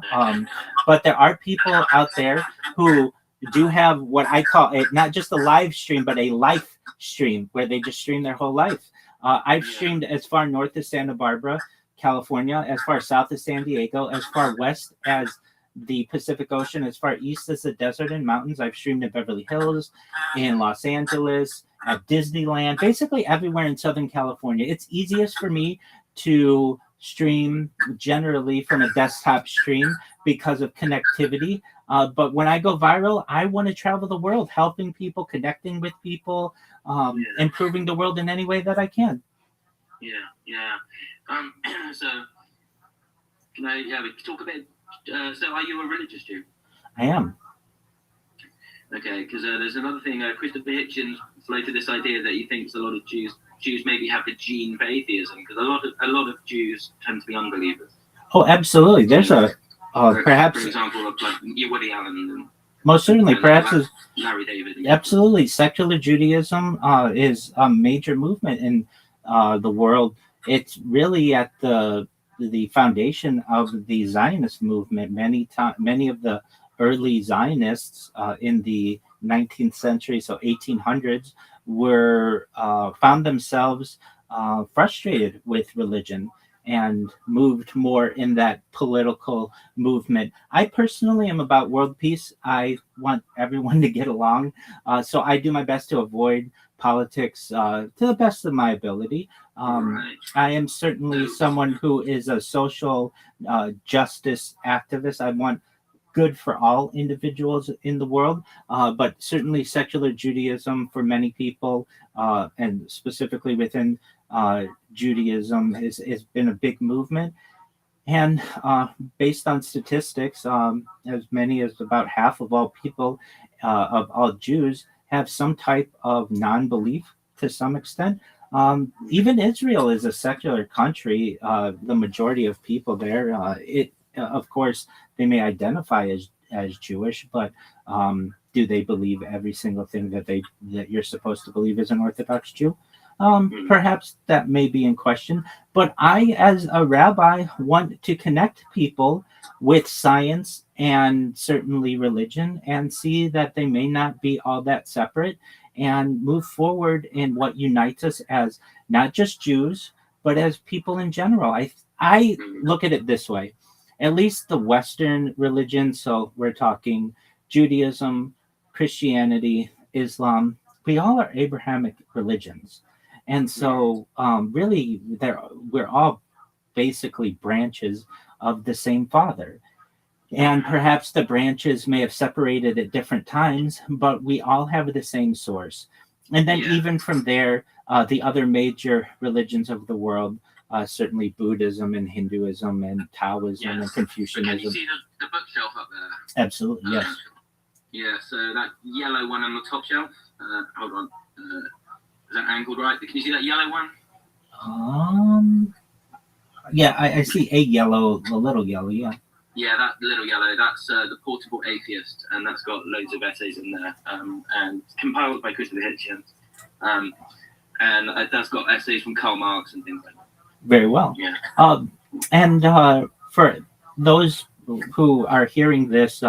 But there are people out there who do have what I call it, not just a live stream, but a life stream where they just stream their whole life. I've streamed as far north as Santa Barbara, California, as far south as San Diego, as far west as the Pacific Ocean, as far east as the desert and mountains. I've streamed in Beverly Hills, in Los Angeles, at Disneyland, basically everywhere in Southern California. It's easiest for me to stream generally from a desktop stream because of connectivity. But when I go viral, I want to travel the world, helping people, connecting with people, improving the world in any way that I can. So, can I we can talk a bit? So, are you a religious Jew? I am. Okay, because there's another thing. Christopher Hitchens floated this idea that he thinks a lot of Jews maybe have the gene for atheism, because a lot of Jews tend to be unbelievers. Oh, absolutely. There's perhaps, for example, like Woody Allen. And, most certainly, perhaps Larry David. Absolutely, secular Judaism is a major movement in the world. It's really at the foundation of the Zionist movement. Many of the early Zionists in the 19th century, so 1800s, were found themselves frustrated with religion and moved more in that political movement. I personally am about world peace. I want everyone to get along, so I do my best to avoid politics to the best of my ability. I am certainly someone who is a social justice activist. I want good for all individuals in the world, but certainly secular Judaism for many people, and specifically within Judaism, has been a big movement. And based on statistics, as many as about half of all people, of all Jews, have some type of non-belief to some extent. Even Israel is a secular country. The majority of people there, of course, they may identify as Jewish, but do they believe every single thing that you're supposed to believe as an Orthodox Jew? Perhaps that may be in question. But I, as a rabbi, want to connect people with science and certainly religion, and see that they may not be all that separate, and move forward in what unites us as not just Jews, but as people in general. I look at it this way. At least the Western religion, so we're talking Judaism, Christianity, Islam, we all are Abrahamic religions. And so really we're all basically branches of the same Father. And perhaps the branches may have separated at different times, but we all have the same source. And then even from there, the other major religions of the world, certainly Buddhism and Hinduism and Taoism and Confucianism. Can you see the bookshelf up there? Absolutely, yes. Yeah, so that yellow one on the top shelf, hold on, is that angled right? Can you see that yellow one? Yeah, I see a little yellow, yeah. Yeah, that little yellow, that's The Portable Atheist, and that's got loads of essays in there, and compiled by Christopher Hitchens. And that's got essays from Karl Marx and things like that. Very well. Yeah. And for those who are hearing this,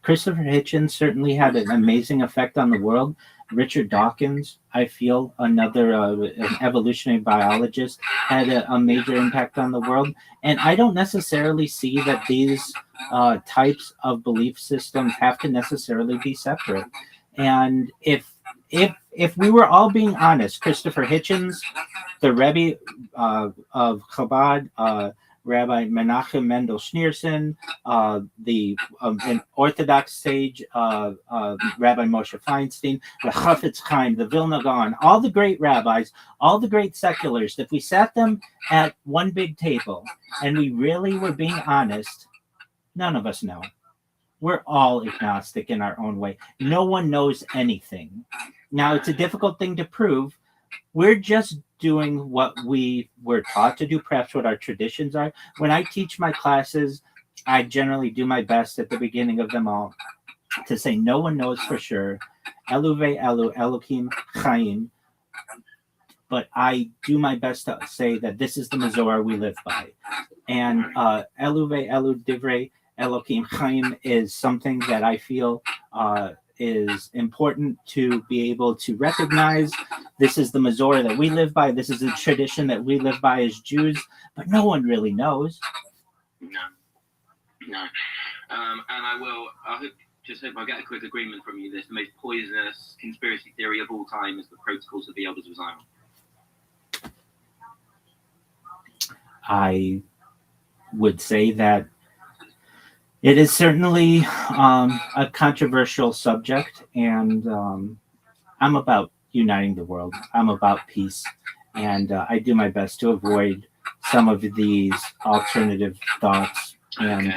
Christopher Hitchens certainly had an amazing effect on the world. Richard Dawkins, I feel, another an evolutionary biologist, had a major impact on the world. And I don't necessarily see that these types of belief systems have to necessarily be separate. And if we were all being honest, Christopher Hitchens, the Rabbi of Chabad, Rabbi Menachem Mendel Schneerson, the an Orthodox sage, Rabbi Moshe Feinstein, the Chafetz Chaim, the Vilna Gaon, all the great rabbis, all the great seculars. If we sat them at one big table and we really were being honest, none of us know. We're all agnostic in our own way. No one knows anything. Now, it's a difficult thing to prove. We're just doing what we were taught to do, perhaps what our traditions are. When I teach my classes, I generally do my best at the beginning of them all to say no one knows for sure. Elu ve'elu, Elokim Chaim. But I do my best to say that this is the Mazor we live by. And Elu ve'elu divrei Elokim Chaim is something that I feel is important to be able to recognize. This is the Mazor that we live by. This is a tradition that we live by as Jews, but no one really knows. No. And I hope I get a quick agreement from you. This the most poisonous conspiracy theory of all time is the protocols of the Elders of Zion. I would say that it is certainly a controversial subject, and I'm about uniting the world. I'm about peace, and I do my best to avoid some of these alternative thoughts. And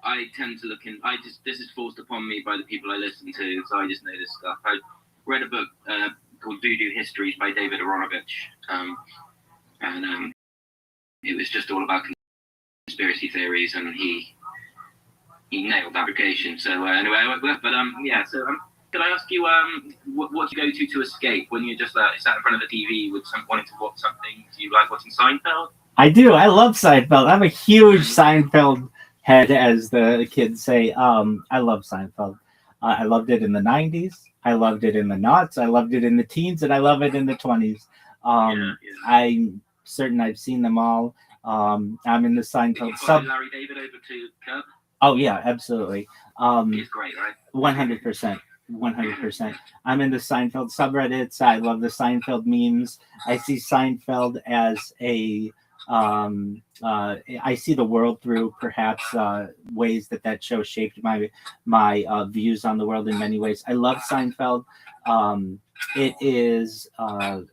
I tend to look in. This is forced upon me by the people I listen to, so I just know this stuff. I read a book called Voodoo Histories by David Aronovich, and it was just all about conspiracy theories, and he nailed fabrication. So anyway, could I ask you what you go to escape when you're just sat in front of the TV with wanting to watch something? Do you like watching Seinfeld? I do. I love Seinfeld. I'm a huge Seinfeld head, as the kids say. I love Seinfeld. I loved it in the 90s. I loved it in the noughts. I loved it in the teens, and I love it in the 20s. I'm certain I've seen them all. I'm in the Seinfeld sub. Larry David over to Kurt? Oh yeah, absolutely. He's great, right? 100%. 100%. I'm in the Seinfeld subreddits. I love the Seinfeld memes. I see Seinfeld as a I see the world through perhaps ways that show shaped my views on the world in many ways. I love Seinfeld. It is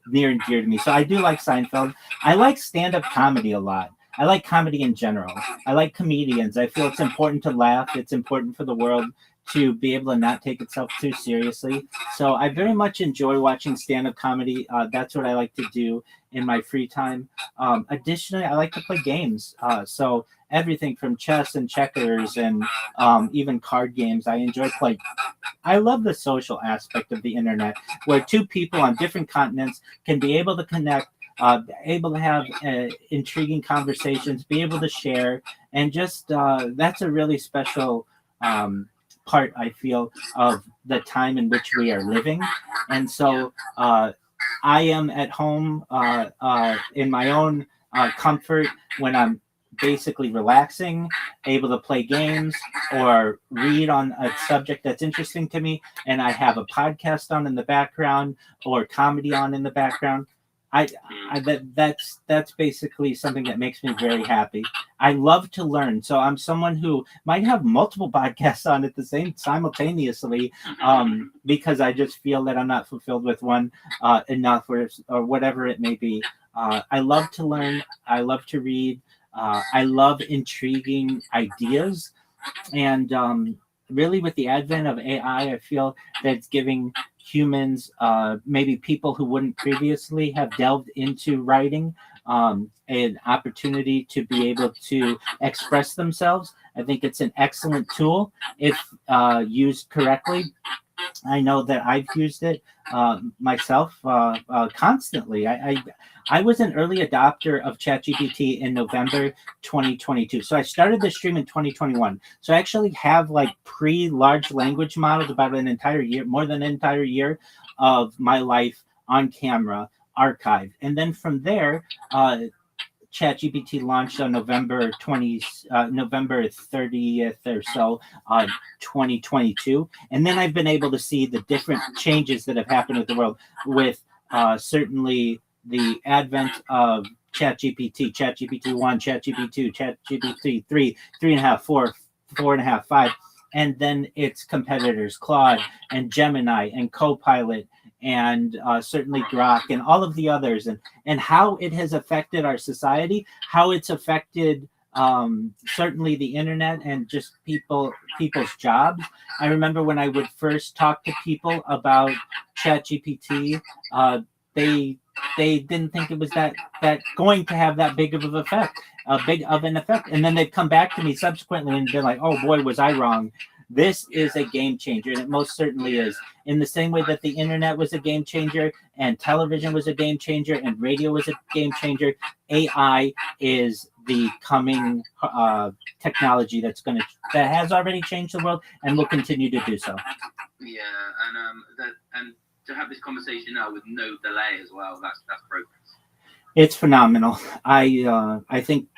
near and dear to me. So I do like Seinfeld. I like stand-up comedy a lot. I like comedy in general. I like comedians. I feel it's important to laugh. It's important for the world to be able to not take itself too seriously. So I very much enjoy watching stand-up comedy. That's what I like to do in my free time. Additionally, I like to play games. So everything from chess and checkers and even card games, I enjoy playing. I love the social aspect of the internet, where two people on different continents can be able to connect, able to have intriguing conversations, be able to share, and just that's a really special part, I feel, of the time in which we are living. And so I am at home in my own comfort when I'm basically relaxing, able to play games or read on a subject that's interesting to me, and I have a podcast on in the background or comedy on in the background. That's basically something that makes me very happy. I love to learn, so I'm someone who might have multiple podcasts on at the simultaneously, because I just feel that I'm not fulfilled with one enough, or whatever it may be. I love to learn. I love to read. I love intriguing ideas, and really with the advent of AI, I feel that it's giving humans, maybe people who wouldn't previously have delved into writing, an opportunity to be able to express themselves. I think it's an excellent tool if used correctly. I know that I've used it myself constantly. I was an early adopter of ChatGPT in November 2022. So I started the stream in 2021. So I actually have like pre-large language models about an entire year, more than an entire year of my life on camera archived. And then from there, ChatGPT launched on November 30th or so, 2022. And then I've been able to see the different changes that have happened with the world, with certainly the advent of ChatGPT, ChatGPT 1, ChatGPT 2, ChatGPT 3, 3.5, 4, 4.5, 5. And then its competitors, Claude and Gemini and Copilot and certainly Grok and all of the others, and how it has affected our society, how it's affected certainly the internet and just people's jobs. I remember when I would first talk to people about ChatGPT, they didn't think it was that going to have that big of an effect, and then they'd come back to me subsequently and be like, "Oh boy, was I wrong." This is a game changer, and it most certainly is. In the same way that the internet was a game changer, and television was a game changer, and radio was a game changer, AI is the coming technology that has already changed the world and will continue to do so. Yeah, and to have this conversation now with no delay as well, that's progress. It's phenomenal. I think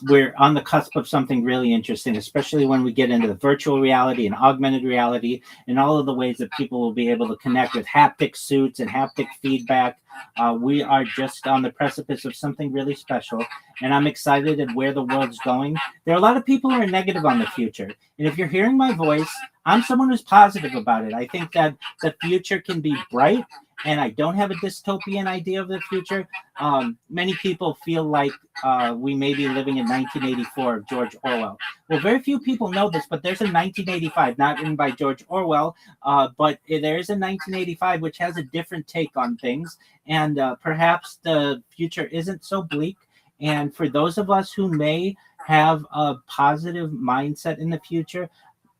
we're on the cusp of something really interesting, especially when we get into the virtual reality and augmented reality and all of the ways that people will be able to connect with haptic suits and haptic feedback. We are just on the precipice of something really special, and I'm excited at where the world's going. There are a lot of people who are negative on the future, and if you're hearing my voice, I'm someone who's positive about it. I think that the future can be bright, and I don't have a dystopian idea of the future. Many people feel like we may be living in 1984 of George Orwell. Well, very few people know this, but there's a 1985, not written by George Orwell, but there is a 1985 which has a different take on things, and perhaps the future isn't so bleak. And for those of us who may have a positive mindset in the future,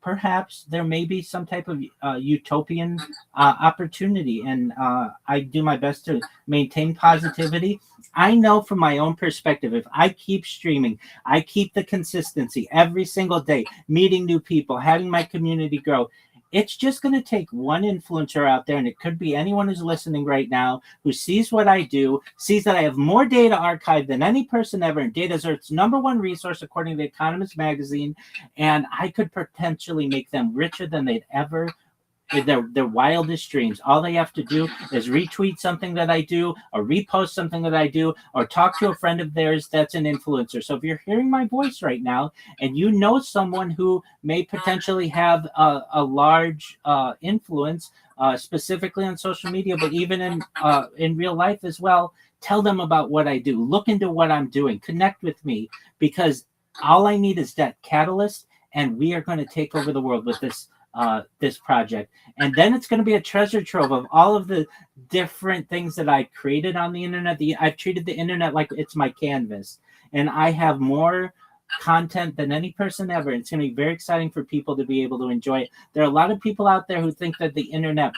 perhaps there may be some type of utopian opportunity, and I do my best to maintain positivity. I know from my own perspective, if I keep streaming, I keep the consistency every single day, meeting new people, having my community grow, it's just going to take one influencer out there, and it could be anyone who's listening right now who sees what I do, sees that I have more data archived than any person ever, and data is Earth's #1 resource according to The Economist magazine, and I could potentially make them richer than they'd ever their wildest dreams. All they have to do is retweet something that I do, or repost something that I do, or talk to a friend of theirs that's an influencer. So if you're hearing my voice right now and you know someone who may potentially have a large influence, specifically on social media, but even in real life as well, tell them about what I do. Look into what I'm doing. Connect with me, because all I need is that catalyst, and we are going to take over the world with this project. And then it's going to be a treasure trove of all of the different things that I created on the internet. I've treated the internet like it's my canvas, and I have more content than any person ever. It's going to be very exciting for people to be able to enjoy it. There are a lot of people out there who think that the internet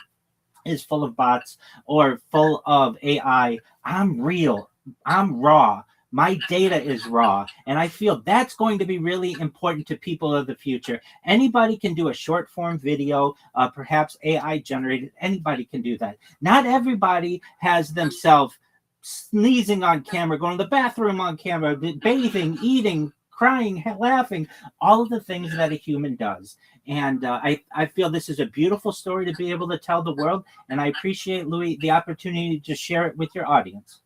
is full of bots or full of AI. I'm real. I'm raw. My data is raw, and I feel that's going to be really important to people of the future. Anybody can do a short form video, perhaps AI generated. Anybody can do that. Not everybody has themselves sneezing on camera, going to the bathroom on camera, bathing, eating, crying, laughing, all of the things that a human does. And I feel this is a beautiful story to be able to tell the world, and I appreciate, Louis, the opportunity to share it with your audience.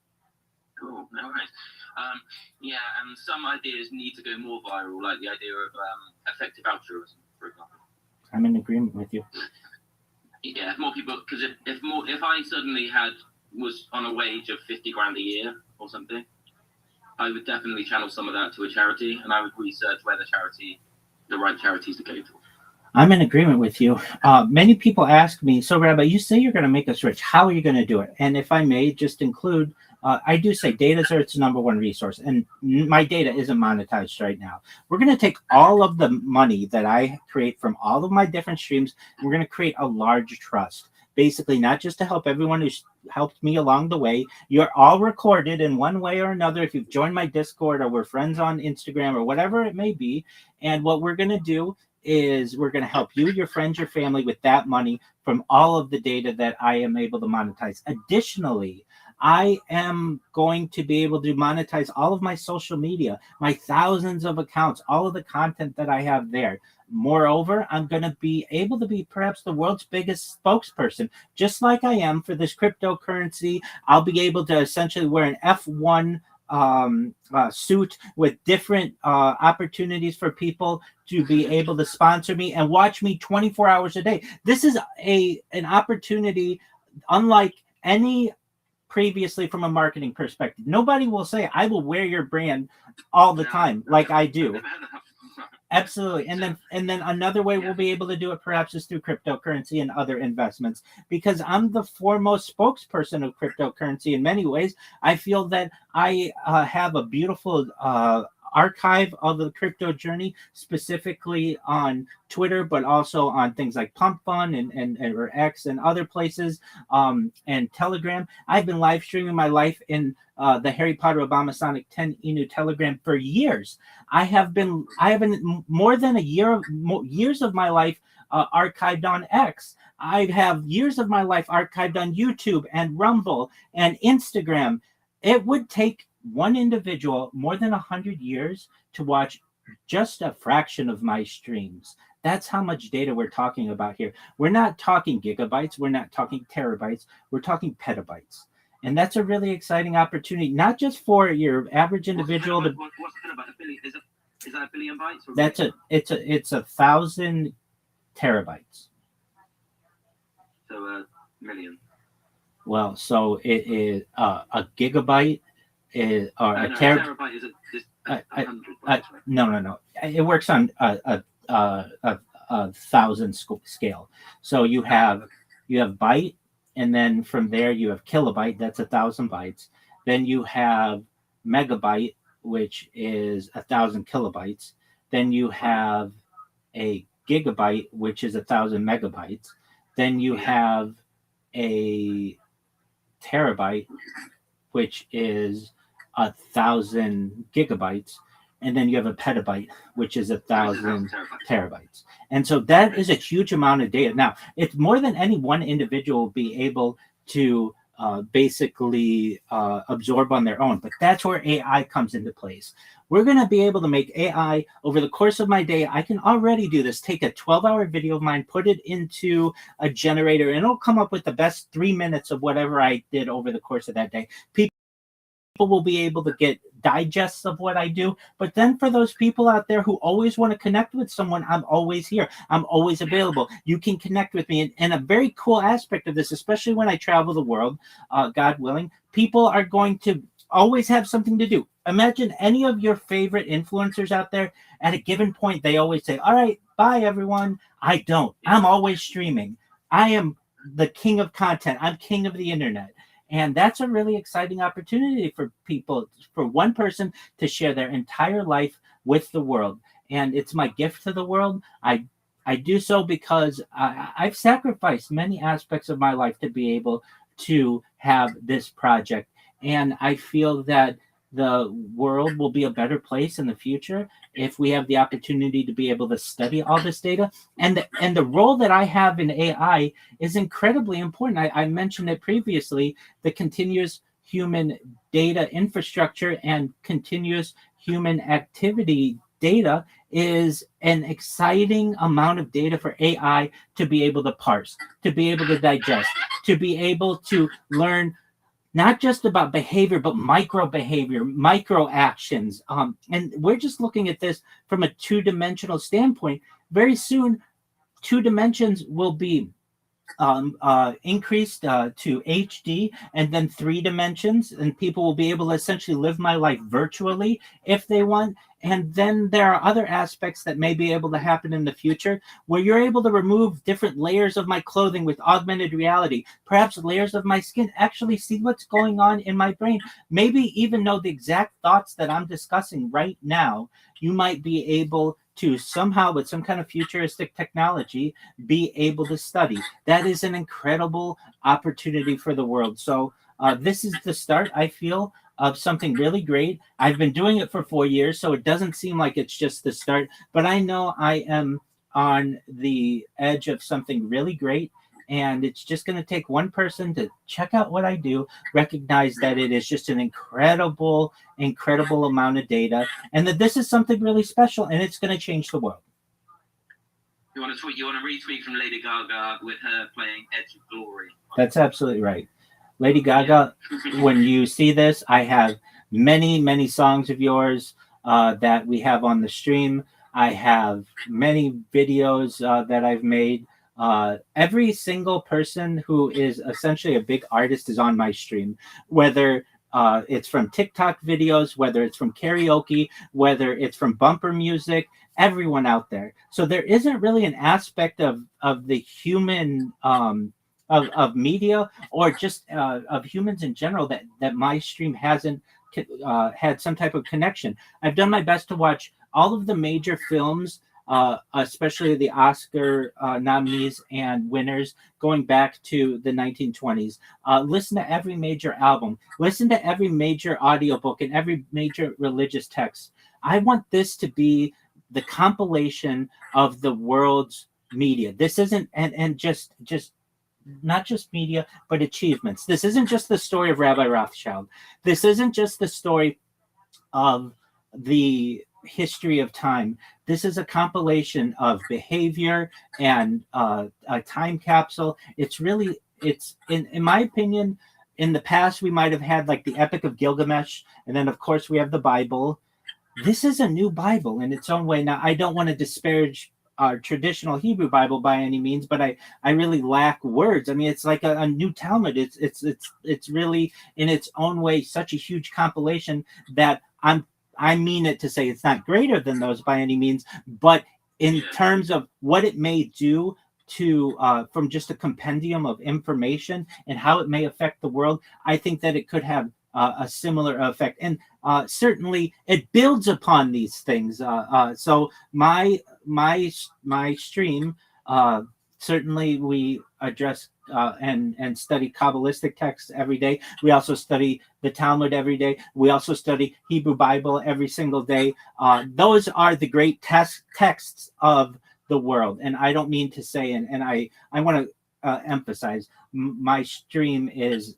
Cool, no worries. Yeah, and some ideas need to go more viral, like the idea of effective altruism, for example. I'm in agreement with you. Yeah, more people, because if I suddenly was on a wage of 50 grand a year or something, I would definitely channel some of that to a charity, and I would research where the right charities to go to. I'm in agreement with you. Many people ask me, so Rabbi, you say you're going to make us rich. How are you going to do it? And if I may just include, I do say data is Earth's #1 resource, and my data isn't monetized right now. We're going to take all of the money that I create from all of my different streams, and we're going to create a large trust. Basically, not just to help everyone who's helped me along the way. You're all recorded in one way or another if you've joined my Discord or we're friends on Instagram or whatever it may be. And what we're going to do is we're going to help you, your friends, your family with that money from all of the data that I am able to monetize. Additionally, I am going to be able to monetize all of my social media, my thousands of accounts, all of the content that I have there. Moreover, I'm going to be able to be perhaps the world's biggest spokesperson, just like I am for this cryptocurrency. I'll be able to essentially wear an F1 suit with different opportunities for people to be able to sponsor me and watch me 24 hours a day. This is an opportunity unlike any previously from a marketing perspective. Nobody will say, I will wear your brand all the time like I do. Absolutely. And then another way we'll be able to do it perhaps is through cryptocurrency and other investments, because I'm the foremost spokesperson of cryptocurrency in many ways. I feel that I have a beautiful archive of the crypto journey, specifically on Twitter, but also on things like Pump Fun and or X and other places, and Telegram. I've been live streaming my life in the Harry Potter Obama Sonic 10 Inu Telegram for years. I have more than years of my life archived on X. I have years of my life archived on YouTube and Rumble and Instagram. It would take one individual more than 100 years to watch just a fraction of my streams. That's how much data we're talking about here. We're not talking gigabytes. We're not talking terabytes. We're talking petabytes. And that's a really exciting opportunity, not just for your average individual. What's petabyte? Is that a billion bytes? Or It's 1,000 terabytes. So a million. Well, so it is a gigabyte is or a terabyte is just 100 bytes, right? No. It works on a 1,000 scale. So you have byte, and then from there you have kilobyte. That's 1,000 bytes. Then you have megabyte, which is 1,000 kilobytes. Then you have a gigabyte, which is 1,000 megabytes. Then you have a terabyte, which is 1,000 gigabytes, and then you have a petabyte, which is 1,000 terabytes. And so that is a huge amount of data. Now, it's more than any one individual will be able to basically absorb on their own, but that's where AI comes into place. We're going to be able to make AI over the course of my day. I can already do this. Take a 12-hour video of mine, put it into a generator, and it'll come up with the best 3 minutes of whatever I did over the course of that day. People will be able to get digests of what I do. But then for those people out there who always want to connect with someone, I'm always here. I'm always available. You can connect with me. And a very cool aspect of this, especially when I travel the world, God willing, people are going to always have something to do. Imagine any of your favorite influencers out there. At a given point, they always say, all right, bye, everyone. I don't. I'm always streaming. I am the king of content. I'm king of the internet. And that's a really exciting opportunity for people, for one person to share their entire life with the world. And it's my gift to the world. I do so because I've sacrificed many aspects of my life to be able to have this project. And I feel that the world will be a better place in the future if we have the opportunity to be able to study all this data. And the role that I have in AI is incredibly important. I mentioned it previously, the continuous human data infrastructure and continuous human activity data is an exciting amount of data for AI to be able to parse, to be able to digest, to be able to learn not just about behavior, but micro behavior, micro actions. And we're just looking at this from a two-dimensional standpoint. Very soon, 2 dimensions will be increased to HD, and then 3 dimensions, and people will be able to essentially live my life virtually if they want. And then there are other aspects that may be able to happen in the future where you're able to remove different layers of my clothing with augmented reality, perhaps layers of my skin, actually see what's going on in my brain, maybe even know the exact thoughts that I'm discussing right now. You might be able to somehow, with some kind of futuristic technology, be able to study. That is an incredible opportunity for the world. So this is the start, I feel, of something really great. I've been doing it for 4 years, so it doesn't seem like it's just the start, but I know I am on the edge of something really great. And it's just going to take one person to check out what I do, recognize that it is just an incredible, incredible amount of data, and that this is something really special, and it's going to change the world. You want to retweet from Lady Gaga with her playing Edge of Glory. That's absolutely right. Lady Gaga, when you see this, I have many songs of yours that we have on the stream. I have many videos that I've made. Every single person who is essentially a big artist is on my stream, whether it's from TikTok videos, whether it's from karaoke, whether it's from bumper music, everyone out there. So there isn't really an aspect of the human of media or just of humans in general that my stream hasn't had some type of connection. I've done my best to watch all of the major films, especially the Oscar nominees and winners going back to the 1920s. Listen to every major album, listen to every major audiobook and every major religious text. I want this to be the compilation of the world's media. This isn't and just not just media, but achievements. This isn't just the story of Rabbi Rothschild. This isn't just the story of the history of time. This is a compilation of behavior and a time capsule. It's in my opinion, in the past we might have had like the Epic of Gilgamesh, and then of course we have the Bible. This is a new Bible in its own way. Now, I don't want to disparage our traditional Hebrew Bible by any means, but I really lack words. I mean, it's like a new Talmud. It's really in its own way such a huge compilation that I mean it to say it's not greater than those by any means, but in terms of what it may do to from just a compendium of information and how it may affect the world, I think that it could have a similar effect, and certainly it builds upon these things. So my stream, certainly we address and study Kabbalistic texts every day. We also study the Talmud every day. We also study Hebrew Bible every single day. Those are the great texts of the world, and I don't mean to say, and I want to emphasize, my stream is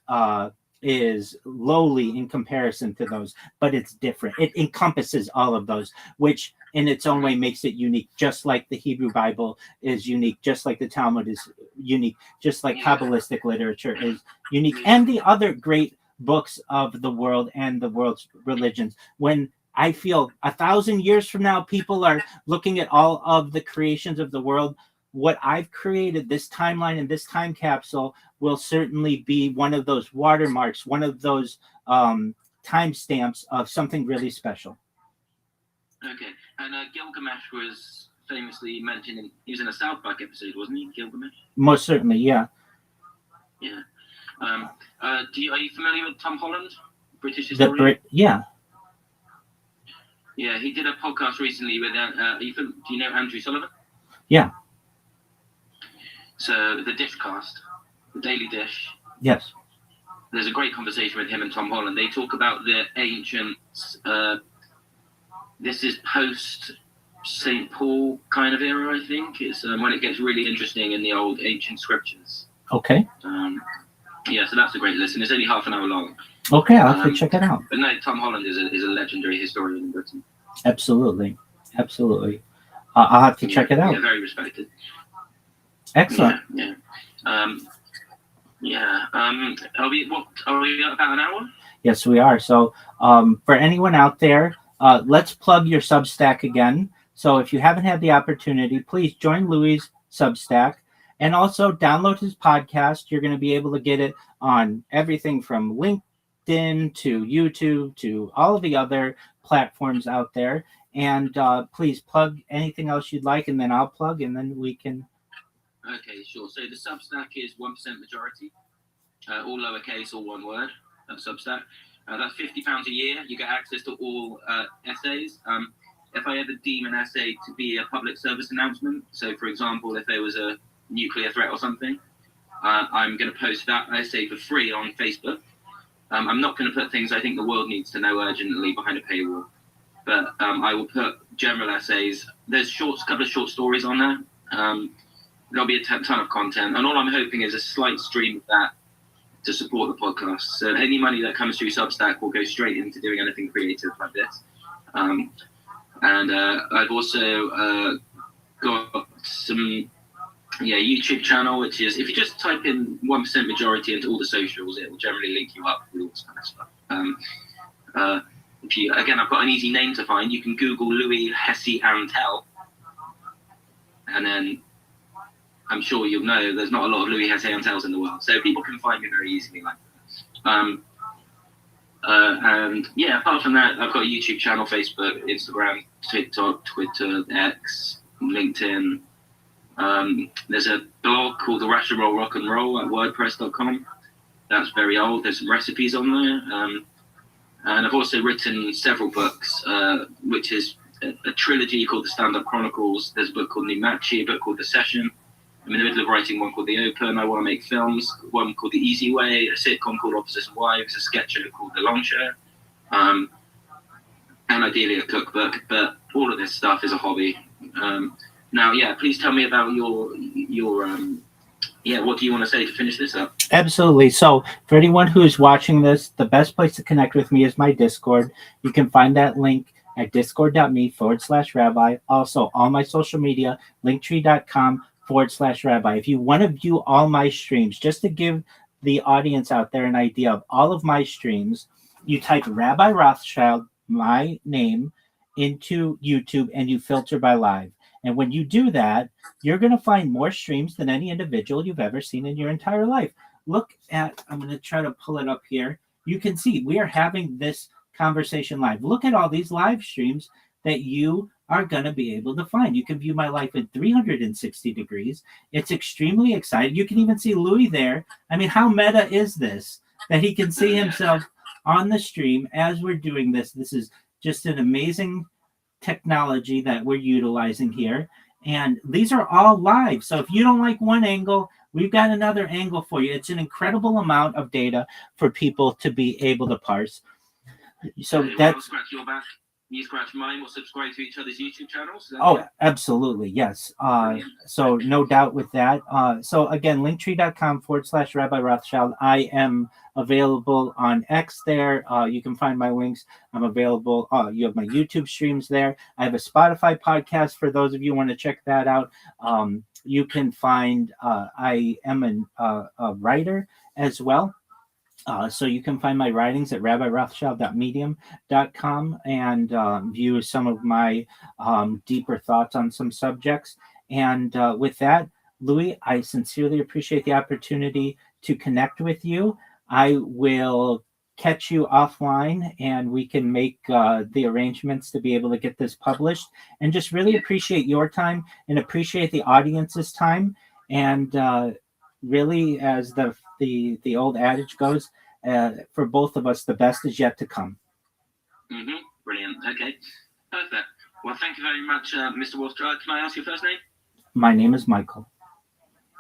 lowly in comparison to those, but it's different. It encompasses all of those, which in its own way makes it unique, just like the Hebrew Bible is unique, just like the Talmud is unique, just like Kabbalistic literature is unique, and the other great books of the world and the world's religions. When I feel 1,000 years from now, people are looking at all of the creations of the world, what I've created, this timeline and this time capsule, will certainly be one of those watermarks, one of those timestamps of something really special. Okay, and Gilgamesh was famously mentioned he was in a South Park episode, wasn't he, Gilgamesh? Most certainly, yeah. Yeah. Are you familiar with Tom Holland, British historian? Yeah. Yeah, he did a podcast recently with. Do you know Andrew Sullivan? Yeah. So the Dishcast, the Daily Dish. Yes. There's a great conversation with him and Tom Holland. They talk about the ancient. This is post St. Paul kind of era, I think. It's when it gets really interesting in the old ancient scriptures. Okay. Yeah, so that's a great listen. It's only half an hour long. Okay, I'll have to check it out. But no, Tom Holland is a legendary historian in Britain. Absolutely. I'll have to check it out. Yeah, very respected. Excellent. Yeah. Are we at about an hour? Yes, we are. So for anyone out there, let's plug your Substack again. So if you haven't had the opportunity, please join Louis' Substack and also download his podcast. You're going to be able to get it on everything from LinkedIn to YouTube to all of the other platforms out there. And please plug anything else you'd like, and then I'll plug, and then we can. Okay, sure. So the Substack is 1% Majority, all lowercase, all one word. Substack. That's £50 a year. You get access to all essays. If I ever deem an essay to be a public service announcement, so for example, if there was a nuclear threat or something, I'm going to post that essay for free on Facebook. I'm not going to put things I think the world needs to know urgently behind a paywall, but I will put general essays. There's a couple of short stories on there. There'll be a ton of content, and all I'm hoping is a slight stream of that to support the podcast. So any money that comes through Substack will go straight into doing anything creative like this. And I've also got some YouTube channel, which is, if you just type in 1% Majority into all the socials, it will generally link you up with all this kind of stuff. If you, again, I've got an easy name to find. You can Google Louis Hesse Antel, and then I'm sure you'll know there's not a lot of Louis Hesse Antels in the world, so people can find me very easily like that. And yeah, apart from that, I've got a YouTube channel, Facebook, Instagram, TikTok, Twitter, X, LinkedIn. There's a blog called The Russian Roll Rock and Roll at WordPress.com. That's very old. There's some recipes on there. And I've also written several books, which is a trilogy called The Stand-Up Chronicles. There's a book called Nimachi, a book called The Session. I'm in the middle of writing one called The Open. I want to make films. One called The Easy Way, a sitcom called Opposition Wives, a sketch show called The Long Show, and ideally a cookbook. But all of this stuff is a hobby. Now, yeah, please tell me about your what do you want to say to finish this up? Absolutely. So for anyone who is watching this, the best place to connect with me is my Discord. You can find that link at discord.me/rabbi. Also, all my social media, linktree.com/rabbi. If you want to view all my streams, just to give the audience out there an idea of all of my streams, you type Rabbi Rothschild, my name, into YouTube and you filter by live. And when you do that, you're going to find more streams than any individual you've ever seen in your entire life. Look at, I'm going to try to pull it up here. You can see we are having this conversation live. Look at all these live streams that you are going to be able to find. You can view my life in 360 degrees. It's extremely exciting. You can even see Louis there. I mean, how meta is this? That he can see himself on the stream as we're doing this. This is just an amazing technology that we're utilizing here. And these are all live. So if you don't like one angle, we've got another angle for you. It's an incredible amount of data for people to be able to parse. So that's... Scratch your back. You scratch mine. We'll subscribe to each other's YouTube channels. Oh, absolutely. Yes. So no doubt with that. So again, linktree.com/Rabbi Rothschild. I am available on X there. You can find my links. I'm available. You have my YouTube streams there. I have a Spotify podcast for those of you who want to check that out. You can find, I am a writer as well. So you can find my writings at rabbirothschild.medium.com and view some of my deeper thoughts on some subjects. And with that, Louis, I sincerely appreciate the opportunity to connect with you. I will catch you offline and we can make the arrangements to be able to get this published, and just really appreciate your time and appreciate the audience's time. And really, as the old adage goes, for both of us, the best is yet to come. Brilliant. Okay, perfect. Well, thank you very much, Mr. Rothschild. Can I ask your first name? My name is Michael.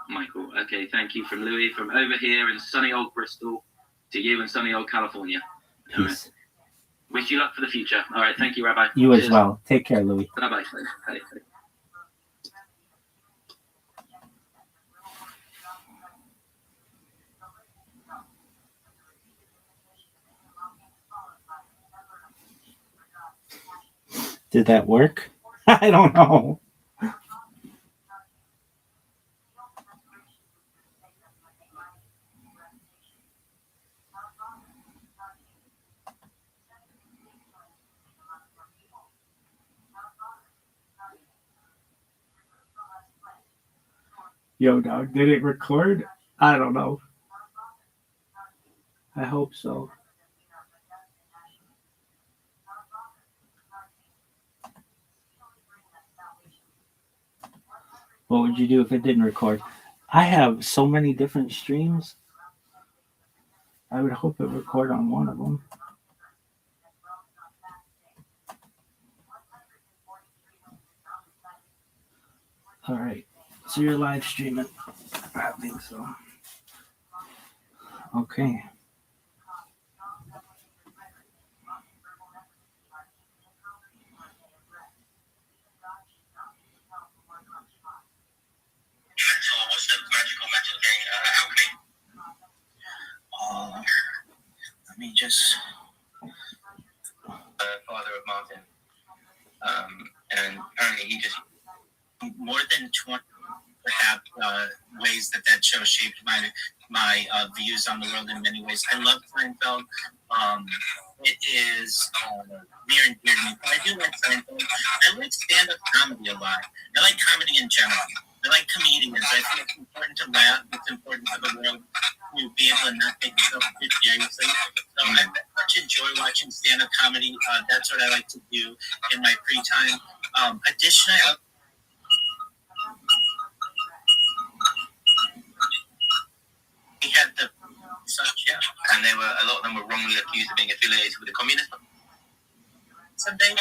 Michael. Okay, thank you from Louis, from over here in sunny old Bristol to you in sunny old California. Peace. Right. Wish you luck for the future. All right, thank you, Rabbi. You Cheers. as well. Take care, Louis. Bye-bye. Bye. Did that work? I don't know. Yo, dog, did it record? I don't know. I hope so. What would you do if it didn't record? I have so many different streams. I would hope it record on one of them. All right. So you're live streaming. I think so. Okay. What's the magical method thing? Let me just... Father of Martin. And apparently he just... More than 20, perhaps, ways that show shaped my views on the world in many ways. I love Seinfeld. it is near and dear to me. But I do like Seinfeld. I like stand-up comedy a lot. I like comedy in general. I like comedians. I think it's important to laugh. It's important for the world to be able to not take yourself too seriously. So I very much enjoy watching stand-up comedy. That's what I like to do in my free time. Additionally, we had the such, yeah. And a lot of them were wrongly accused of being affiliated with the communists. Someday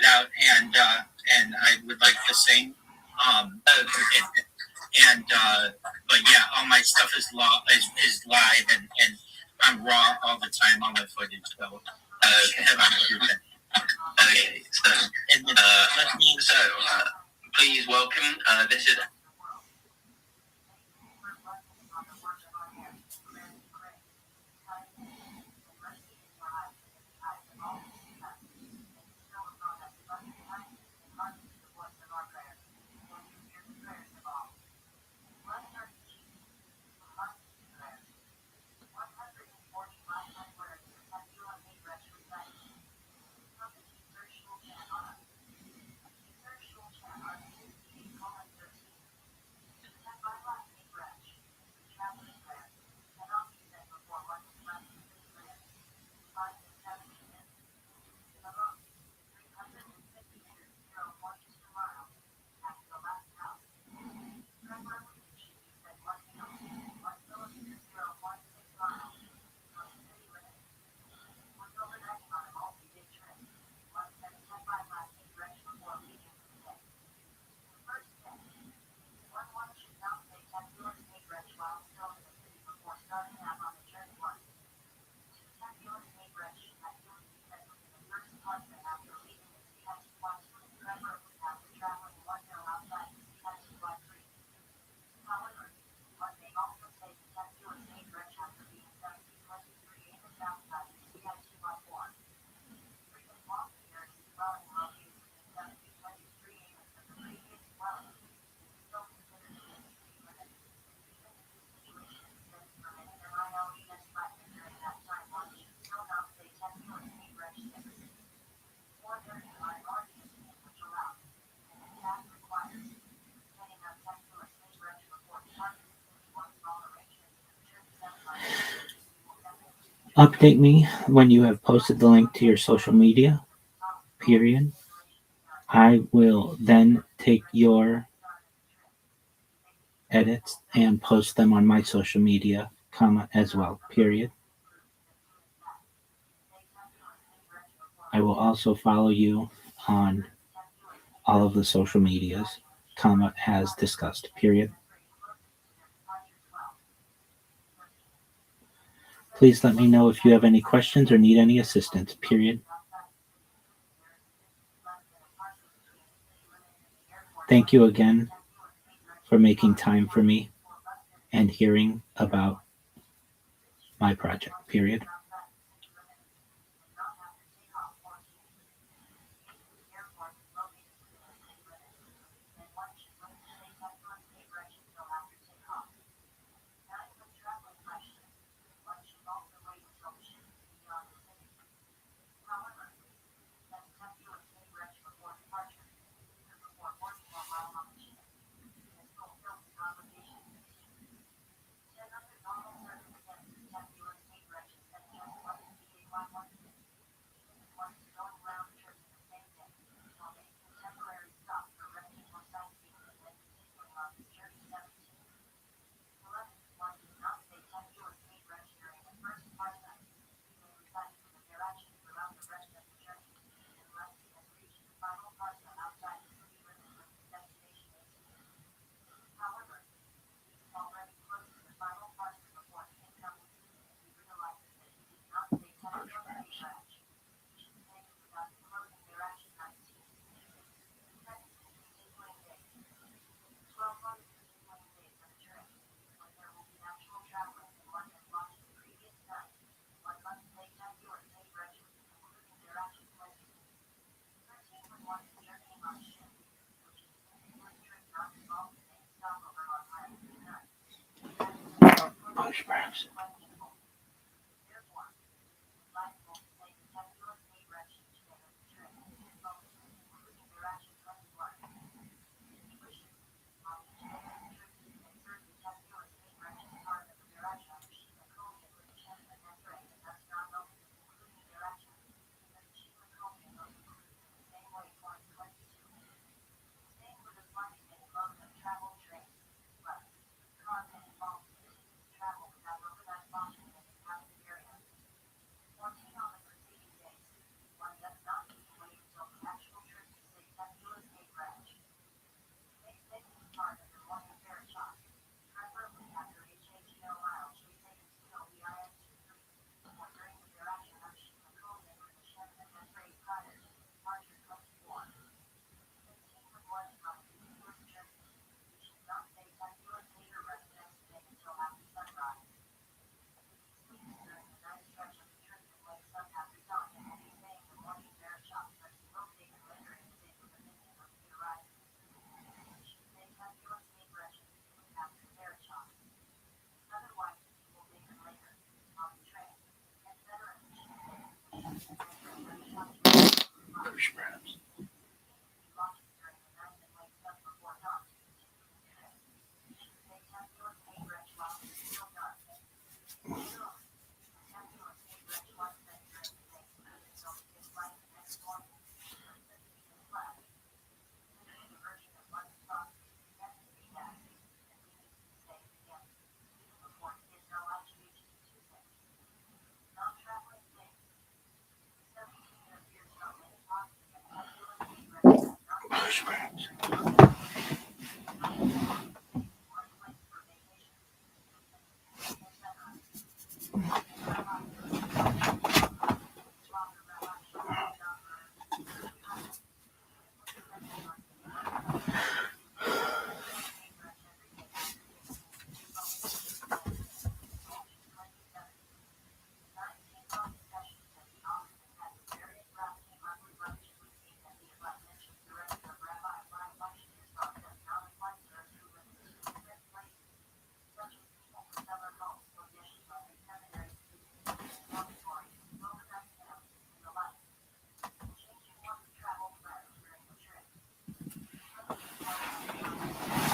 out and I would like to sing. But yeah, all my stuff is live and I'm raw all the time on my footage. So Okay, so please welcome. This is. Update me when you have posted the link to your social media, period. I will then take your edits and post them on my social media, as well, period. I will also follow you on all of the social medias, as discussed, period. Please let me know if you have any questions or need any assistance, period. Thank you again for making time for me and hearing about my project, period.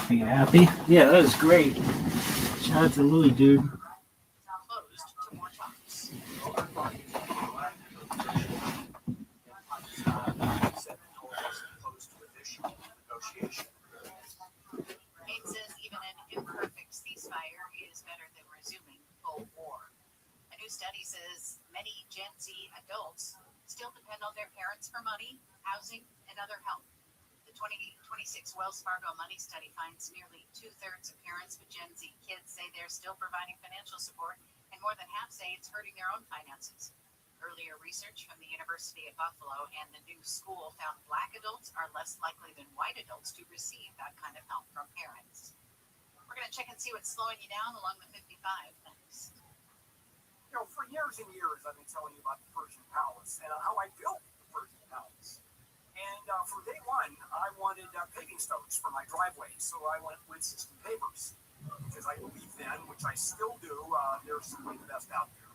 Are you happy? Yeah, that was great. Shout out to Louis, dude. Study says many Gen Z adults still depend on their parents for money, housing, and other help. The 2026 Wells Fargo Money Study finds nearly 2/3 of parents with Gen Z kids say they're still providing financial support, and more than half say it's hurting their own finances. Earlier research from the University of Buffalo and the new school found Black adults are less likely than white adults to receive that kind of help from parents. We're going to check and see what's slowing you down along the 55 next. You know, for years and years, I've been telling you about the Persian Palace and how I built the Persian Palace. And from day one, I wanted paving stones for my driveway, so I went with system pavers. Because I believe then, which I still do, they're simply the best out there.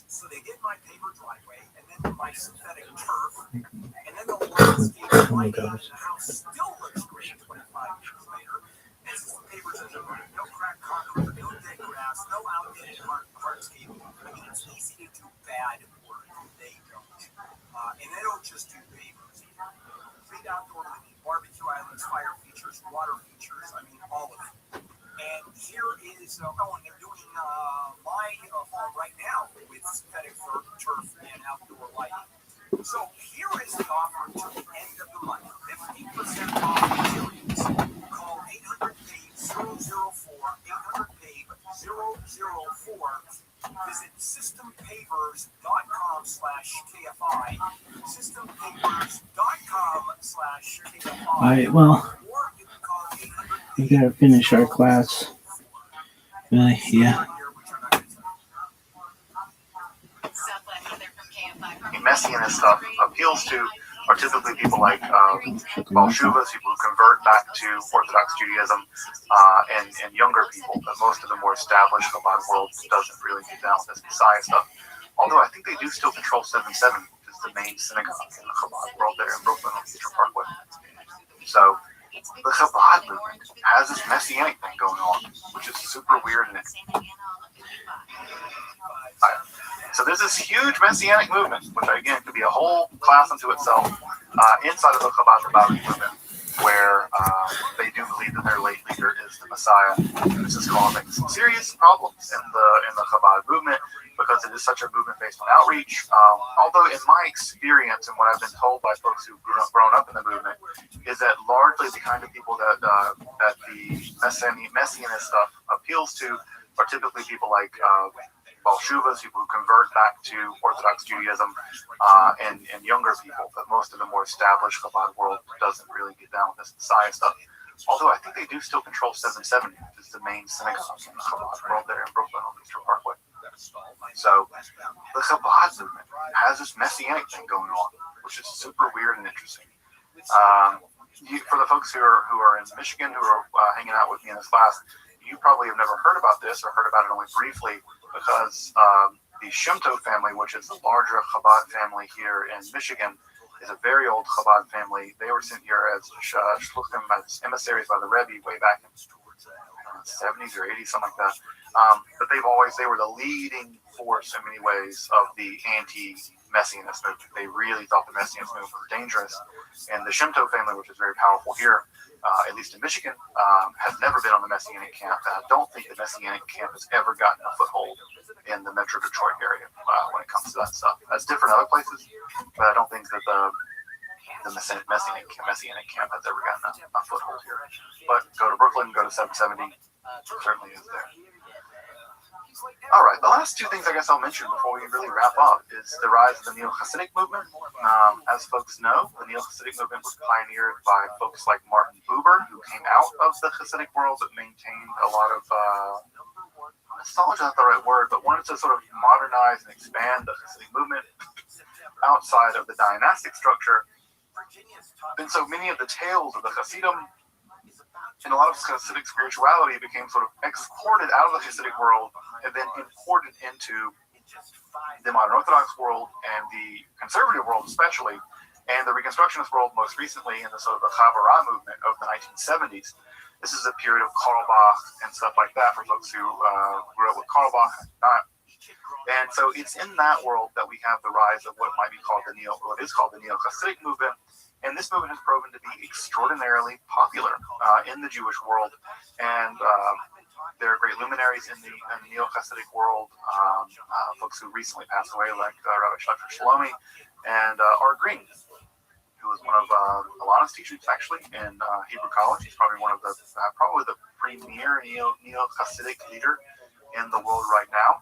So they get my paver driveway, and then my synthetic turf, and then the landscape lighting, and the house still looks great 25 years later. And system pavers has no cracked concrete, no dead grass, no outdated hardscape. I mean, it's easy to do bad work. They don't. And they don't just do pavers. Complete outdoor living, barbecue islands, fire features, water features, I mean, all of it. And here is, and they're doing my home right now with synthetic turf and outdoor lighting. So here is the offer to the end of the month. 50% off materials. Call 800-PAVE-004, 800-PAVE-004. Visit systempavers.com/KFI, systempavers.com/KFI. All right, well, we gotta finish our class. Really? Yeah. Messianist stuff appeals to are typically people like Bolshevas, people who convert back to Orthodox Judaism, and younger people. But most of the more established Chabad world doesn't really get down with this Messiah stuff. Although I think they do still control 770, which is the main synagogue in the Chabad world there in Brooklyn on Eastern Parkway. So the Chabad movement has this messianic thing going on, which is super weird and so there's this huge messianic movement, which again could be a whole class unto itself, inside of the Chabad movement, where they do believe that their late leader is the Messiah. And this is causing some serious problems in the Chabad movement because it is such a movement based on outreach. Although in my experience and what I've been told by folks who've grown up in the movement is that largely the kind of people that the messianist stuff appeals to are typically people like Bolshevas, people who convert back to Orthodox Judaism, and younger people. But most of the more established Chabad world doesn't really get down with this Messiah stuff. Although I think they do still control 770, which is the main synagogue in the Chabad world there in Brooklyn on Eastern Parkway. So the Chabad movement has this messianic thing going on, which is super weird and interesting. For the folks who are in Michigan who are hanging out with me in this class, you probably have never heard about this or heard about it only briefly because the Shemto family, which is the larger Chabad family here in Michigan, is a very old Chabad family. They were sent here as shluchim, as emissaries by the Rabbi way back in the 70s or 80s, something like that. But they were the leading force in many ways of the anti-Messianist movement. They really thought the Messianist movement was dangerous. And the Shemto family, which is very powerful here, at least in Michigan, has never been on the Messianic camp. And I don't think the Messianic camp has ever gotten a foothold in the Metro Detroit area when it comes to that stuff. That's different in other places, but I don't think that the Messianic camp has ever gotten a foothold here. But go to Brooklyn, go to 770, certainly is there. All right, the last two things I guess I'll mention before we really wrap up is the rise of the Neo-Hasidic movement. As folks know, the Neo-Hasidic movement was pioneered by folks like Martin Buber, who came out of the Hasidic world but maintained a lot of, nostalgia is not the right word, but wanted to sort of modernize and expand the Hasidic movement outside of the dynastic structure. And so many of the tales of the Hasidim and a lot of Hasidic spirituality became sort of exported out of the Hasidic world and then imported into the modern Orthodox world and the conservative world especially, and the Reconstructionist world most recently in the sort of the Chavurah movement of the 1970s. This is a period of Karl Bach and stuff like that for folks who grew up with Karl Bach and not. And so it's in that world that we have the rise of what might be called the what is called the Neo-Hasidic movement. And this movement has proven to be extraordinarily popular in the Jewish world. And there are great luminaries in the Neo-Hasidic world, folks who recently passed away, like Rabbi Shlomi and Art Green, who was one of Alana's teachers, actually, in Hebrew College. He's probably one of the, probably the premier Neo-Hasidic leader in the world right now.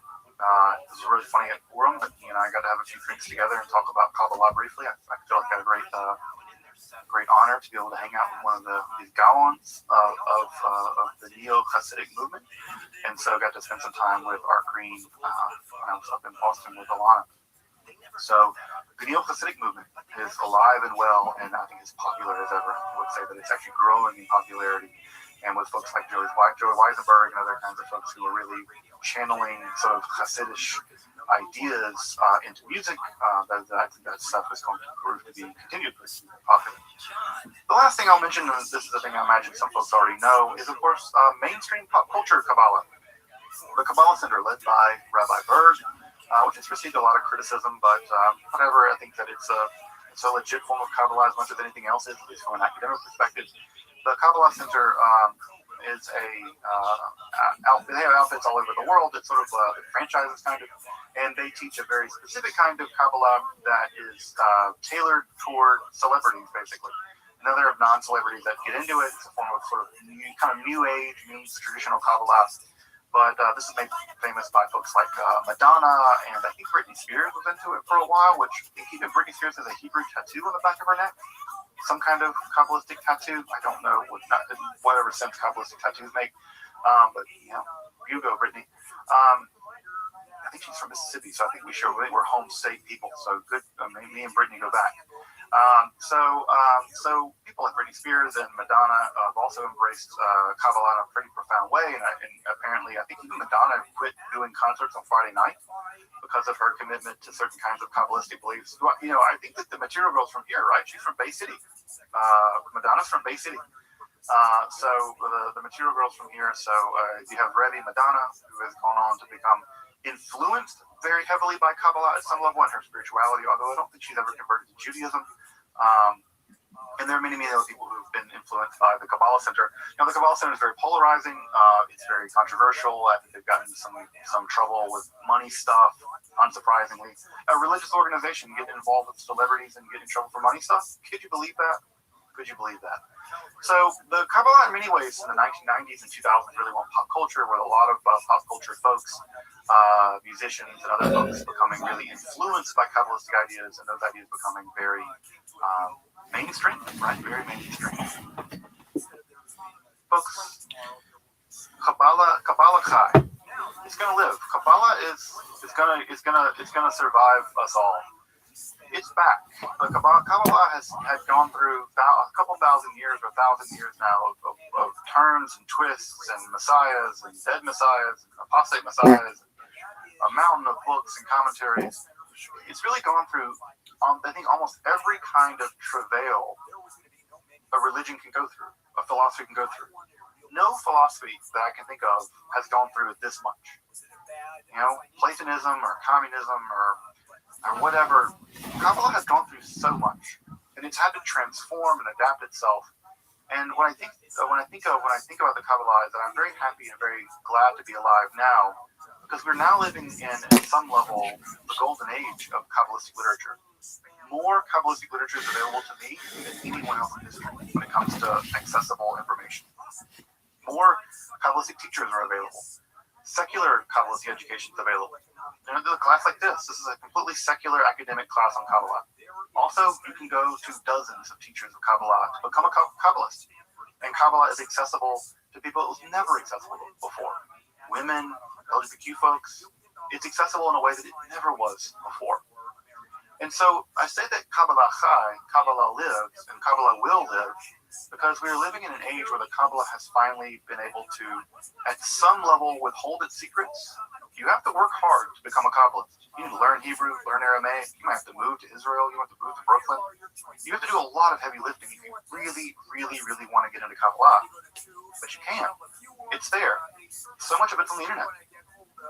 This was really funny at Purim, but he and I got to have a few drinks together and talk about Kabbalah briefly. I feel like I had a great honor to be able to hang out with one of these Gaons of the Neo-Hasidic movement. And so I got to spend some time with Art Green when I was up in Boston with Alana. So the Neo-Hasidic movement is alive and well, and I think as popular as ever. I would say that it's actually growing in popularity. And with folks like Joey Weisenberg and other kinds of folks who are really channeling sort of Hasidish ideas into music, that stuff is going to prove to be continued popular. The last thing I'll mention, and this is the thing I imagine some folks already know, is of course mainstream pop culture Kabbalah. The Kabbalah Center, led by Rabbi Berg, which has received a lot of criticism, but whatever, I think that it's a legit form of Kabbalah as much as anything else is, at least from an academic perspective. The Kabbalah Center is they have outfits all over the world. It's sort of franchises kind of, and they teach a very specific kind of Kabbalah that is tailored toward celebrities, basically. Another of non-celebrities that get into it. It's a form of sort of new age means traditional Kabbalah. But this is made famous by folks like Madonna, and I think Britney Spears was into it for a while, which I think even Britney Spears has a Hebrew tattoo on the back of her neck. Some kind of Kabbalistic tattoo. I don't know whatever sense Kabbalistic tattoos make. But, you go, Britney. I think she's from Mississippi, so I think we're home state people. So good. Me and Britney go back. So people like Britney Spears and Madonna have also embraced Kabbalah in a pretty profound way. And apparently, I think even Madonna quit doing concerts on Friday night because of her commitment to certain kinds of Kabbalistic beliefs. I think that the Material Girl's from here, right? She's from Bay City. Madonna's from Bay City. So the Material Girl's from here. So you have Rabbi Madonna, who has gone on to become influenced very heavily by Kabbalah at some level in her spirituality, although I don't think she's ever converted to Judaism. And there are many other people who've been influenced by the Kabbalah Center. Now, the Kabbalah Center is very polarizing. It's very controversial. I think they've gotten some trouble with money stuff, unsurprisingly. A religious organization getting involved with celebrities and getting in trouble for money stuff. Could you believe that? So the Kabbalah, in many ways, in the 1990s and 2000s, really went pop culture, with a lot of pop culture folks, musicians and other folks becoming really influenced by Kabbalistic ideas, and those ideas becoming very mainstream, right? Very mainstream. Folks, Kabbalah Chai. It's gonna live. Kabbalah is gonna survive us all. It's back. The Kabbalah had gone through a couple thousand years or 1,000 years now of turns and twists and messiahs and dead messiahs and apostate messiahs, and a mountain of books and commentaries. It's really gone through, I think, almost every kind of travail a religion can go through, a philosophy can go through. No philosophy that I can think of has gone through this much. Platonism or communism or whatever. Kabbalah has gone through so much, and it's had to transform and adapt itself. And when I think about the Kabbalah, is that I'm very happy and very glad to be alive now, because we're now living in, at some level, the golden age of Kabbalistic literature. more Kabbalistic literature is available to me than anyone else in history when it comes to accessible information. More Kabbalistic teachers are available. Secular Kabbalistic education is available. You know, a class like this is a completely secular academic class on Kabbalah. Also, you can go to dozens of teachers of Kabbalah to become a Kabbalist. And Kabbalah is accessible to people it was never accessible before. Women, LGBTQ folks, it's accessible in a way that it never was before. And so I say that Kabbalah Chai, Kabbalah lives, and Kabbalah will live, because we are living in an age where the Kabbalah has finally been able to, at some level, withhold its secrets. You have to work hard to become a Kabbalist. You need to learn Hebrew, learn Aramaic. You might have to move to Israel. You might have to move to Brooklyn. You have to do a lot of heavy lifting if you really, really, really want to get into Kabbalah. But you can. It's there. So much of it's on the internet.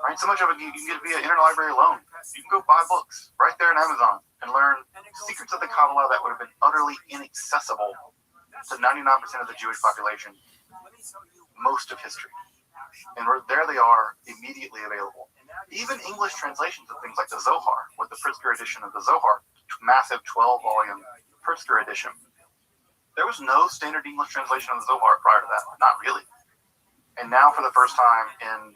Right? So much of it you can get via interlibrary loan. You can go buy books right there on Amazon and learn secrets of the Kabbalah that would have been utterly inaccessible to 99% of the Jewish population most of history. And there they are, immediately available. Even English translations of things like the Zohar, with the Pritzker edition of the Zohar, massive 12-volume Pritzker edition. There was no standard English translation of the Zohar prior to that, not really. And now, for the first time in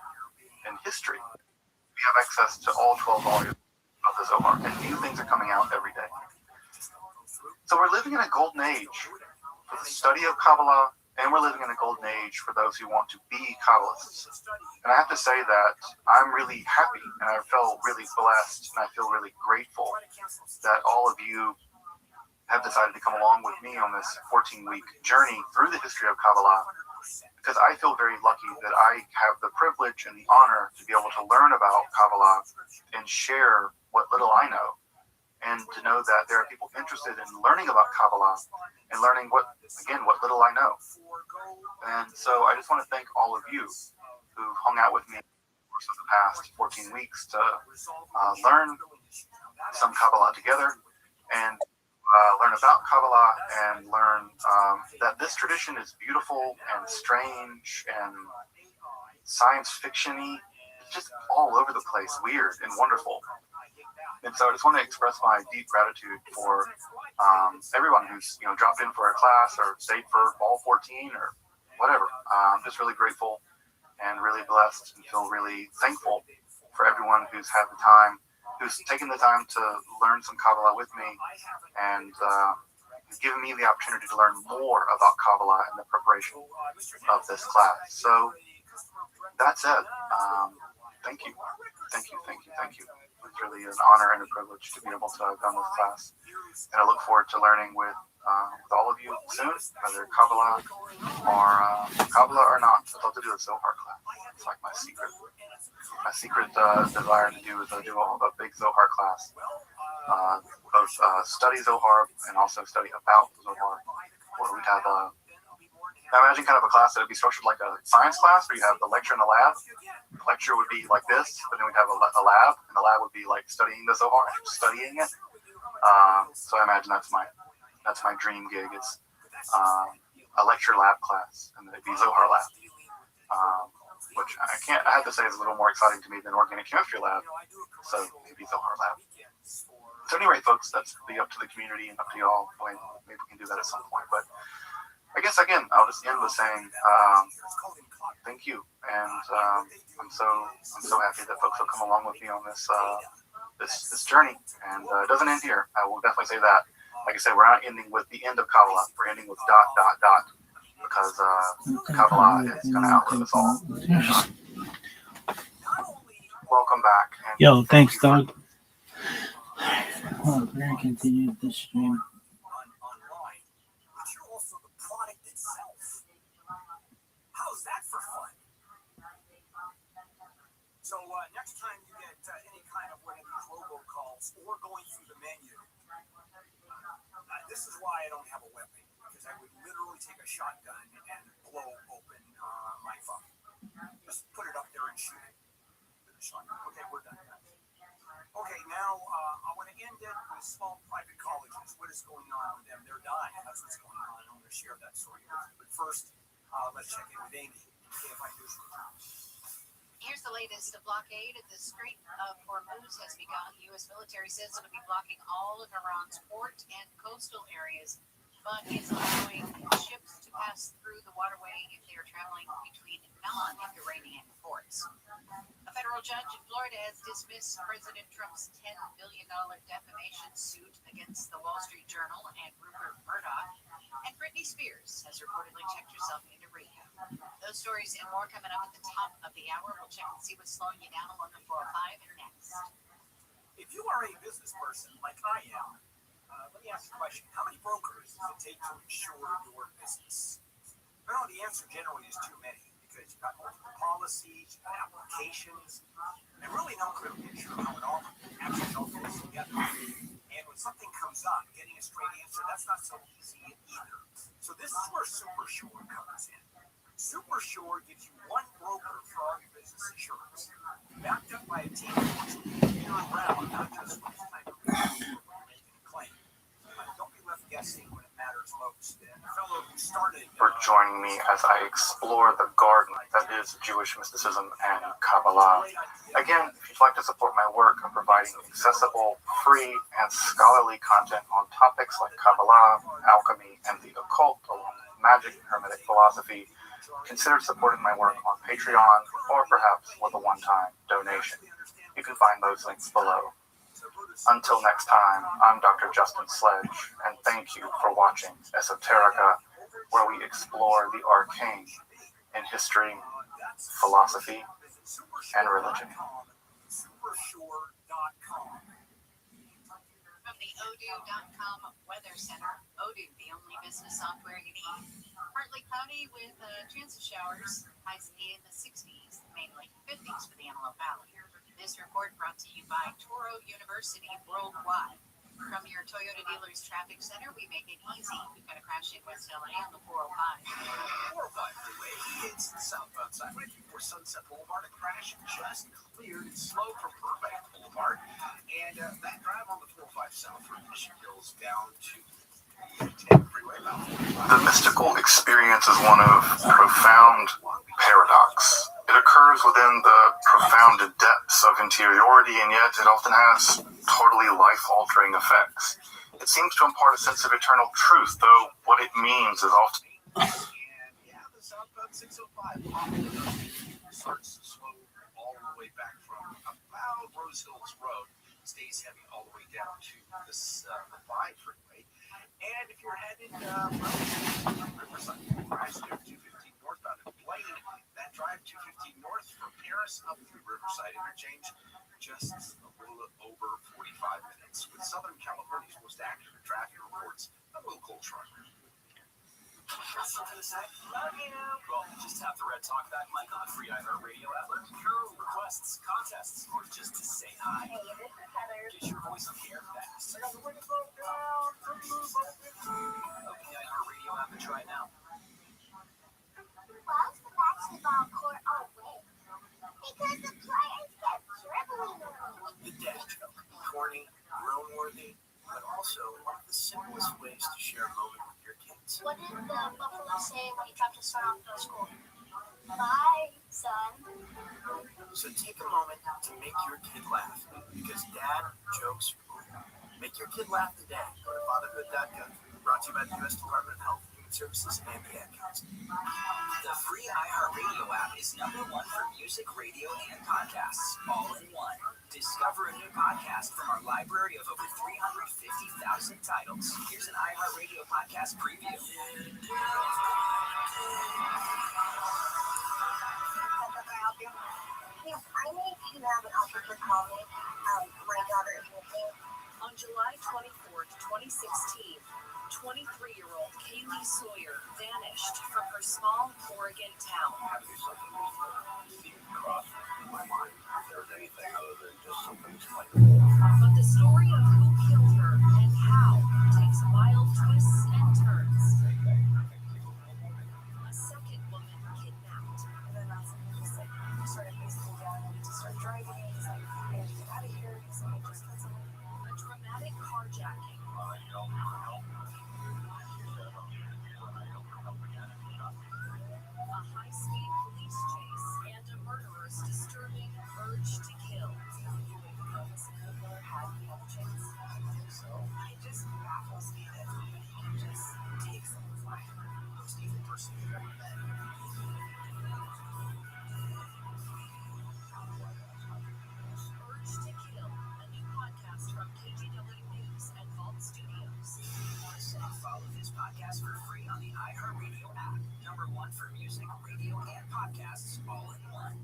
history, we have access to all 12 volumes of the Zohar, and new things are coming out every day. So we're living in a golden age for the study of Kabbalah, and we're living in a golden age for those who want to be Kabbalists. And I have to say that I'm really happy, and I feel really blessed, and I feel really grateful that all of you have decided to come along with me on this 14-week journey through the history of Kabbalah, because I feel very lucky that I have the privilege and the honor to be able to learn about Kabbalah and share what little I know, and to know that there are people interested in learning about Kabbalah and learning what little I know. And so I just want to thank all of you who've hung out with me over the course of the past 14 weeks to learn some Kabbalah together, and learn about Kabbalah, and learn that this tradition is beautiful and strange and science fiction-y. It's just all over the place, weird and wonderful. And so I just want to express my deep gratitude for everyone who's dropped in for a class or stayed for all 14 or whatever. I'm just really grateful and really blessed, and feel really thankful for everyone who's had the time, who's taken the time to learn some Kabbalah with me, and given me the opportunity to learn more about Kabbalah in the preparation of this class. So that said, thank you. It's really an honor and a privilege to be able to have done this class, and I look forward to learning with all of you soon, whether Kabbalah or not. I'd love to do a Zohar class. It's like my secret desire to do is to do a big Zohar class, both study Zohar and also study about Zohar. Where we'd have I imagine kind of a class that would be structured like a science class, where you have the lecture and the lab. The lecture would be like this, but then we'd have a lab, and the lab would be like studying the Zohar, studying it. So I imagine that's my dream gig. It's a lecture lab class, and then it'd be Zohar lab, which I have to say is a little more exciting to me than organic chemistry lab. So maybe Zohar lab. So anyway, folks, that's be up to the community and up to y'all. Maybe we can do that at some point, but I guess again, I'll just end with saying thank you, and I'm so happy that folks will come along with me on this this journey. And it doesn't end here. I will definitely say that. Like I said, we're not ending with the end of Kabbalah. We're ending with ... because Kabbalah is going to outlive us all. Welcome back. Yo, thanks, Doug. Well, we're gonna continue this stream. So next time you get any kind of one of these robocalls or going through the menu, this is why I don't have a weapon, because I would literally take a shotgun and blow open my phone. Just put it up there and shoot it with a shotgun. Okay, we're done. Okay, now I want to end it with small private colleges. What is going on with them? They're dying. That's what's going on. I want to share that story with you. But first, let's check in with Amy. See if I do something. Here's the latest. A blockade at the Strait of Hormuz has begun. U.S. military says it'll be blocking all of Iran's port and coastal areas, but is allowing ships to pass through the waterway if they are traveling between non-Iranian ports. A federal judge in Florida has dismissed President Trump's $10 billion defamation suit against the Wall Street Journal and Rupert Murdoch. And Britney Spears has reportedly checked herself into rehab. Those stories and more coming up at the top of the hour. We'll check and see what's slowing you down along the 405 next. If you are a business person like I am, let me ask you a question. How many brokers does it take to insure your business? Well, the answer generally is too many because you've got multiple policies, you've got applications, and really no clear picture of how it all actually all fits together. And when something comes up, getting a straight answer, that's not so easy either. So this is where SuperSure comes in. SuperSure gives you one broker for all your business insurance, backed up by a team that's year round, not just when it's time to making a claim. Don't be left guessing when it matters most. And the fellow who started For joining me as I explore the garden that is Jewish mysticism and Kabbalah. Again, if you'd like to support my work, I'm providing accessible, free, and scholarly content on topics like Kabbalah, alchemy, and the occult, along with magic and hermetic philosophy. Consider supporting my work on Patreon or perhaps with a one-time donation. You can find those links below. Until next time, I'm Dr. Justin Sledge, and thank you for watching Esoterica, where we explore the arcane in history, philosophy, and religion. From the Odoo.com Weather Center, Odoo, the only business software you need. Partly cloudy with a chance of showers, highs in the 60s, mainly 50s for the Antelope Valley. This report brought to you by Toro University Worldwide. From your Toyota dealer's traffic center, we make it easy. We've got a crash in West LA on the 405. 405 freeway hits the southbound side right before Sunset Boulevard. A crash just cleared. It's slow from Burbank Boulevard. And that drive on the 405 south from Mission Hills down to the 10 freeway. The mystical experience is one of profound paradox. It occurs within the profound depths of interiority, and yet it often has totally life-altering effects. It seems to impart a sense of eternal truth, though what it means is often... And yeah, the southbound 605 starts slow all the way back from about Rose Hills Road, stays heavy all the way down to this the 5 freeway. And if you're headed Riverside, crash there 215 northbound and Blaine, that drive 215 north from Paris up through Riverside Interchange, just a little over 45 minutes. With Southern California's most accurate traffic reports, a local trucker. Something to say? Well, just tap the red talkback mic on the free iHeartRadio app. Carol requests, contests, or just to say hi. Hey, this is Heather. Get your voice on the air fast. I got the windows rolled down. Open the iHeartRadio app and try it now. Why's the basketball court all wet? Because the players kept dribbling on it. The dad joke. Corny, grown-worthy, but also one of the simplest ways to share a moment with your kids. What did the buffalo say when he dropped his son off to school? Bye, son. So take a moment to make your kid laugh, because dad jokes rule. Make your kid laugh today. Go to fatherhood.gov. Brought to you by the U.S. Department of Health and Human Services and the Ad Council. The free iHeartRadio app is #1 for music, radio, and podcasts, all in one. Discover a new podcast from our library of over 350,000 titles. Here's an iHeartRadio podcast preview. Yes, I need to have an offer to call me. My daughter is missing. On July 24th, 2016, 23-year-old Kaylee Sawyer vanished from her small Oregon town. But the story of who killed her and how takes wild twists and turns. A second woman kidnapped. And then that's when he just started basically yelling at me to start driving. He's like, I need to get out of here. He's like, just cancel it. A dramatic carjacking. A high-speed police chase and a murderer's distress. Urge to Kill, a new podcast from KGW News and Vault Studios. Follow this podcast for free on the iHeartRadio app. #1 for music, radio, and podcasts, all in one.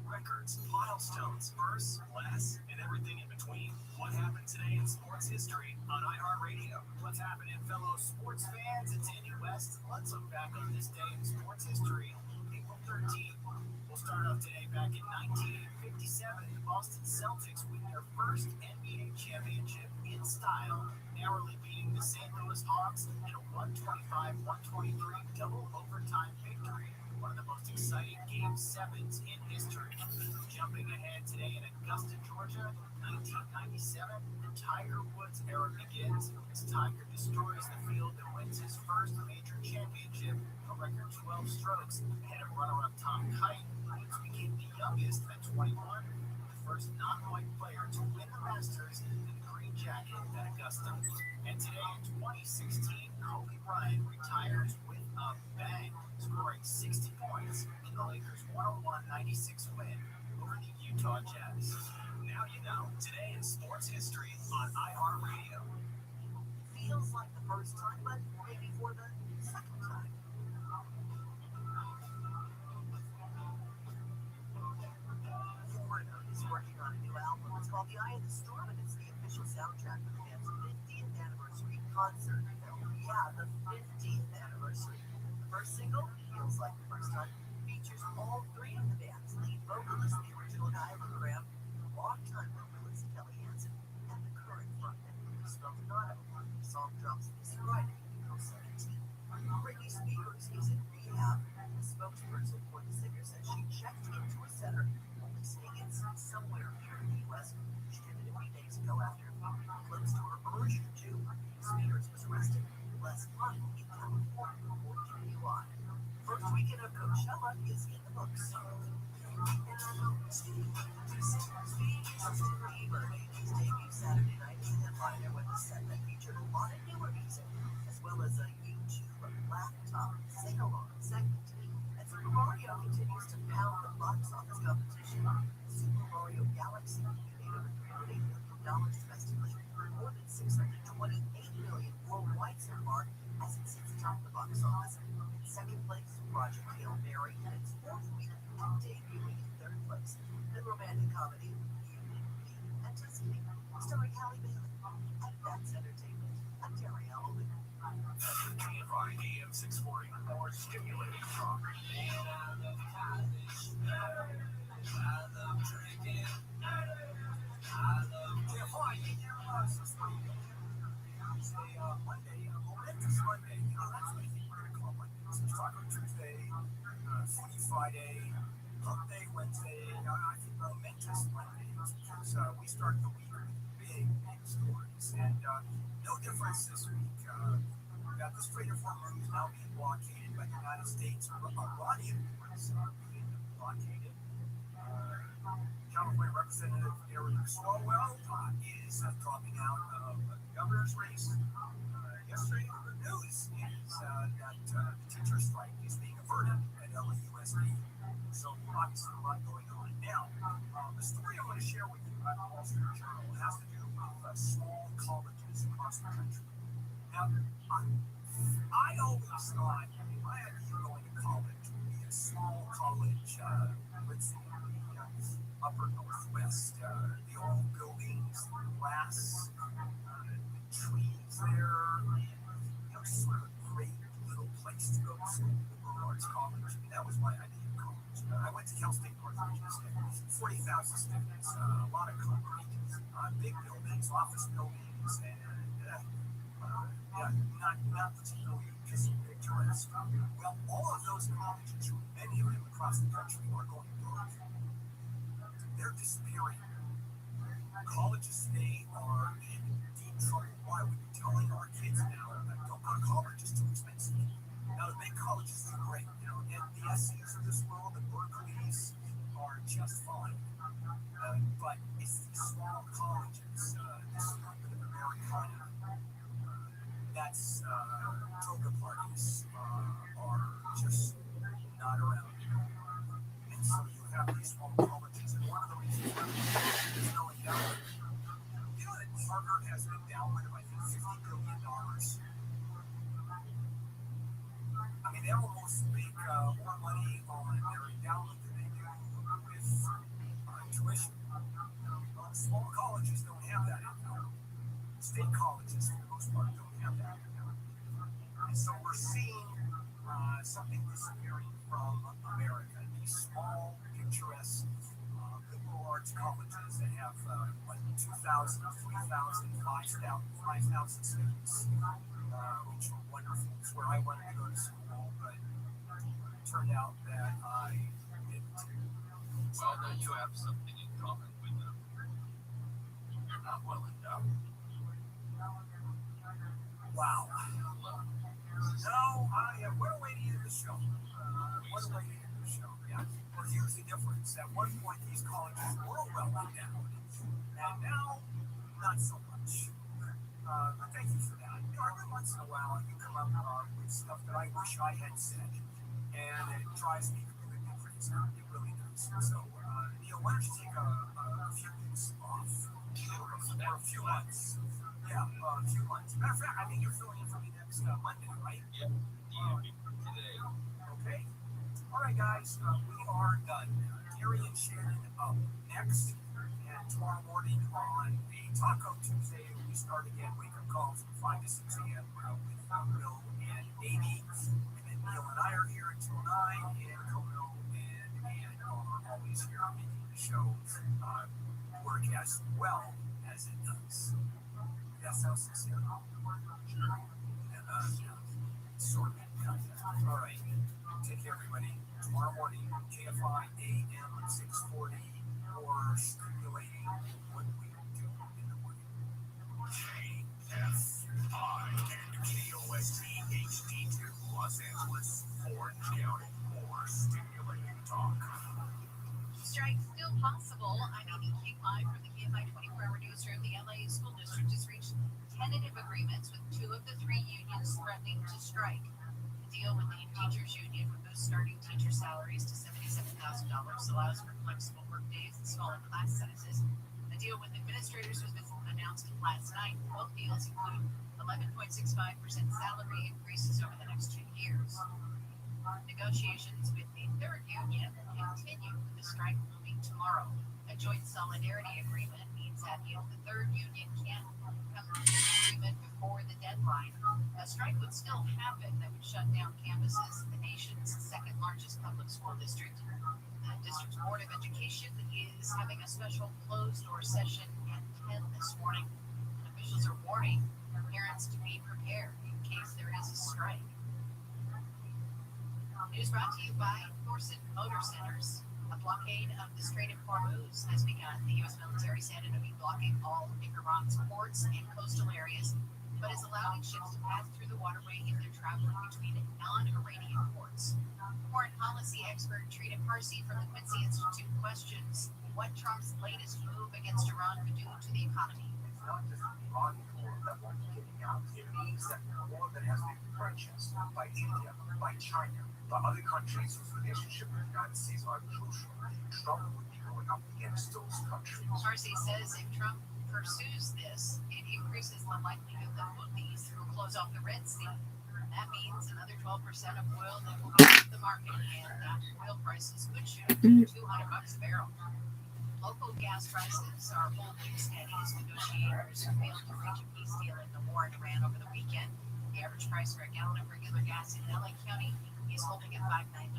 Records, milestones, firsts, last, and everything in between. What happened today in sports history on iHeartRadio? What's happening, fellow sports fans? It's Andy West. Let's look back on this day in sports history. April 13th. We'll start off today back in 1957. The Boston Celtics win their first NBA championship in style, narrowly beating the St. Louis Hawks in a 125-123 double overtime victory. One of the most exciting Game 7s in history. Jumping ahead today in Augusta, Georgia, 1997, the Tiger Woods era begins as Tiger destroys the field and wins his first major championship, a record 12 strokes ahead of runner-up Tom Kite. Woods became the youngest at 21, the first non-white player to win the Masters in the green jacket at Augusta. And today in 2016, Kobe Bryant retires with a bang, scoring 60 points in the Lakers' 101-96 win over the Utah Jazz. Now you know, today in sports history on iHeartRadio. Feels like the first time, but maybe for the second time. Foreigner is working on a new album. It's called The Eye of the Storm, and it's the official soundtrack for the band's 50th anniversary concert film. Yeah, the 50th anniversary. The first single, Feels Like the First Time, features all three of the band's lead vocalists, the original guy, Lou Graham, longtime vocalist Kelly Hansen, and the current frontman, Luis Maldonado. The song drops this Friday, April 17th. Britney Spears is in rehab. The spokesperson for the singer said she checked into a center, only saying it's somewhere here in the U.S. She ended a few days ago after close to her urged to. Spears was arrested last month in California for DUI. First weekend of Coachella is in the books. Freebird's debut Saturday night is a headliner with a set that featured a lot of newer music, as well as a YouTube laptop sing-along segment. And Super Mario continues to pound the box office competition. Super Mario Galaxy made over $380 million domestically, more than $628 million worldwide so far, as it sits atop the box office. In second place, Project Hail Mary, in its fourth week, debuting in third place. The romantic comedy, You, Me, and Tuscany, starring Halle Bailey. And that's entertainment. I'm Terry Howell. KFI AM 640, more stimulating talk. KFI AM 640. Monday, momentous Monday. You know, that's what I think we're going to call Monday. It's Taco Tuesday, Foodie Friday, Hump Day Wednesday. I think momentous Monday because we start the week with big stories. And no difference this week. We've got the Strait of Hormuz now being blockaded by the United States. Iranian was being blockaded. California Representative Eric Swalwell is dropping out of the governor's race. Yesterday, the news is that the teacher strike is being averted at LAUSD. So obviously a lot going on. Now, the story I want to share with you about the Wall Street Journal has to do with small colleges across the country. Now, I always thought if I had you going to college, it would be a small college, let's say, upper northwest, the old buildings, the glass, the trees there, and sort of a great little place to go to school, liberal arts college. That was my idea of college. I went to Cal State Northridge instead. 40,000 students, a lot of concrete, big buildings, office buildings, and not particularly picturesque. Well, all of those colleges, many of them across the country, are going broke. They're disappearing. Colleges today are in deep trouble. Why? We've been telling our kids now that don't go to college, it's too expensive. Now, the big colleges do great. You know, and the SUs of this world, the Berkeleys, are just fine. But it's these small colleges, this little bit of Americana, that's toga parties are just not around. And so you have these small colleges, and one of the reasons why there's no endowment. You know that Harvard has an endowment of, I think, $50 billion. I mean, they almost make more money on their endowment than they do with tuition. Small colleges don't have that income. State colleges, for the most part, don't have that income. And so we're seeing something disappearing from America. These small, picturesque, liberal arts colleges that have, 2,000, 3,000, 5,000 students, which are wonderful. It's where I wanted to go to school, but it turned out that I didn't. Well, then you have something in common with them. You're not well endowed. Wow. No, what a way to end the show. What a way to end the show. Yeah. Well, here's the difference. At one point, these colleges were well endowed, and now, not so much. But thank you for that. You know, every once in a while, you come up with stuff that I wish I had said, and it drives me completely crazy. It really does. So, Neil, why don't you take a few weeks off? Or a few months. Yeah, a few months. Matter of fact, I think you're filling in for me next Monday, right? Yeah. Today. Okay. All right, guys, we are done. Gary and Shannon up next. And tomorrow morning on a Taco Tuesday, we start again. Wake up call from 5 to 6 a.m. With Will and Amy. And then Neil and I are here until 9. And Kono and Ann are always here making the show work as well as it does. That sounds sincere. Sure. Sort of. All right. Take care, everybody. Tomorrow morning, KFI AM 640 or stimulating what we do in the morning. KFI and KOST HD2 Los Angeles, Orange County, or stimulating talk. Strike still possible. I'm Amy Q5 from the KFI 24-hour newsroom. The LA School District has reached tentative agreements with 2 of the 3 unions threatening to strike. The deal with the teachers union would boost starting teacher salaries to $77,000, allows for flexible work days and smaller class sizes. The deal with administrators was announced last night. Both deals include 11.65% salary increases over the next 2 years. Negotiations with the 3rd union continue, with the strike moving tomorrow. A joint solidarity agreement means that the 3rd union can't come to an agreement before the deadline. A strike would still happen that would shut down campuses in the nation's 2nd largest public school district. The district's Board of Education is having a special closed-door session at 10 this morning. Officials are warning parents to be prepared in case there is a strike. News brought to you by Thorson Motor Centers. A blockade of the Strait of Hormuz has begun. The U.S. military said it would be blocking all Iran's ports and coastal areas, but is allowing ships to pass through the waterway if they're traveling between non-Iranian ports. Foreign policy expert Trina Parsi from the Quincy Institute questions what Trump's latest move against Iran could do to the economy. It's not just Iran that won't be getting out. It means that more that has been purchased by India, by China, by other countries whose relationship with the United States are crucial. Trump would be going up against those countries. Parsi says if Trump pursues this, it increases the likelihood that Houthis will close off the Red Sea. That means another 12% of oil that will go to the market, and oil prices could shoot up to $200 a barrel. Local gas prices are holding steady as negotiators failed to reach a peace deal in the war in Iran over the weekend. The average price for a gallon of regular gas in LA County is holding at $5.99.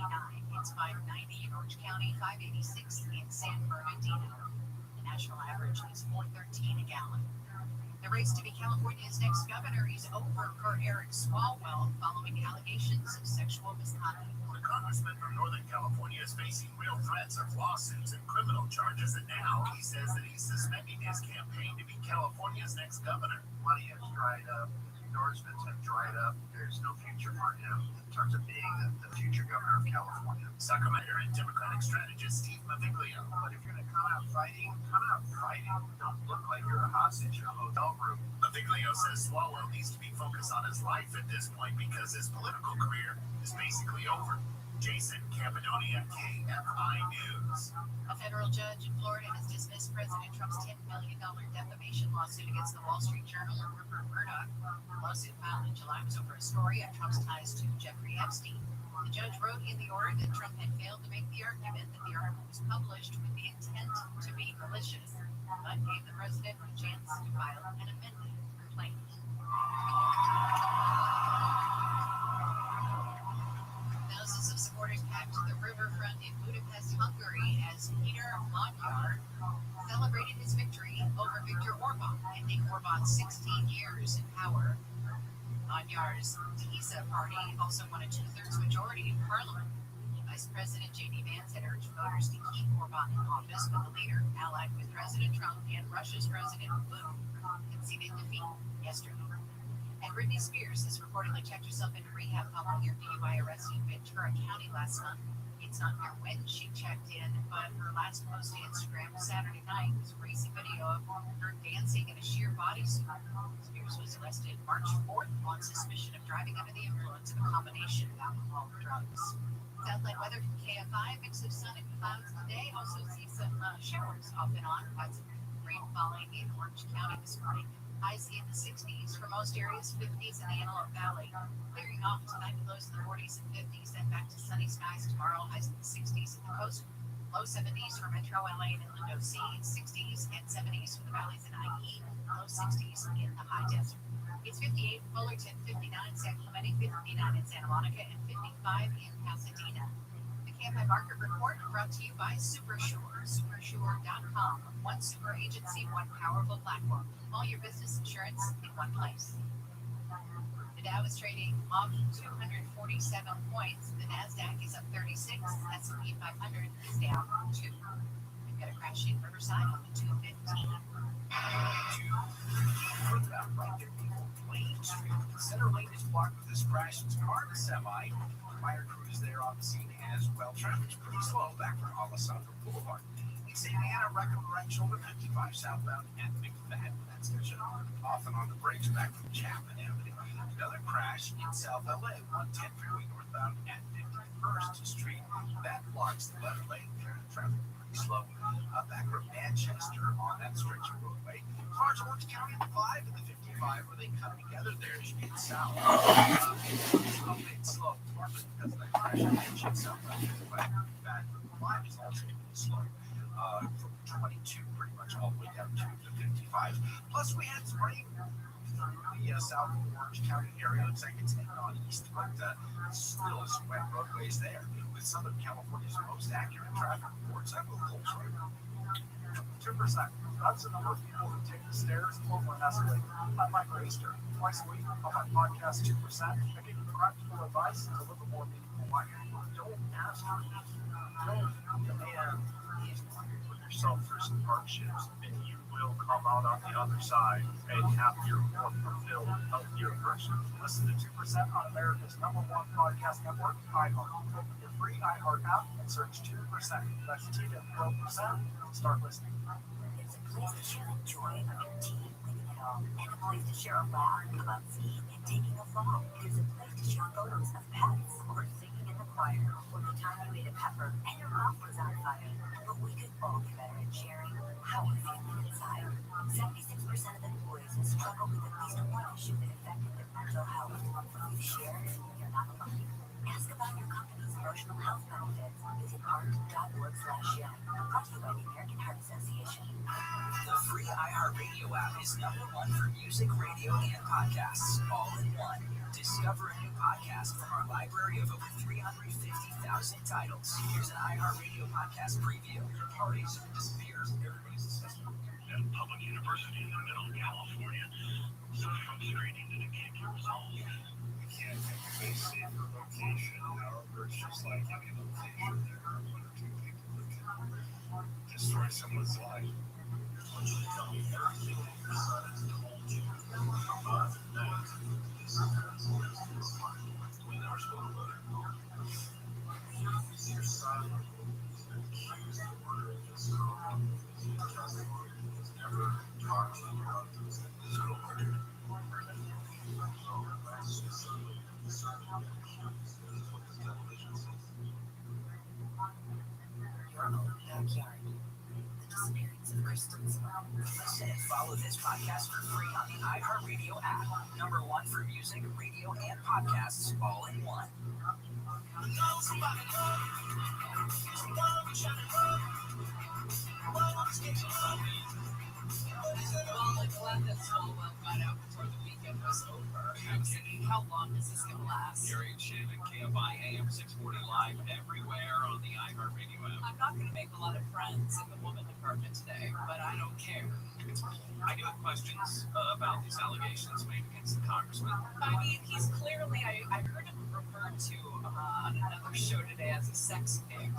It's $5.90 in Orange County, $5.86 in San Bernardino. The national average is $4.13 a gallon. The race to be California's next governor is over for Eric Swalwell following allegations of sexual misconduct. The congressman from Northern California is facing real threats of lawsuits and criminal charges, and now he says that he's suspending his campaign to be California's next governor. Money has dried up, endorsements have dried up, there's no future for him. terms of being the future governor of California. Sacramento and Democratic strategist Steve Maviglio. But if you're going to come out fighting, come out fighting. Don't look like you're a hostage in a hotel room. Maviglio says Swalwell needs to be focused on his life at this point because his political career is basically over. Jason Campidonia, KFI News. A federal judge in Florida has dismissed President Trump's $10 million defamation lawsuit against the Wall Street Journal and Rupert Murdoch. The lawsuit filed in July was over a story on Trump's ties to Jeffrey Epstein. The judge wrote in the order that Trump had failed to make the argument that the article was published with the intent to be malicious, but gave the president a chance to file an amended complaint. Thousands of supporters packed the riverfront in Budapest, Hungary, as Peter Magyar celebrated his victory over Viktor Orban, ending Orban's 16 years in power. Magyar's TISA party also won a two-thirds majority in parliament. Vice President J.D. Vance had urged voters to keep Orban in office, but the leader, allied with President Trump and Russia's President Putin, conceded defeat yesterday. And Britney Spears has reportedly checked herself into rehab following her DUI arrest in Ventura County last month. It's not clear when she checked in, but her last post to Instagram Saturday night was a recent video of her dancing in a sheer bodysuit. Spears was arrested March 4th on suspicion of driving under the influence of a combination of alcohol and drugs. Southland weather from KFI, mix of sun and clouds today. Also see some showers off and on. Got some rain falling in Orange County this morning. Highs in the 60s for most areas, 50s in the Antelope Valley. Clearing off tonight with lows in the 40s and 50s, then back to sunny skies tomorrow. Highs in the 60s at the coast, low 70s for Metro LA and Inland OC, 60s and 70s for the valleys in IE, low 60s in the high desert. It's 58 in Fullerton, 59 in San Clemente, 59 in Santa Monica, and 55 in Pasadena. The Campus Market Report brought to you by SuperSure, supersure.com. One super agency, one powerful platform. All your business insurance in one place. The Dow is trading off 247 points. The NASDAQ is up 36. The S&P 500 is down 2. We've got a crash in Riverside on the 215. Further out right there, people. Lane Street. The center lane is blocked with this crash. It's car and semi. Fire crews there on the scene as well. Traffic's pretty slow back from Alessandro Boulevard. East Indiana, wreck on the right shoulder, 55 southbound at McFadden. That's good. Off and on the brakes back from Chapman Avenue. Another crash in South LA, 110 freeway northbound at 51st Street. That blocks the left lane. Traffic pretty slow. Back from Manchester on that stretch of roadway. Cars Orange County, the 5 and the 55, where they come together there to get south. It's a bit slow, partly because of that crash I mentioned. Southbound 55, bad. The 5 is also slow. From 22 pretty much all the way down to the 55. Plus we had some rain through the south Orange County area. Looks like it's heading on east, but still some wet roadways there. With Southern California's most accurate traffic reports, I will hold short. 2%. That's the number of people who take the stairs over an escalator. I'm Mike Raster. Twice a week on my podcast 2%. I give you practical advice to live a more meaningful life. Don't ask for it. Don't demand easily. Put yourself through some hardships, and you will come out on the other side a happier, more fulfilled, healthier person. Listen to 2% on America's #1 podcast network, iHeart. Open your free iHeart app and search 2%. That's T-12%. Start listening. It's a place to share the joy of your team living at home, and a place to share a laugh about skiing and taking a fall. It is a place to share photos of pets or singing in the choir, or the time you ate a pepper and your mouth was on fire. But we could all be better at sharing how we're feeling inside. 76% of employees struggle with at least one issue that affected their mental health. When you share, you're not alone. Ask about your company's emotional health benefits. Visit heart.org/share. Brought to you by the American Heart Association. The free iHeartRadio app is #1 for music, radio, and podcasts, all in one. Discover a new podcast from our library of over 350,000 titles. Here's an iHeartRadio podcast preview. Your parties disappears. Everybody's assessment. At a public university in the middle of California, some frustrating that it can't be resolved. We can't pick a safer location. However, it's just like any location. There are 1 or 2 people that can destroy someone's life. Why don't you tell me everything that your son has told you about tonight? We never spoke about it. backyard. The disappearance of crystals. Listen and follow this podcast for free on the iHeartRadio app. #1 for music, radio, and podcasts, all in one. Well, I'm glad that Swalwell got out before the weekend was over. I was thinking, how long is this going to last? Gary and Shannon, KFI AM 640 live everywhere on the iHeartRadio app. I'm not going to make a lot of friends in the woman department today, but I don't care. I do have questions about these allegations made against the congressman. I mean, he's clearly, I heard him referred to on another show today as a sex pig.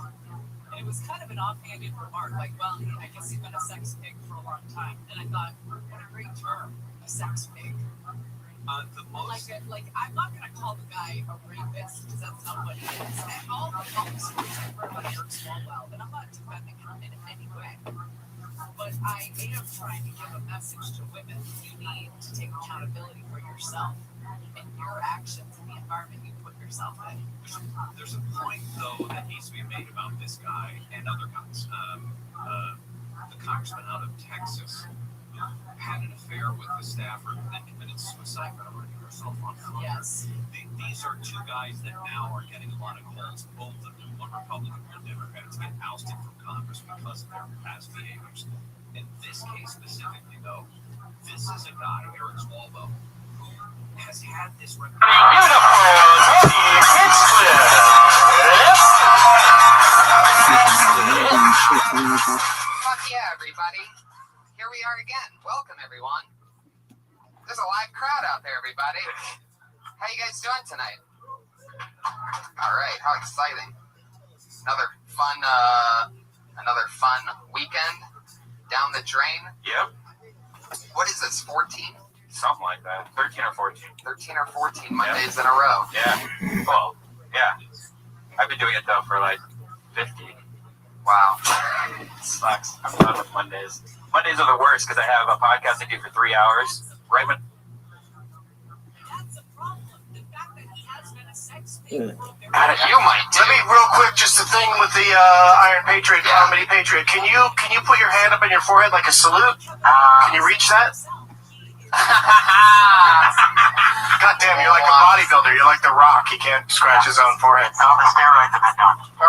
And it was kind of an offhanded remark, like, well, I guess he's been a sex pig for a long time. And I thought, what a great term, a sex pig. Like I'm not going to call the guy a rapist, because that's not what he is. And all the stories I've heard about Eric Swalwell, and I'm not defending him in any way. But I am trying to give a message to women. You need to take accountability for yourself and your actions in the environment you put yourself in. There's a point, though, that needs to be made about this guy and other guys. The congressman out of Texas had an affair with the staffer and then committed suicide by running herself on fire. Yes. These are two guys that now are getting a lot of calls, both of them, one Republican, one Democrat, to get ousted from Congress because of their past behaviors. In this case specifically, though, this is a guy, Eric Swalwell, who has had this Fuck yeah, everybody. Here we are again. Welcome, everyone. There's a live crowd out there, everybody. How you guys doing tonight? All right, how exciting. Another fun weekend down the drain. Yep. What is this, 14? Something like that. 13 or 14. 13 or 14 Mondays in a row. Yeah. Well, yeah. I've been doing it, though, for like 50. Wow. Sucks. I'm done with Mondays. Mondays are the worst because I have a podcast I do for 3 hours. Right when... That's a problem. The fact that he has been a sex pig. You might do. Let me real quick, just the thing with the Iron Patriot, Comedy Patriot. Can you put your hand up on your forehead like a salute? Can you reach that? God damn, you're like a bodybuilder. You're like The Rock. He can't scratch his own forehead. All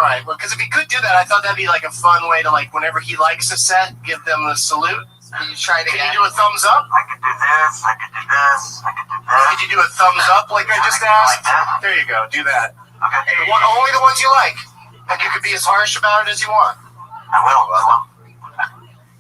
right, well, because if he could do that, I thought that'd be like a fun way to, like, whenever he likes a set, give them a salute. Can you try it again? Can you do a thumbs up? I could do this. I could do this. I could do this. Could you do a thumbs up like I just asked? There you go. Do that. Okay. Only the ones you like. And you can be as harsh about it as you want. I will.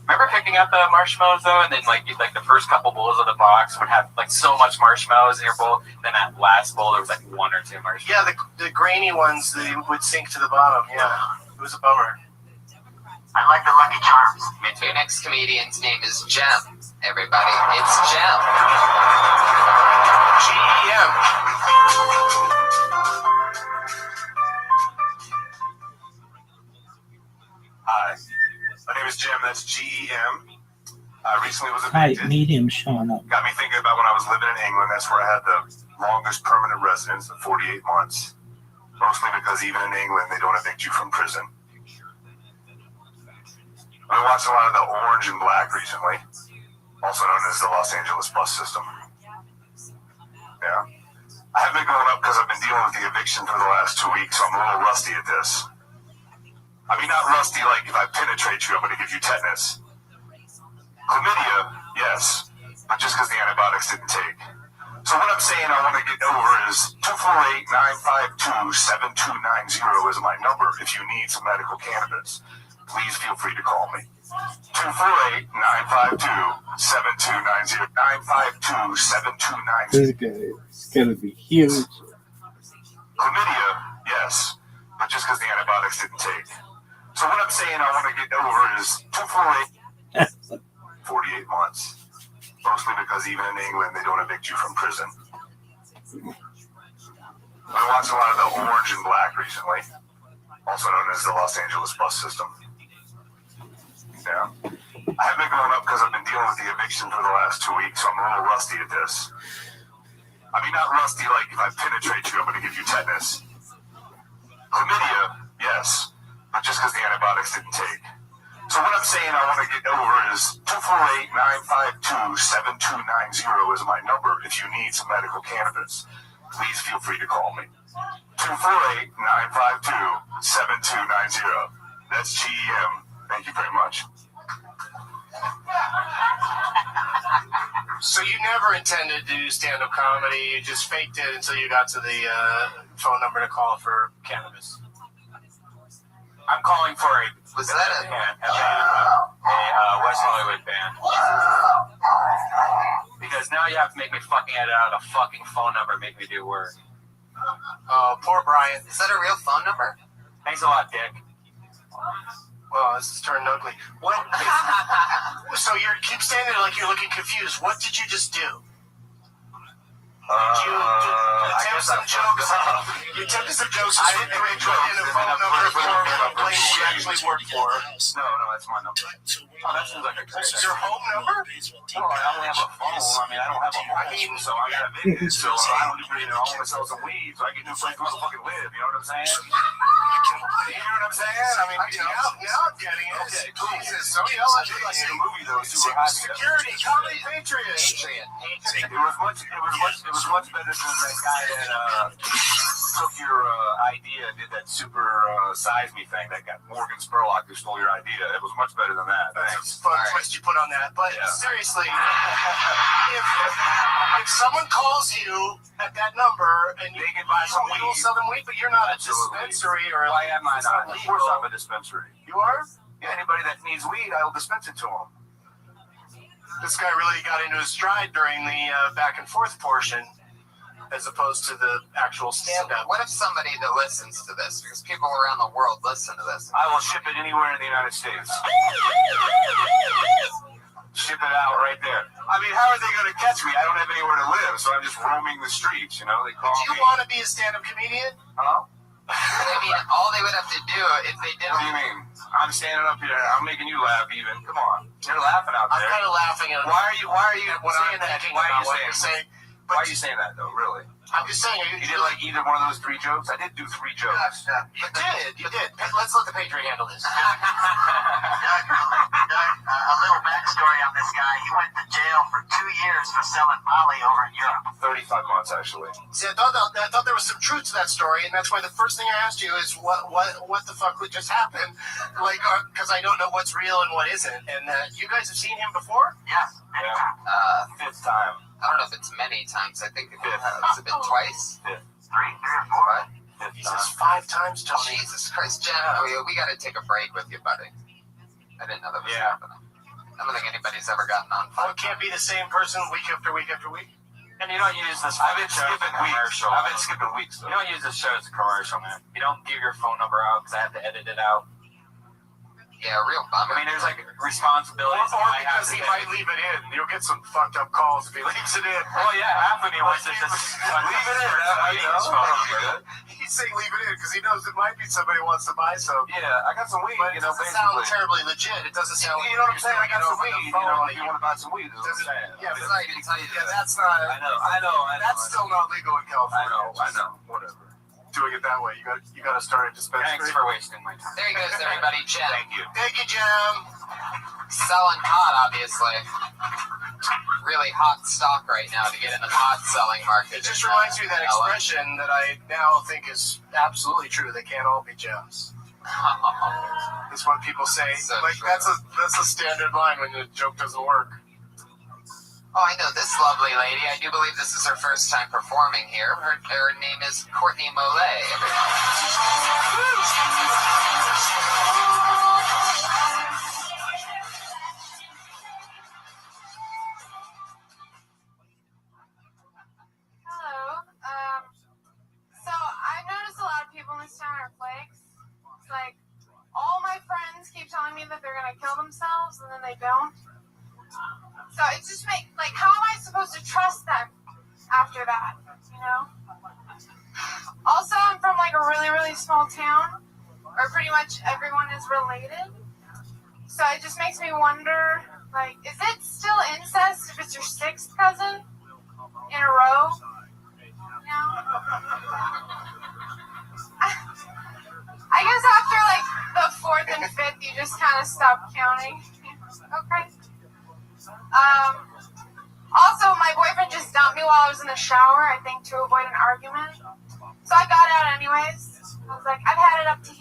Remember picking up the marshmallows, though, and then, like the first couple bowls of the box would have, like, so much marshmallows in your bowl, and then that last bowl, there was, like, 1 or 2 marshmallows. Yeah, the grainy ones, they would sink to the bottom. Yeah, it was a bummer. I like the Lucky Charms. Your next comedian's name is Jem. Everybody, it's Jem. GEM. Hi. My name is Jim. That's GEM. I recently was Hi, evicted. medium showing up. Got me thinking about when I was living in England. That's where I had the longest permanent residence of 48 months. Mostly because even in England, they don't evict you from prison. I've been watching a lot of the Orange and Black recently, also known as the Los Angeles bus system. Yeah. I haven't been going up because I've been dealing with the eviction for the last 2 weeks, so I'm a little rusty at this. I mean, not rusty like if I penetrate you, I'm going to give you tetanus. Chlamydia, yes, but just because the antibiotics didn't take. So what I'm saying I want to get over is 248-952-7290 is my number if you need some medical cannabis. Please feel free to call me. 248-952-7290. 952-7290. This guy is going to be huge. Chlamydia, yes, but just because the antibiotics didn't take. So what I'm saying I want to get over is 248, 48 months. Mostly because even in England, they don't evict you from prison. I've been watching a lot of the Orange and Black recently, also known as the Los Angeles bus system. Yeah. I haven't been going up because I've been dealing with the eviction for the last 2 weeks, so I'm a little rusty at this. I mean, not rusty like if I penetrate you, I'm going to give you tetanus. Chlamydia, yes, but just because the antibiotics didn't take. saying I want to get over is 248-952-7290 is my number if you need some medical cannabis. Please feel free to call me. 248-952-7290. That's GEM. Thank you very much. So you never intended to do stand-up comedy, you just faked it until you got to the phone number to call for cannabis. I'm calling for a Was that a West Hollywood band. Because now you have to make me fucking edit out a fucking phone number and make me do work. Oh, poor Brian. Is that a real phone number? Thanks a lot, Dick. Well, this is turning ugly. What? So you keep standing there like you're looking confused. What did you just do? Did you attempt some jokes? You attempted some jokes. I didn't make put in a phone number for a place you actually work for. No, that's my number. Oh, that seems like a great Is your home number? No, I only have a phone. I mean, I don't have a home, so I got a business. So I don't really know. I want to sell some weed, so I can do place to motherfucking live. You know what I'm saying? You know what I'm saying? I mean, now I'm getting it. Okay, cool. Jesus, so yelling. I see the movie though. Super hot. Security, comedy, Patriot. It was much better than that guy that took your idea and did that super size me thing. That got Morgan Spurlock who stole your idea. It was much better than that. Thanks. Fun twist you put on that. But seriously, if someone calls you at that number and you can buy some weed, sell them weed, but you're not a dispensary or why am I not? Of course I'm a dispensary. You are? Yeah, anybody that needs weed, I will dispense it to them. This guy really got into his stride during the back and forth portion, as opposed to the actual stand-up. What if somebody that listens to this, because people around the world listen to this? I will ship it anywhere in the United States. Ship it out right there. I mean, how are they going to catch me? I don't have anywhere to live, so I'm just roaming the streets, you know? They call Do you me. want to be a stand-up comedian? Huh? I mean, all they would have to do if they did. What do you mean? I'm standing up here. I'm making you laugh even. Come on. You're laughing out there. I'm kind of laughing at Why are you what I'm saying that? thinking Why about are what you you're saying? saying. Why are you saying that though, really? I'm just saying. You did like either one of those 3 jokes? I did do 3 jokes. You did. Let's let the Patriot handle this. A little backstory on this guy. He went to jail for 2 years for selling Molly over in Europe. 35 months, actually. See, I thought there was some truth to that story, and that's why the first thing I asked you is what the fuck would just happen? Like, because I don't know what's real and what isn't. And you guys have seen him before? Yes, many times. 5th time. I don't know if it's many times. I think it's been twice. 5th. 3 or 4. He says 5 times, Oh, Tony. Jesus Christ, Jen, we got to take a break with you, buddy. I didn't know that was happening. I don't think anybody's ever gotten on. Oh, it can't be the same person week after week after week. And you don't use this I've been show as a skipping weeks. commercial. I've been skipping weeks, though. You don't use this show as a commercial, man. You don't give your phone number out because I have to edit it out. Yeah, real bummer. I mean, there's like responsibilities. Or I have because he to might leave it in. You'll get some fucked up calls if he leaves it in. Well, yeah, half of me wants to just leave it in. I know. He's saying leave it in because he knows it might be somebody who wants to buy some. Yeah, I got some weed. But it doesn't sound terribly legit. It doesn't sound like you know what I'm saying? I got some weed. You know, like if you want to buy some weed, that's what I'm saying. Yeah, but I can tell you that's not. I know. That's still not legal in California. I know. Whatever. Doing it that way, you got to start a dispensary. Thanks for wasting my time. There he goes, everybody. Jen. Thank you. Thank you, Jim. Selling pot, obviously. Really hot stock right now to get in the pot selling market. It just reminds me of that expression that I now think is absolutely true. They can't all be gems. That's what people say. So like true. that's a standard line when the joke doesn't work. Oh, I know this lovely lady. I do believe this is her first time performing here. Her name is Courtney Mollet. Hello. So I've noticed a lot of people in this town are flakes. It's like all my friends keep telling me that they're gonna kill themselves and then they don't. So it just how am I supposed to trust them after that, you know? Also, I'm from like a really, really small town where pretty much everyone is related. So it just makes me wonder, like, is it still incest if it's your 6th cousin in a row? You know? I guess after like the 4th and 5th, you just kind of stop counting. Okay. Also, my boyfriend just dumped me while I was in the shower, I think to avoid an argument. So I got out anyways. I was like, I've had it up to